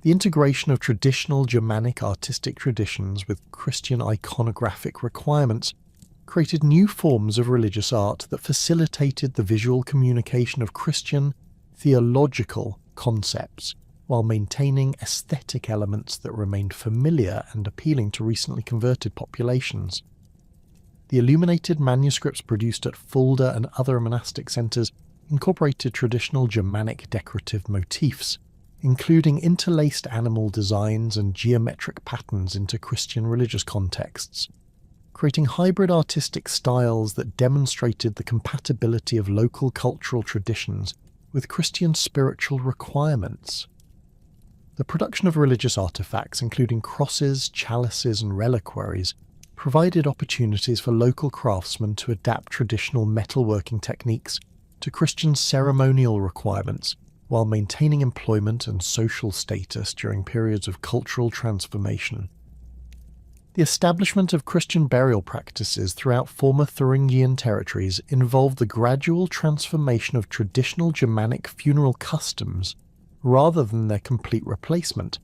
The integration of traditional Germanic artistic traditions with Christian iconographic requirements created new forms of religious art that facilitated the visual communication of Christian, theological concepts, while maintaining aesthetic elements that remained familiar and appealing to recently converted populations. The illuminated manuscripts produced at Fulda and other monastic centres incorporated traditional Germanic decorative motifs, including interlaced animal designs and geometric patterns into Christian religious contexts, creating hybrid artistic styles that demonstrated the compatibility of local cultural traditions with Christian spiritual requirements. The production of religious artefacts, including crosses, chalices, and reliquaries, provided opportunities for local craftsmen to adapt traditional metalworking techniques to Christian ceremonial requirements, while maintaining employment and social status during periods of cultural transformation. The establishment of Christian burial practices throughout former Thuringian territories involved the gradual transformation of traditional Germanic funeral customs rather than their complete replacement,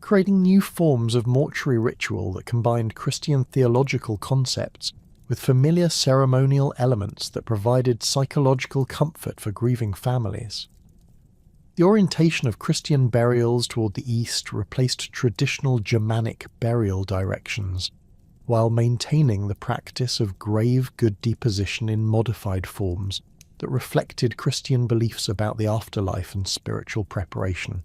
creating new forms of mortuary ritual that combined Christian theological concepts with familiar ceremonial elements that provided psychological comfort for grieving families. The orientation of Christian burials toward the east replaced traditional Germanic burial directions, while maintaining the practice of grave good deposition in modified forms that reflected Christian beliefs about the afterlife and spiritual preparation.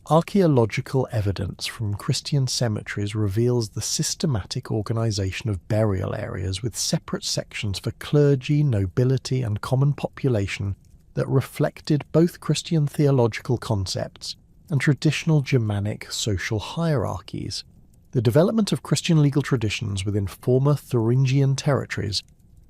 Archaeological evidence from Christian cemeteries reveals the systematic organization of burial areas with separate sections for clergy, nobility, and common population that reflected both Christian theological concepts and traditional Germanic social hierarchies. The development of Christian legal traditions within former Thuringian territories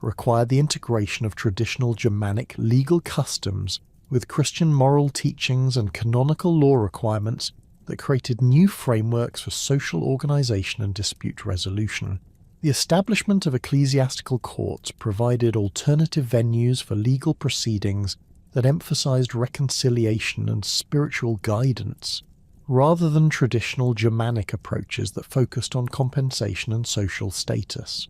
required the integration of traditional Germanic legal customs with Christian moral teachings and canonical law requirements that created new frameworks for social organization and dispute resolution. The establishment of ecclesiastical courts provided alternative venues for legal proceedings that emphasized reconciliation and spiritual guidance, rather than traditional Germanic approaches that focused on compensation and social status.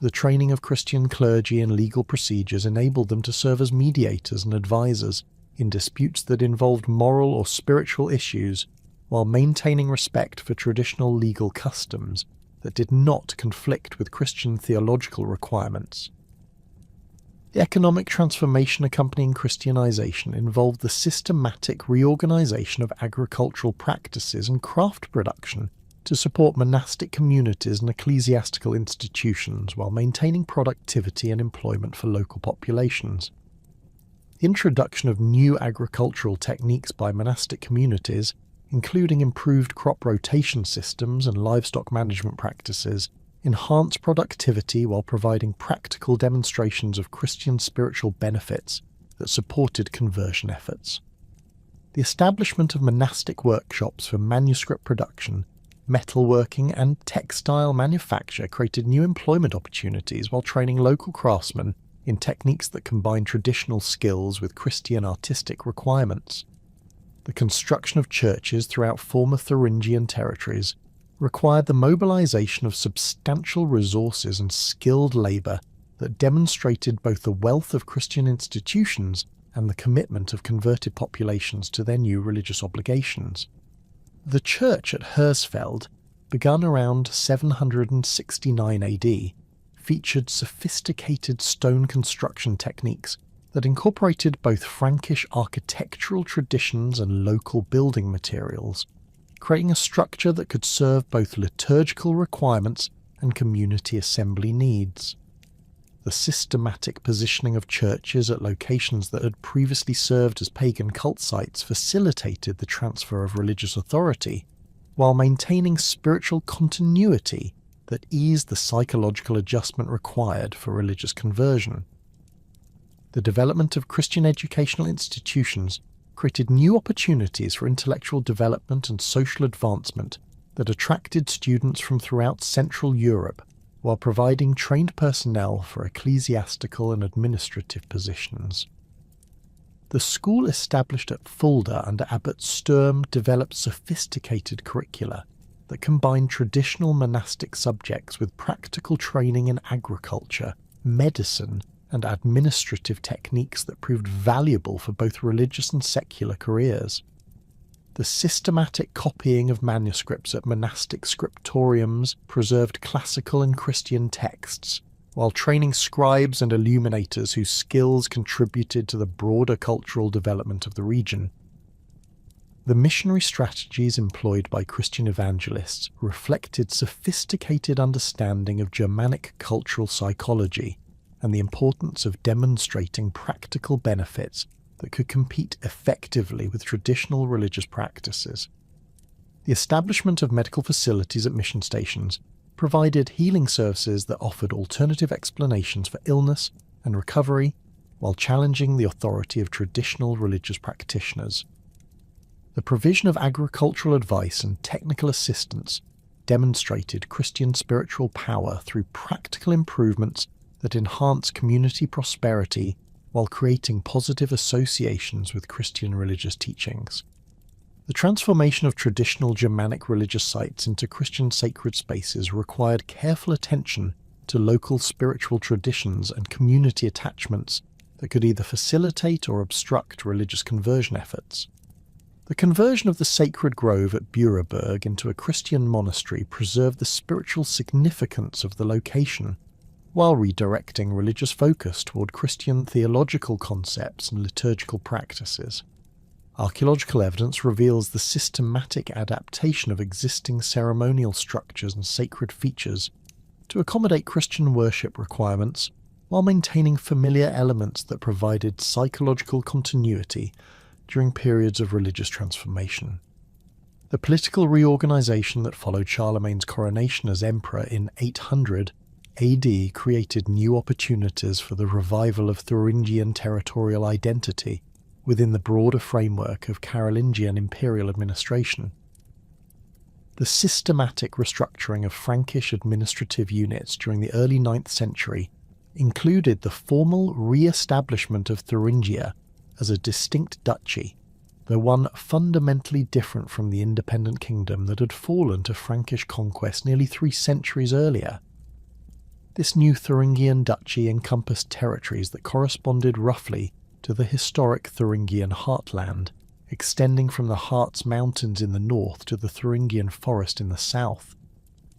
The training of Christian clergy in legal procedures enabled them to serve as mediators and advisors in disputes that involved moral or spiritual issues, while maintaining respect for traditional legal customs that did not conflict with Christian theological requirements. The economic transformation accompanying Christianization involved the systematic reorganization of agricultural practices and craft production to support monastic communities and ecclesiastical institutions while maintaining productivity and employment for local populations. The introduction of new agricultural techniques by monastic communities, including improved crop rotation systems and livestock management practices, enhance productivity while providing practical demonstrations of Christian spiritual benefits that supported conversion efforts. The establishment of monastic workshops for manuscript production, metalworking, and textile manufacture created new employment opportunities while training local craftsmen in techniques that combine traditional skills with Christian artistic requirements. The construction of churches throughout former Thuringian territories required the mobilization of substantial resources and skilled labour that demonstrated both the wealth of Christian institutions and the commitment of converted populations to their new religious obligations. The church at Hersfeld, begun around 769 AD, featured sophisticated stone construction techniques that incorporated both Frankish architectural traditions and local building materials, creating a structure that could serve both liturgical requirements and community assembly needs. The systematic positioning of churches at locations that had previously served as pagan cult sites facilitated the transfer of religious authority, while maintaining spiritual continuity that eased the psychological adjustment required for religious conversion. The development of Christian educational institutions created new opportunities for intellectual development and social advancement that attracted students from throughout Central Europe, while providing trained personnel for ecclesiastical and administrative positions. The school established at Fulda under Abbot Sturm developed sophisticated curricula that combined traditional monastic subjects with practical training in agriculture, medicine, and administrative techniques that proved valuable for both religious and secular careers. The systematic copying of manuscripts at monastic scriptoriums preserved classical and Christian texts, while training scribes and illuminators whose skills contributed to the broader cultural development of the region. The missionary strategies employed by Christian evangelists reflected sophisticated understanding of Germanic cultural psychology and the importance of demonstrating practical benefits that could compete effectively with traditional religious practices. The establishment of medical facilities at mission stations provided healing services that offered alternative explanations for illness and recovery while challenging the authority of traditional religious practitioners. The provision of agricultural advice and technical assistance demonstrated Christian spiritual power through practical improvements that enhance community prosperity while creating positive associations with Christian religious teachings. The transformation of traditional Germanic religious sites into Christian sacred spaces required careful attention to local spiritual traditions and community attachments that could either facilitate or obstruct religious conversion efforts. The conversion of the sacred grove at Büreberg into a Christian monastery preserved the spiritual significance of the location, while redirecting religious focus toward Christian theological concepts and liturgical practices. Archaeological evidence reveals the systematic adaptation of existing ceremonial structures and sacred features to accommodate Christian worship requirements while maintaining familiar elements that provided psychological continuity during periods of religious transformation. The political reorganization that followed Charlemagne's coronation as emperor in 800 AD created new opportunities for the revival of Thuringian territorial identity within the broader framework of Carolingian imperial administration. The systematic restructuring of Frankish administrative units during the early 9th century included the formal re-establishment of Thuringia as a distinct duchy, though one fundamentally different from the independent kingdom that had fallen to Frankish conquest nearly 3 centuries earlier. This new Thuringian duchy encompassed territories that corresponded roughly to the historic Thuringian heartland, extending from the Harz Mountains in the north to the Thuringian forest in the south,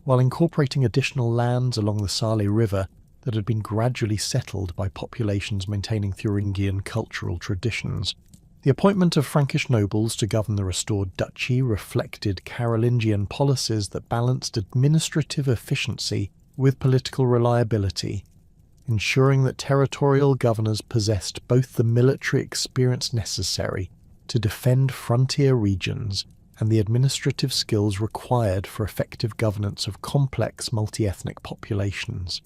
while incorporating additional lands along the Saale River that had been gradually settled by populations maintaining Thuringian cultural traditions. The appointment of Frankish nobles to govern the restored duchy reflected Carolingian policies that balanced administrative efficiency with political reliability, ensuring that territorial governors possessed both the military experience necessary to defend frontier regions and the administrative skills required for effective governance of complex multi-ethnic populations.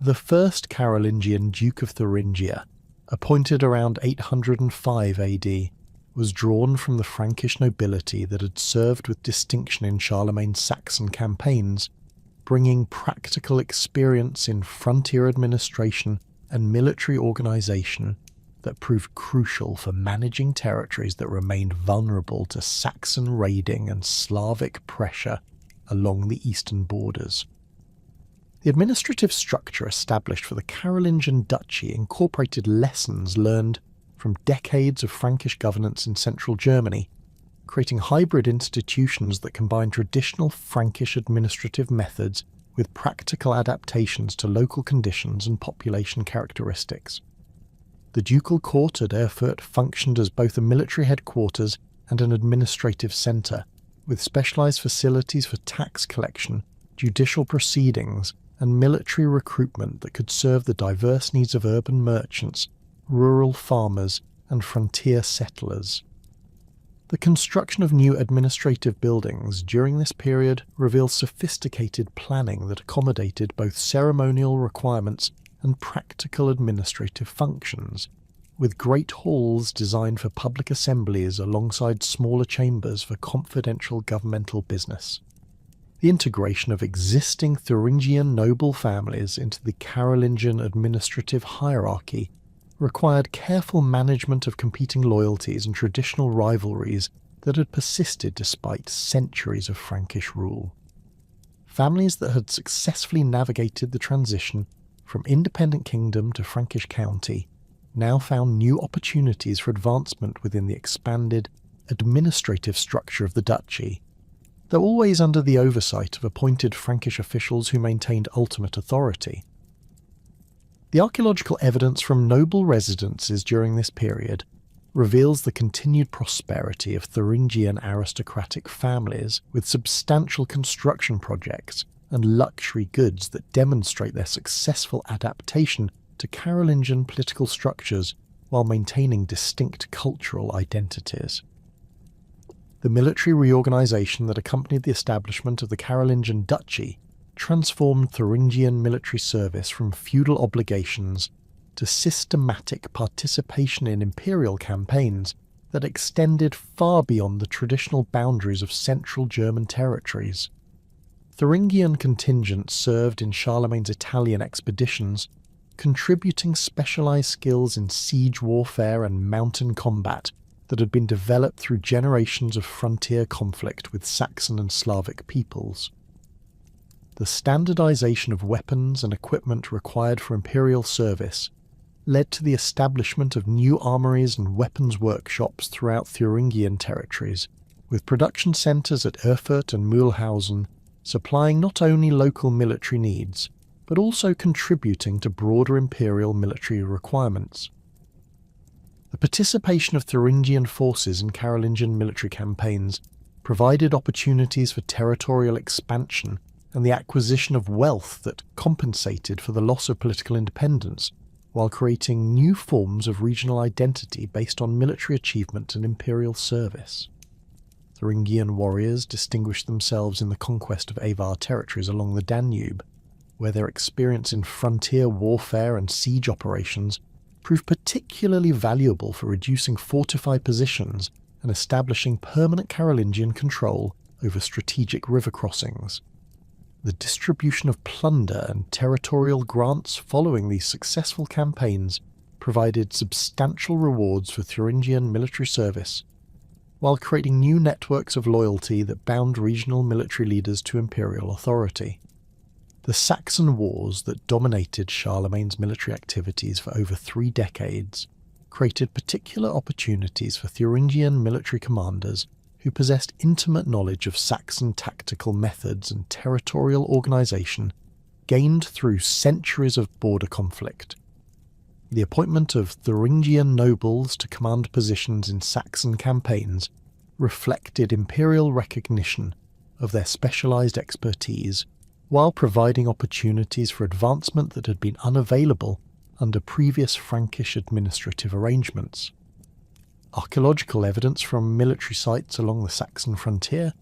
The first Carolingian Duke of Thuringia, appointed around 805 AD, was drawn from the Frankish nobility that had served with distinction in Charlemagne's Saxon campaigns, bringing practical experience in frontier administration, and military organisation that proved crucial for managing territories that remained vulnerable to Saxon raiding and Slavic pressure along the eastern borders. The administrative structure established for the Carolingian Duchy incorporated lessons learned from decades of Frankish governance in central Germany, creating hybrid institutions that combine traditional Frankish administrative methods with practical adaptations to local conditions and population characteristics. The ducal court at Erfurt functioned as both a military headquarters and an administrative centre, with specialised facilities for tax collection, judicial proceedings, and military recruitment that could serve the diverse needs of urban merchants, rural farmers, and frontier settlers. The construction of new administrative buildings during this period reveals sophisticated planning that accommodated both ceremonial requirements and practical administrative functions, with great halls designed for public assemblies alongside smaller chambers for confidential governmental business. The integration of existing Thuringian noble families into the Carolingian administrative hierarchy required careful management of competing loyalties and traditional rivalries that had persisted despite centuries of Frankish rule. Families that had successfully navigated the transition from independent kingdom to Frankish county now found new opportunities for advancement within the expanded administrative structure of the duchy, though always under the oversight of appointed Frankish officials who maintained ultimate authority. The archaeological evidence from noble residences during this period reveals the continued prosperity of Thuringian aristocratic families with substantial construction projects and luxury goods that demonstrate their successful adaptation to Carolingian political structures while maintaining distinct cultural identities. The military reorganisation that accompanied the establishment of the Carolingian Duchy transformed Thuringian military service from feudal obligations to systematic participation in imperial campaigns that extended far beyond the traditional boundaries of central German territories. Thuringian contingents served in Charlemagne's Italian expeditions, contributing specialised skills in siege warfare and mountain combat that had been developed through generations of frontier conflict with Saxon and Slavic peoples. The standardisation of weapons and equipment required for imperial service led to the establishment of new armories and weapons workshops throughout Thuringian territories, with production centres at Erfurt and Mühlhausen supplying not only local military needs, but also contributing to broader imperial military requirements. The participation of Thuringian forces in Carolingian military campaigns provided opportunities for territorial expansion and the acquisition of wealth that compensated for the loss of political independence, while creating new forms of regional identity based on military achievement and imperial service. Thuringian warriors distinguished themselves in the conquest of Avar territories along the Danube, where their experience in frontier warfare and siege operations proved particularly valuable for reducing fortified positions and establishing permanent Carolingian control over strategic river crossings. The distribution of plunder and territorial grants following these successful campaigns provided substantial rewards for Thuringian military service, while creating new networks of loyalty that bound regional military leaders to imperial authority. The Saxon wars that dominated Charlemagne's military activities for over 3 decades created particular opportunities for Thuringian military commanders who possessed intimate knowledge of Saxon tactical methods and territorial organisation gained through centuries of border conflict. The appointment of Thuringian nobles to command positions in Saxon campaigns reflected imperial recognition of their specialised expertise, while providing opportunities for advancement that had been unavailable under previous Frankish administrative arrangements. Archaeological evidence from military sites along the Saxon frontier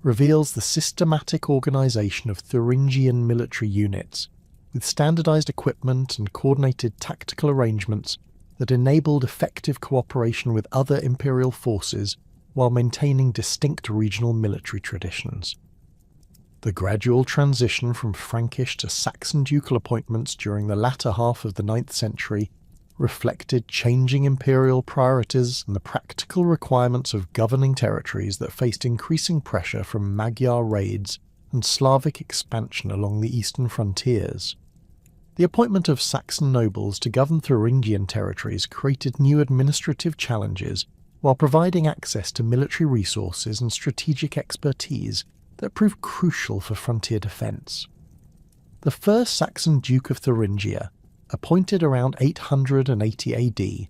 reveals the systematic organisation of Thuringian military units, with standardised equipment and coordinated tactical arrangements that enabled effective cooperation with other imperial forces while maintaining distinct regional military traditions. The gradual transition from Frankish to Saxon ducal appointments during the latter half of the 9th century reflected changing imperial priorities and the practical requirements of governing territories that faced increasing pressure from Magyar raids and Slavic expansion along the eastern frontiers. The appointment of Saxon nobles to govern Thuringian territories created new administrative challenges while providing access to military resources and strategic expertise that proved crucial for frontier defence. The first Saxon Duke of Thuringia, appointed around 880 AD,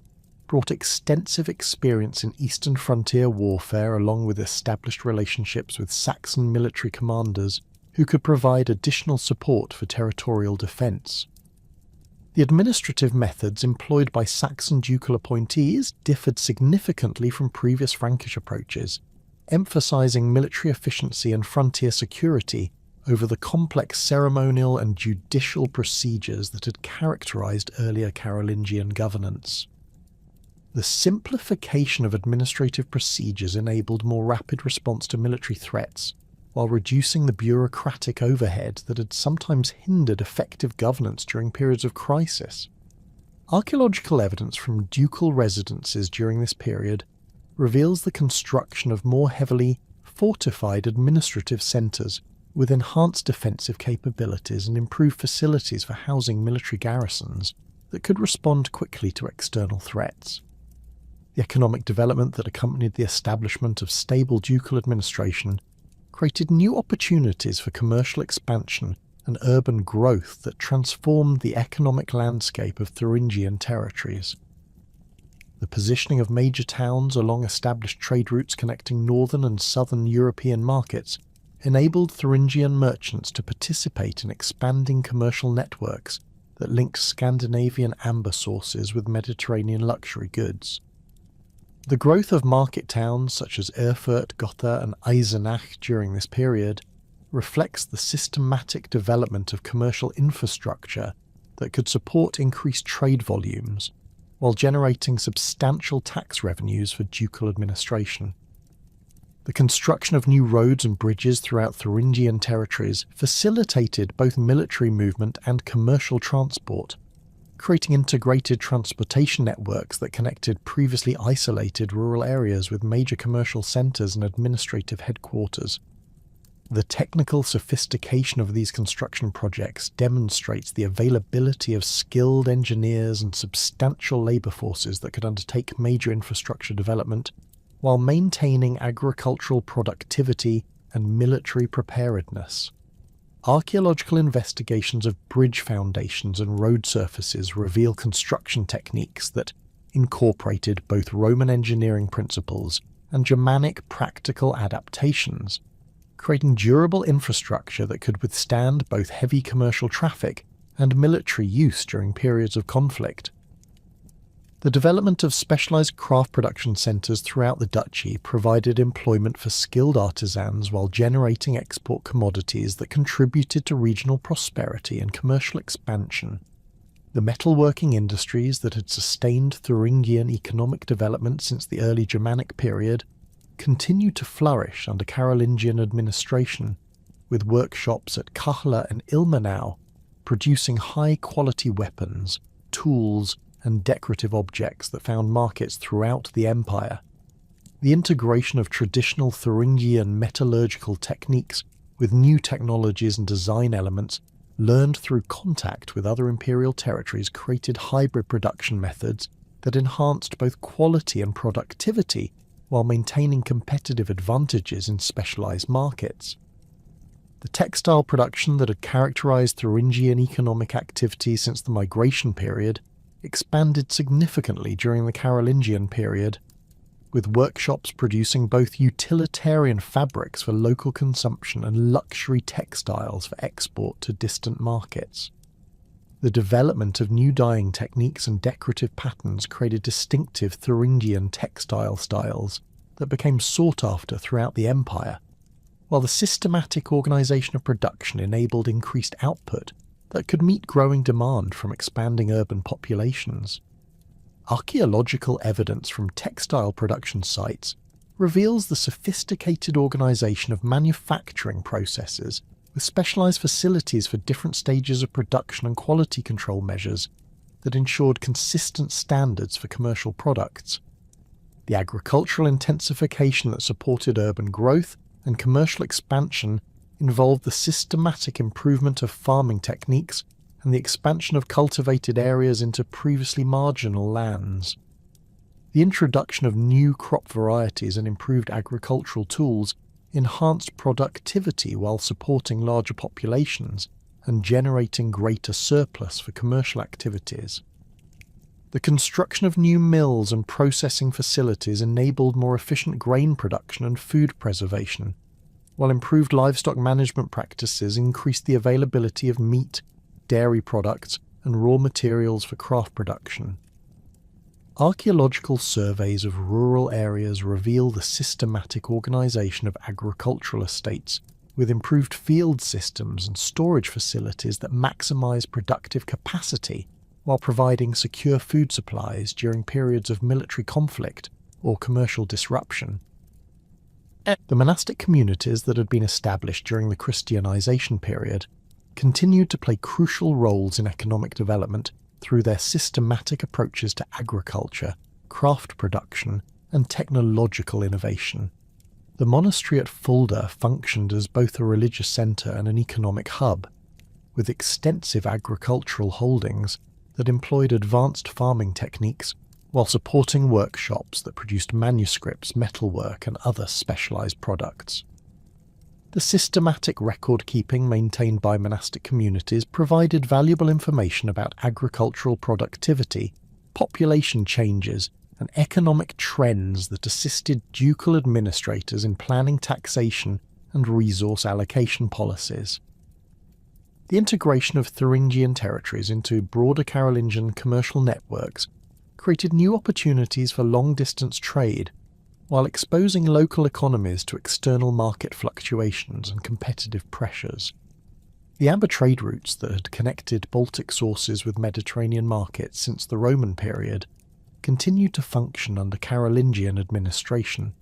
brought extensive experience in eastern frontier warfare along with established relationships with Saxon military commanders who could provide additional support for territorial defence. The administrative methods employed by Saxon ducal appointees differed significantly from previous Frankish approaches, emphasising military efficiency and frontier security over the complex ceremonial and judicial procedures that had characterised earlier Carolingian governance. The simplification of administrative procedures enabled more rapid response to military threats, while reducing the bureaucratic overhead that had sometimes hindered effective governance during periods of crisis. Archaeological evidence from ducal residences during this period reveals the construction of more heavily fortified administrative centres with enhanced defensive capabilities and improved facilities for housing military garrisons that could respond quickly to external threats. The economic development that accompanied the establishment of stable ducal administration created new opportunities for commercial expansion and urban growth that transformed the economic landscape of Thuringian territories. The positioning of major towns along established trade routes connecting northern and southern European markets enabled Thuringian merchants to participate in expanding commercial networks that linked Scandinavian amber sources with Mediterranean luxury goods. The growth of market towns such as Erfurt, Gotha and Eisenach during this period reflects the systematic development of commercial infrastructure that could support increased trade volumes, while generating substantial tax revenues for ducal administration. The construction of new roads and bridges throughout Thuringian territories facilitated both military movement and commercial transport, creating integrated transportation networks that connected previously isolated rural areas with major commercial centres and administrative headquarters. The technical sophistication of these construction projects demonstrates the availability of skilled engineers and substantial labour forces that could undertake major infrastructure development while maintaining agricultural productivity and military preparedness. Archaeological investigations of bridge foundations and road surfaces reveal construction techniques that incorporated both Roman engineering principles and Germanic practical adaptations, creating durable infrastructure that could withstand both heavy commercial traffic and military use during periods of conflict. The development of specialised craft production centres throughout the duchy provided employment for skilled artisans while generating export commodities that contributed to regional prosperity and commercial expansion. The metalworking industries that had sustained Thuringian economic development since the early Germanic period continued to flourish under Carolingian administration, with workshops at Kachla and Ilmenau producing high-quality weapons, tools, and decorative objects that found markets throughout the empire. The integration of traditional Thuringian metallurgical techniques with new technologies and design elements learned through contact with other imperial territories created hybrid production methods that enhanced both quality and productivity while maintaining competitive advantages in specialised markets. The textile production that had characterised Thuringian economic activity since the migration period expanded significantly during the Carolingian period, with workshops producing both utilitarian fabrics for local consumption and luxury textiles for export to distant markets. The development of new dyeing techniques and decorative patterns created distinctive Thuringian textile styles that became sought after throughout the empire, while the systematic organisation of production enabled increased output that could meet growing demand from expanding urban populations. Archaeological evidence from textile production sites reveals the sophisticated organisation of manufacturing processes with specialised facilities for different stages of production and quality control measures that ensured consistent standards for commercial products. The agricultural intensification that supported urban growth and commercial expansion involved the systematic improvement of farming techniques and the expansion of cultivated areas into previously marginal lands. The introduction of new crop varieties and improved agricultural tools enhanced productivity while supporting larger populations and generating greater surplus for commercial activities. The construction of new mills and processing facilities enabled more efficient grain production and food preservation, while improved livestock management practices increased the availability of meat, dairy products, and raw materials for craft production. Archaeological surveys of rural areas reveal the systematic organisation of agricultural estates, with improved field systems and storage facilities that maximise productive capacity while providing secure food supplies during periods of military conflict or commercial disruption. The monastic communities that had been established during the Christianization period continued to play crucial roles in economic development through their systematic approaches to agriculture, craft production, and technological innovation. The monastery at Fulda functioned as both a religious centre and an economic hub, with extensive agricultural holdings that employed advanced farming techniques while supporting workshops that produced manuscripts, metalwork, and other specialised products. The systematic record-keeping maintained by monastic communities provided valuable information about agricultural productivity, population changes, and economic trends that assisted ducal administrators in planning taxation and resource allocation policies. The integration of Thuringian territories into broader Carolingian commercial networks created new opportunities for long-distance trade, while exposing local economies to external market fluctuations and competitive pressures. The amber trade routes that had connected Baltic sources with Mediterranean markets since the Roman period continued to function under Carolingian administration,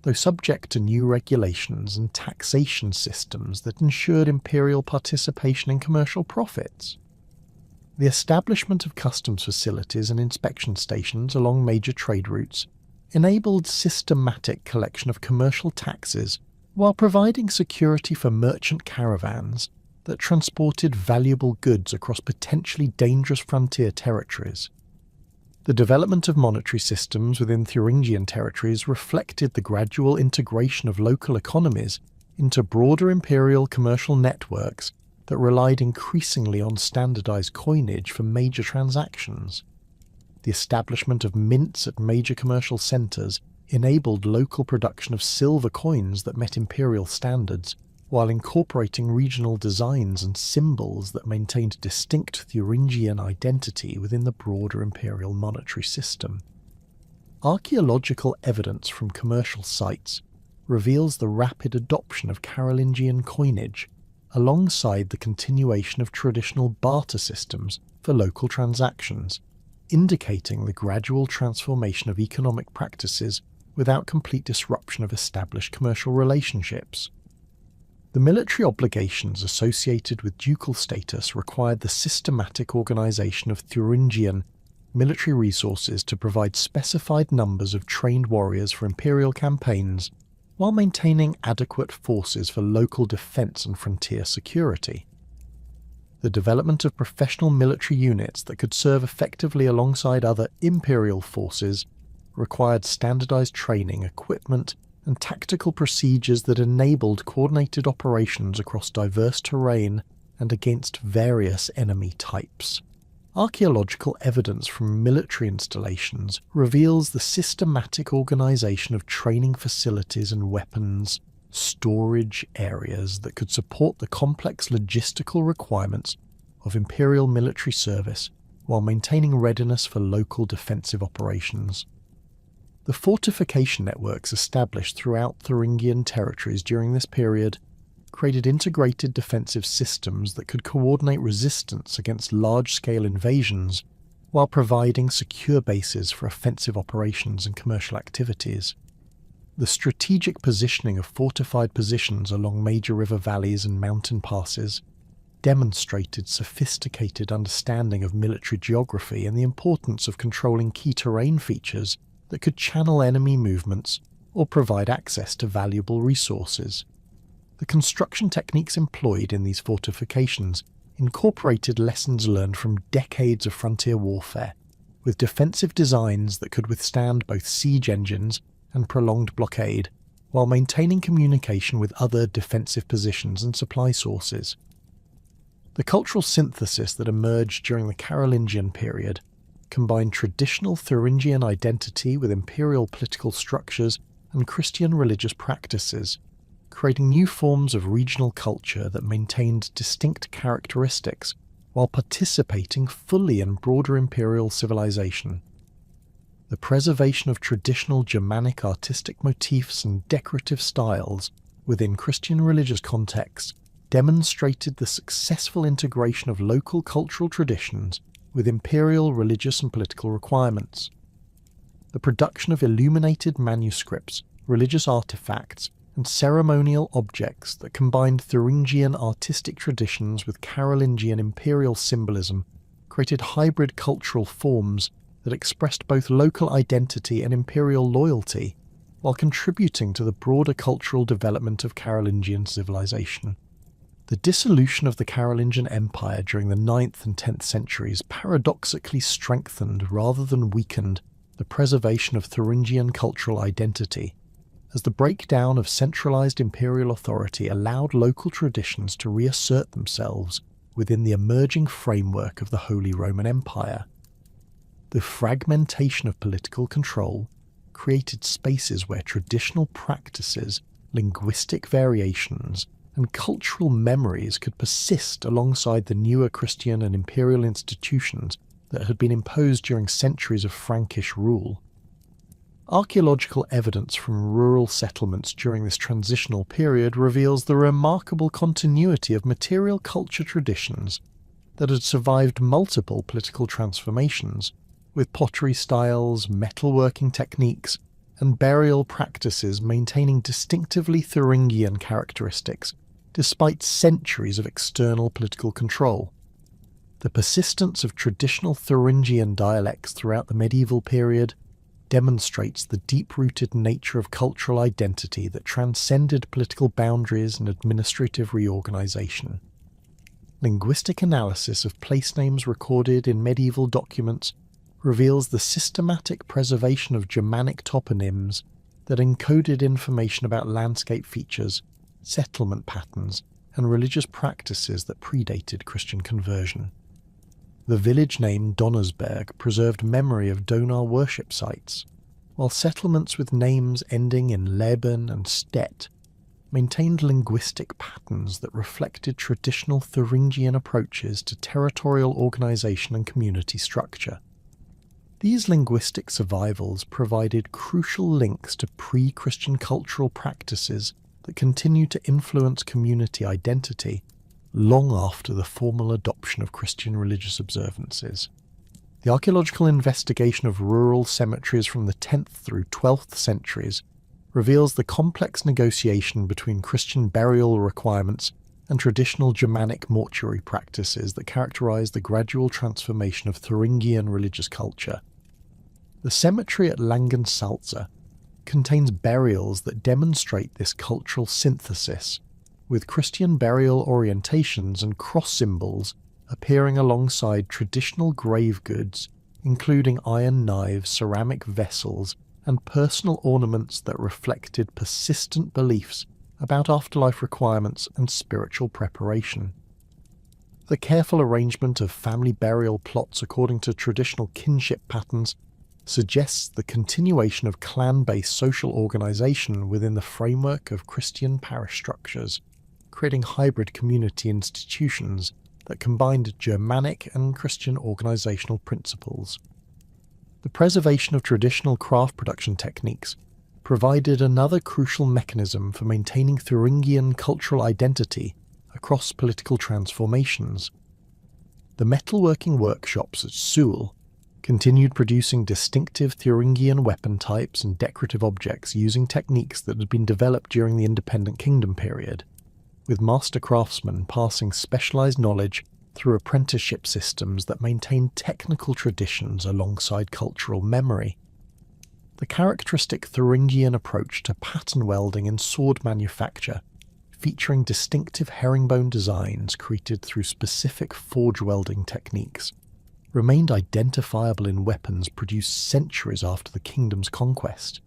though subject to new regulations and taxation systems that ensured imperial participation in commercial profits. The establishment of customs facilities and inspection stations along major trade routes enabled systematic collection of commercial taxes while providing security for merchant caravans that transported valuable goods across potentially dangerous frontier territories. The development of monetary systems within Thuringian territories reflected the gradual integration of local economies into broader imperial commercial networks that relied increasingly on standardized coinage for major transactions. The establishment of mints at major commercial centres enabled local production of silver coins that met imperial standards, while incorporating regional designs and symbols that maintained distinct Thuringian identity within the broader imperial monetary system. Archaeological evidence from commercial sites reveals the rapid adoption of Carolingian coinage, alongside the continuation of traditional barter systems for local transactions, indicating the gradual transformation of economic practices without complete disruption of established commercial relationships. The military obligations associated with ducal status required the systematic organisation of Thuringian military resources to provide specified numbers of trained warriors for imperial campaigns, while maintaining adequate forces for local defence and frontier security. The development of professional military units that could serve effectively alongside other imperial forces required standardized training, equipment, and tactical procedures that enabled coordinated operations across diverse terrain and against various enemy types. Archaeological evidence from military installations reveals the systematic organisation of training facilities and weapons storage areas that could support the complex logistical requirements of imperial military service while maintaining readiness for local defensive operations. The fortification networks established throughout Thuringian territories during this period created integrated defensive systems that could coordinate resistance against large-scale invasions while providing secure bases for offensive operations and commercial activities. The strategic positioning of fortified positions along major river valleys and mountain passes demonstrated sophisticated understanding of military geography and the importance of controlling key terrain features that could channel enemy movements or provide access to valuable resources. The construction techniques employed in these fortifications incorporated lessons learned from decades of frontier warfare, with defensive designs that could withstand both siege engines and prolonged blockade, while maintaining communication with other defensive positions and supply sources. The cultural synthesis that emerged during the Carolingian period combined traditional Thuringian identity with imperial political structures and Christian religious practices, creating new forms of regional culture that maintained distinct characteristics while participating fully in broader imperial civilization. The preservation of traditional Germanic artistic motifs and decorative styles within Christian religious contexts demonstrated the successful integration of local cultural traditions with imperial religious and political requirements. The production of illuminated manuscripts, religious artifacts, and ceremonial objects that combined Thuringian artistic traditions with Carolingian imperial symbolism created hybrid cultural forms that expressed both local identity and imperial loyalty, while contributing to the broader cultural development of Carolingian civilization. The dissolution of the Carolingian Empire during the 9th and 10th centuries paradoxically strengthened rather than weakened the preservation of Thuringian cultural identity, as the breakdown of centralized imperial authority allowed local traditions to reassert themselves within the emerging framework of the Holy Roman Empire. The fragmentation of political control created spaces where traditional practices, linguistic variations, and cultural memories could persist alongside the newer Christian and imperial institutions that had been imposed during centuries of Frankish rule. Archaeological evidence from rural settlements during this transitional period reveals the remarkable continuity of material culture traditions that had survived multiple political transformations, with pottery styles, metalworking techniques, and burial practices maintaining distinctively Thuringian characteristics despite centuries of external political control. The persistence of traditional Thuringian dialects throughout the medieval period demonstrates the deep-rooted nature of cultural identity that transcended political boundaries and administrative reorganization. Linguistic analysis of place names recorded in medieval documents reveals the systematic preservation of Germanic toponyms that encoded information about landscape features, settlement patterns, and religious practices that predated Christian conversion. The village name Donnersberg preserved memory of Donar worship sites, while settlements with names ending in Leben and Stedt maintained linguistic patterns that reflected traditional Thuringian approaches to territorial organization and community structure. These linguistic survivals provided crucial links to pre-Christian cultural practices that continue to influence community identity long after the formal adoption of Christian religious observances. The archaeological investigation of rural cemeteries from the 10th through 12th centuries reveals the complex negotiation between Christian burial requirements and traditional Germanic mortuary practices that characterize the gradual transformation of Thuringian religious culture. The cemetery at Langensalza contains burials that demonstrate this cultural synthesis, with Christian burial orientations and cross symbols appearing alongside traditional grave goods, including iron knives, ceramic vessels, and personal ornaments that reflected persistent beliefs about afterlife requirements and spiritual preparation. The careful arrangement of family burial plots according to traditional kinship patterns suggests the continuation of clan-based social organization within the framework of Christian parish structures, creating hybrid community institutions that combined Germanic and Christian organizational principles. The preservation of traditional craft production techniques provided another crucial mechanism for maintaining Thuringian cultural identity across political transformations. The metalworking workshops at Suhl continued producing distinctive Thuringian weapon types and decorative objects using techniques that had been developed during the Independent Kingdom period, with master craftsmen passing specialised knowledge through apprenticeship systems that maintained technical traditions alongside cultural memory. The characteristic Thuringian approach to pattern welding in sword manufacture, featuring distinctive herringbone designs created through specific forge welding techniques, remained identifiable in weapons produced centuries after the kingdom's conquest,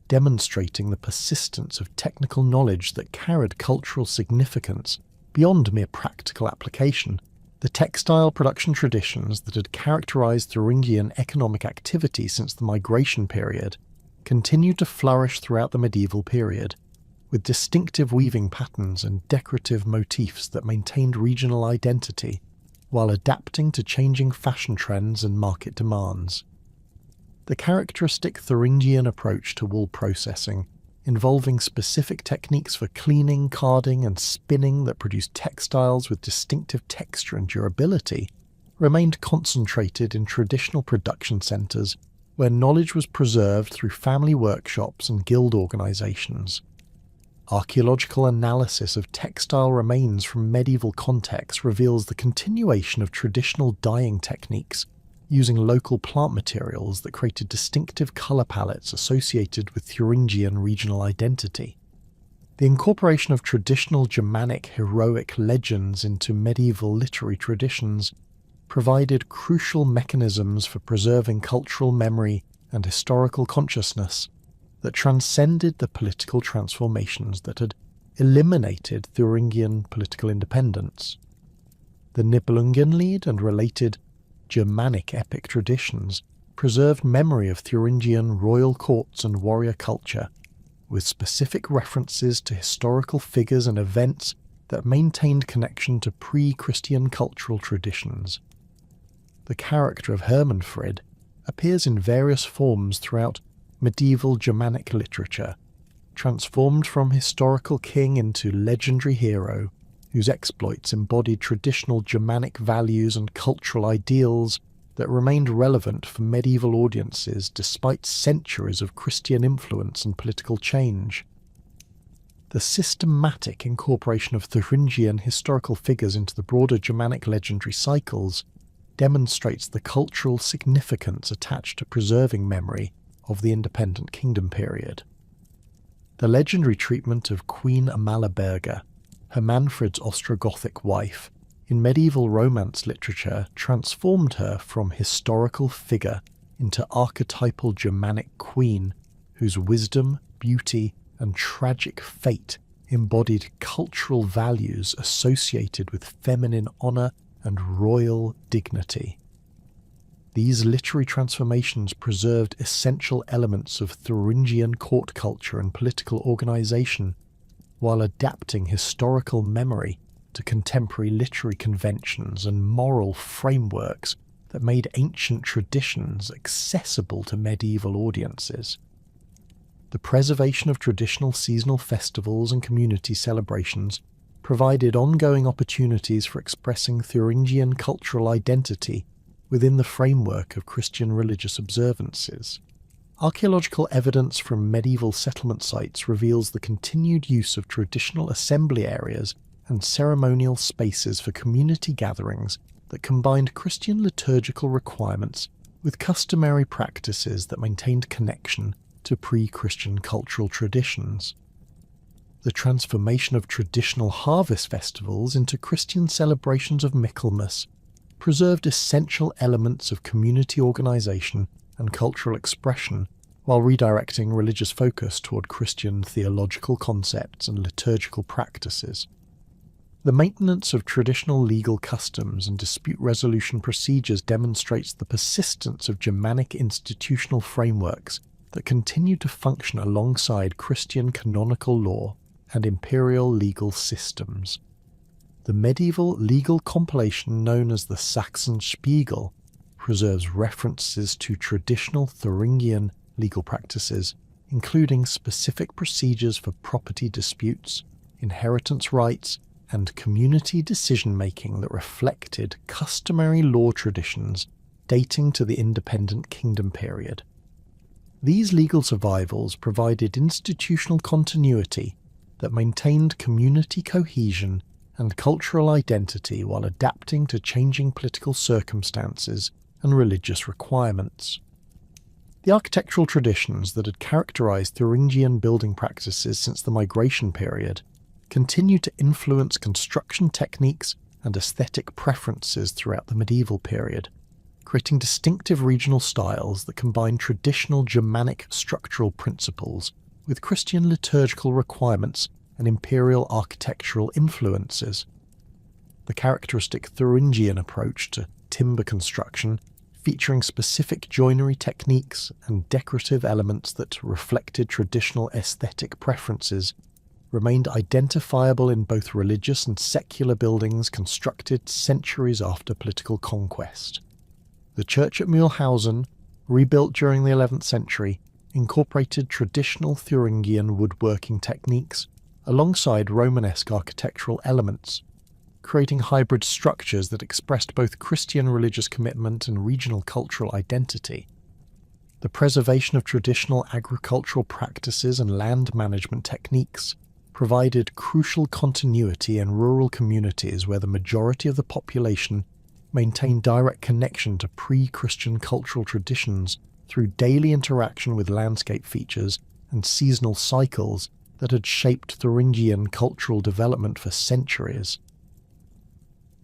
demonstrating the persistence of technical knowledge that carried cultural significance beyond mere practical application. The textile production traditions that had characterized Thuringian economic activity since the migration period continued to flourish throughout the medieval period, with distinctive weaving patterns and decorative motifs that maintained regional identity while adapting to changing fashion trends and market demands. The characteristic Thuringian approach to wool processing, involving specific techniques for cleaning, carding, and spinning that produced textiles with distinctive texture and durability, remained concentrated in traditional production centres where knowledge was preserved through family workshops and guild organisations. Archaeological analysis of textile remains from medieval contexts reveals the continuation of traditional dyeing techniques using local plant materials that created distinctive colour palettes associated with Thuringian regional identity. The incorporation of traditional Germanic heroic legends into medieval literary traditions provided crucial mechanisms for preserving cultural memory and historical consciousness that transcended the political transformations that had eliminated Thuringian political independence. The Nibelungenlied and related Germanic epic traditions preserved memory of Thuringian royal courts and warrior culture, with specific references to historical figures and events that maintained connection to pre-Christian cultural traditions. The character of Hermanfrid appears in various forms throughout medieval Germanic literature, transformed from historical king into legendary hero, whose exploits embodied traditional Germanic values and cultural ideals that remained relevant for medieval audiences despite centuries of Christian influence and political change. The systematic incorporation of Thuringian historical figures into the broader Germanic legendary cycles demonstrates the cultural significance attached to preserving memory of the Independent Kingdom period. The legendary treatment of Queen Amalaberga, Hermanfrid's Ostrogothic wife, in medieval Romance literature transformed her from historical figure into archetypal Germanic queen whose wisdom, beauty, and tragic fate embodied cultural values associated with feminine honour and royal dignity. These literary transformations preserved essential elements of Thuringian court culture and political organisation, while adapting historical memory to contemporary literary conventions and moral frameworks that made ancient traditions accessible to medieval audiences. The preservation of traditional seasonal festivals and community celebrations provided ongoing opportunities for expressing Thuringian cultural identity within the framework of Christian religious observances. Archaeological evidence from medieval settlement sites reveals the continued use of traditional assembly areas and ceremonial spaces for community gatherings that combined Christian liturgical requirements with customary practices that maintained connection to pre-Christian cultural traditions. The transformation of traditional harvest festivals into Christian celebrations of Michaelmas preserved essential elements of community organisation and cultural expression while redirecting religious focus toward Christian theological concepts and liturgical practices. The maintenance of traditional legal customs and dispute resolution procedures demonstrates the persistence of Germanic institutional frameworks that continue to function alongside Christian canonical law and imperial legal systems. The medieval legal compilation known as the Saxon Spiegel preserves references to traditional Thuringian legal practices, including specific procedures for property disputes, inheritance rights, and community decision-making that reflected customary law traditions dating to the independent kingdom period. These legal survivals provided institutional continuity that maintained community cohesion and cultural identity while adapting to changing political circumstances and religious requirements. The architectural traditions that had characterized Thuringian building practices since the migration period continue to influence construction techniques and aesthetic preferences throughout the medieval period, creating distinctive regional styles that combine traditional Germanic structural principles with Christian liturgical requirements and imperial architectural influences. The characteristic Thuringian approach to timber construction, featuring specific joinery techniques and decorative elements that reflected traditional aesthetic preferences, remained identifiable in both religious and secular buildings constructed centuries after political conquest. The church at Mühlhausen, rebuilt during the 11th century, incorporated traditional Thuringian woodworking techniques alongside Romanesque architectural elements, creating hybrid structures that expressed both Christian religious commitment and regional cultural identity. The preservation of traditional agricultural practices and land management techniques provided crucial continuity in rural communities where the majority of the population maintained direct connection to pre-Christian cultural traditions through daily interaction with landscape features and seasonal cycles that had shaped Thuringian cultural development for centuries.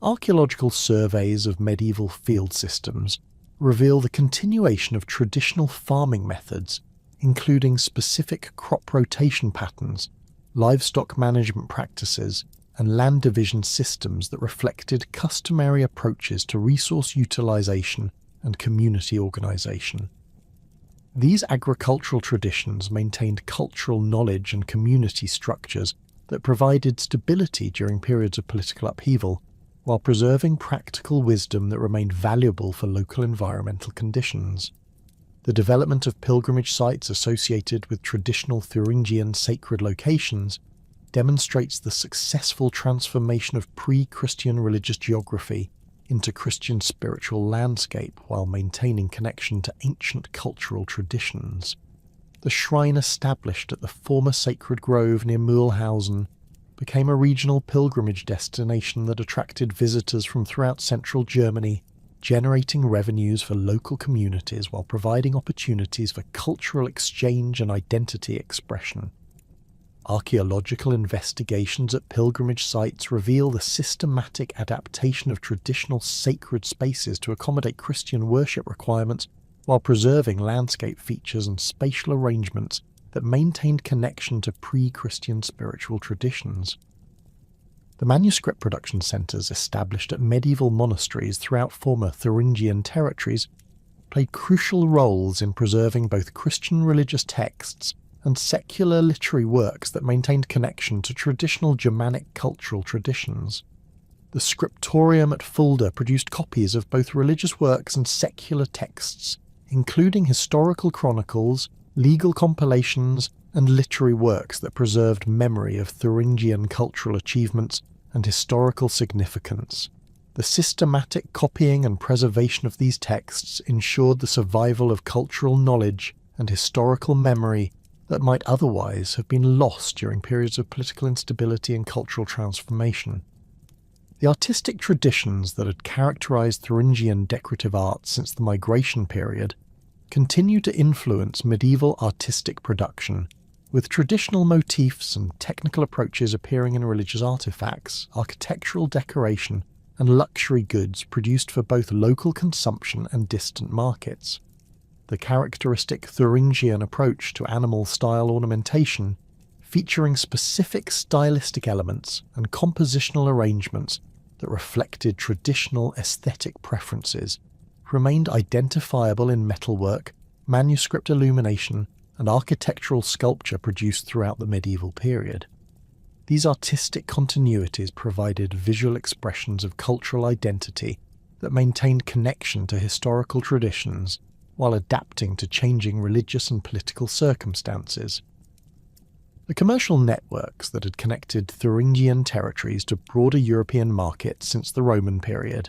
Archaeological surveys of medieval field systems reveal the continuation of traditional farming methods, including specific crop rotation patterns, livestock management practices, and land division systems that reflected customary approaches to resource utilization and community organization. These agricultural traditions maintained cultural knowledge and community structures that provided stability during periods of political upheaval, while preserving practical wisdom that remained valuable for local environmental conditions. The development of pilgrimage sites associated with traditional Thuringian sacred locations demonstrates the successful transformation of pre-Christian religious geography into Christian spiritual landscape while maintaining connection to ancient cultural traditions. The shrine established at the former sacred grove near Mühlhausen became a regional pilgrimage destination that attracted visitors from throughout central Germany, generating revenues for local communities while providing opportunities for cultural exchange and identity expression. Archaeological investigations at pilgrimage sites reveal the systematic adaptation of traditional sacred spaces to accommodate Christian worship requirements while preserving landscape features and spatial arrangements that maintained connection to pre-Christian spiritual traditions. The manuscript production centres established at medieval monasteries throughout former Thuringian territories played crucial roles in preserving both Christian religious texts and secular literary works that maintained connection to traditional Germanic cultural traditions. The scriptorium at Fulda produced copies of both religious works and secular texts, including historical chronicles, legal compilations, and literary works that preserved memory of Thuringian cultural achievements and historical significance. The systematic copying and preservation of these texts ensured the survival of cultural knowledge and historical memory that might otherwise have been lost during periods of political instability and cultural transformation. The artistic traditions that had characterized Thuringian decorative art since the migration period continue to influence medieval artistic production, with traditional motifs and technical approaches appearing in religious artifacts, architectural decoration, and luxury goods produced for both local consumption and distant markets. The characteristic Thuringian approach to animal-style ornamentation, featuring specific stylistic elements and compositional arrangements that reflected traditional aesthetic preferences, remained identifiable in metalwork, manuscript illumination, and architectural sculpture produced throughout the medieval period. These artistic continuities provided visual expressions of cultural identity that maintained connection to historical traditions while adapting to changing religious and political circumstances. The commercial networks that had connected Thuringian territories to broader European markets since the Roman period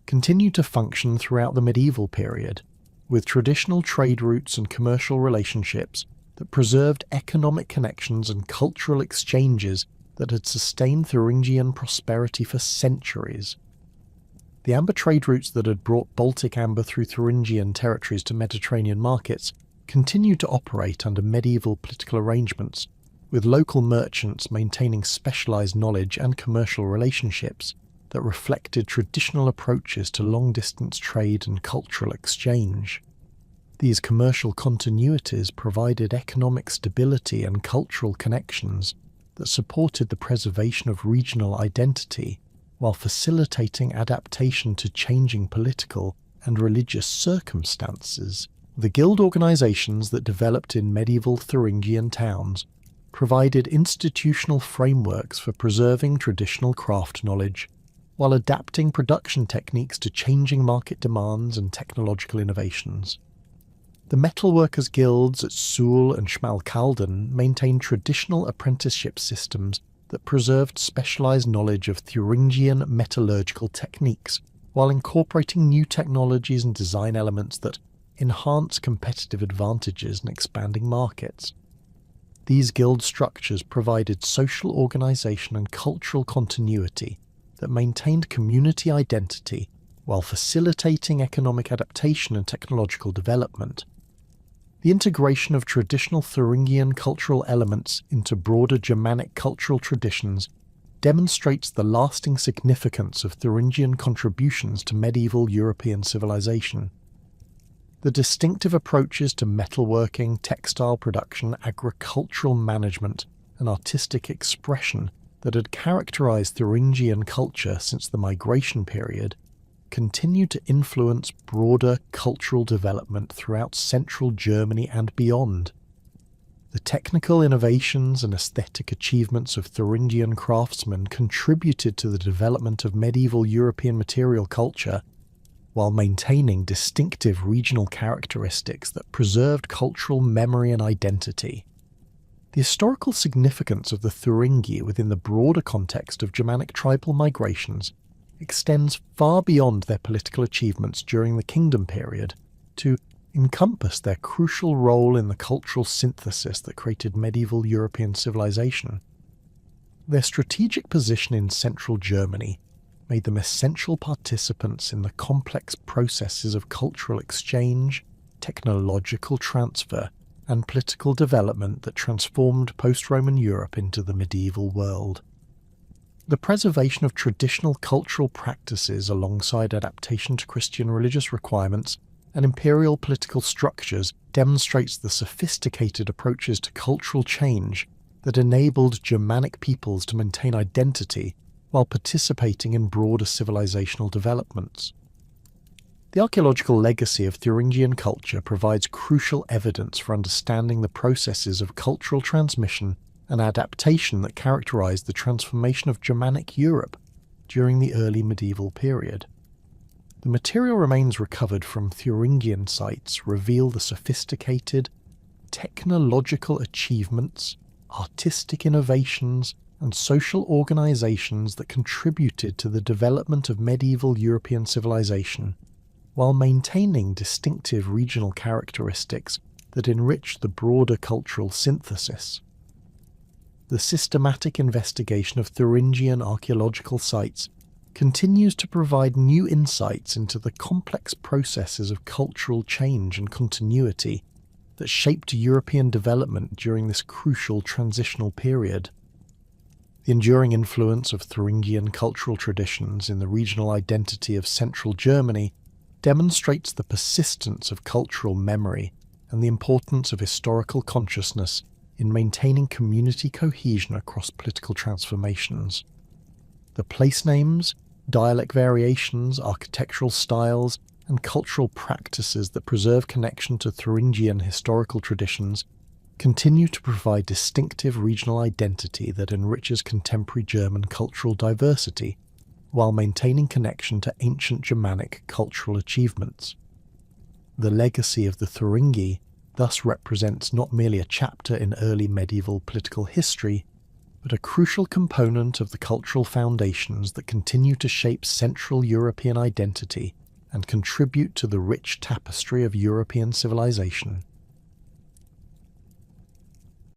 continued to function throughout the medieval period, with traditional trade routes and commercial relationships that preserved economic connections and cultural exchanges that had sustained Thuringian prosperity for centuries. The amber trade routes that had brought Baltic amber through Thuringian territories to Mediterranean markets continued to operate under medieval political arrangements, with local merchants maintaining specialised knowledge and commercial relationships that reflected traditional approaches to long-distance trade and cultural exchange. These commercial continuities provided economic stability and cultural connections that supported the preservation of regional identity while facilitating adaptation to changing political and religious circumstances. The guild organisations that developed in medieval Thuringian towns provided institutional frameworks for preserving traditional craft knowledge, while adapting production techniques to changing market demands and technological innovations. The metalworkers' guilds at Suhl and Schmalkalden maintained traditional apprenticeship systems that preserved specialised knowledge of Thuringian metallurgical techniques, while incorporating new technologies and design elements that enhance competitive advantages in expanding markets. These guild structures provided social organisation and cultural continuity that maintained community identity while facilitating economic adaptation and technological development. The integration of traditional Thuringian cultural elements into broader Germanic cultural traditions demonstrates the lasting significance of Thuringian contributions to medieval European civilization. The distinctive approaches to metalworking, textile production, agricultural management, and artistic expression that had characterized Thuringian culture since the migration period continued to influence broader cultural development throughout central Germany and beyond. The technical innovations and aesthetic achievements of Thuringian craftsmen contributed to the development of medieval European material culture, while maintaining distinctive regional characteristics that preserved cultural memory and identity. The historical significance of the Thuringi within the broader context of Germanic tribal migrations extends far beyond their political achievements during the kingdom period to encompass their crucial role in the cultural synthesis that created medieval European civilization. Their strategic position in central Germany made them essential participants in the complex processes of cultural exchange, technological transfer, and political development that transformed post-Roman Europe into the medieval world. The preservation of traditional cultural practices alongside adaptation to Christian religious requirements and imperial political structures demonstrates the sophisticated approaches to cultural change that enabled Germanic peoples to maintain identity while participating in broader civilizational developments. The archaeological legacy of Thuringian culture provides crucial evidence for understanding the processes of cultural transmission and adaptation that characterized the transformation of Germanic Europe during the early medieval period. The material remains recovered from Thuringian sites reveal the sophisticated technological achievements, artistic innovations, and social organizations that contributed to the development of medieval European civilization, while maintaining distinctive regional characteristics that enrich the broader cultural synthesis. The systematic investigation of Thuringian archaeological sites continues to provide new insights into the complex processes of cultural change and continuity that shaped European development during this crucial transitional period. The enduring influence of Thuringian cultural traditions in the regional identity of central Germany demonstrates the persistence of cultural memory and the importance of historical consciousness in maintaining community cohesion across political transformations. The place names, dialect variations, architectural styles, and cultural practices that preserve connection to Thuringian historical traditions continue to provide distinctive regional identity that enriches contemporary German cultural diversity, while maintaining connection to ancient Germanic cultural achievements. The legacy of the Thuringi thus represents not merely a chapter in early medieval political history, but a crucial component of the cultural foundations that continue to shape Central European identity and contribute to the rich tapestry of European civilization.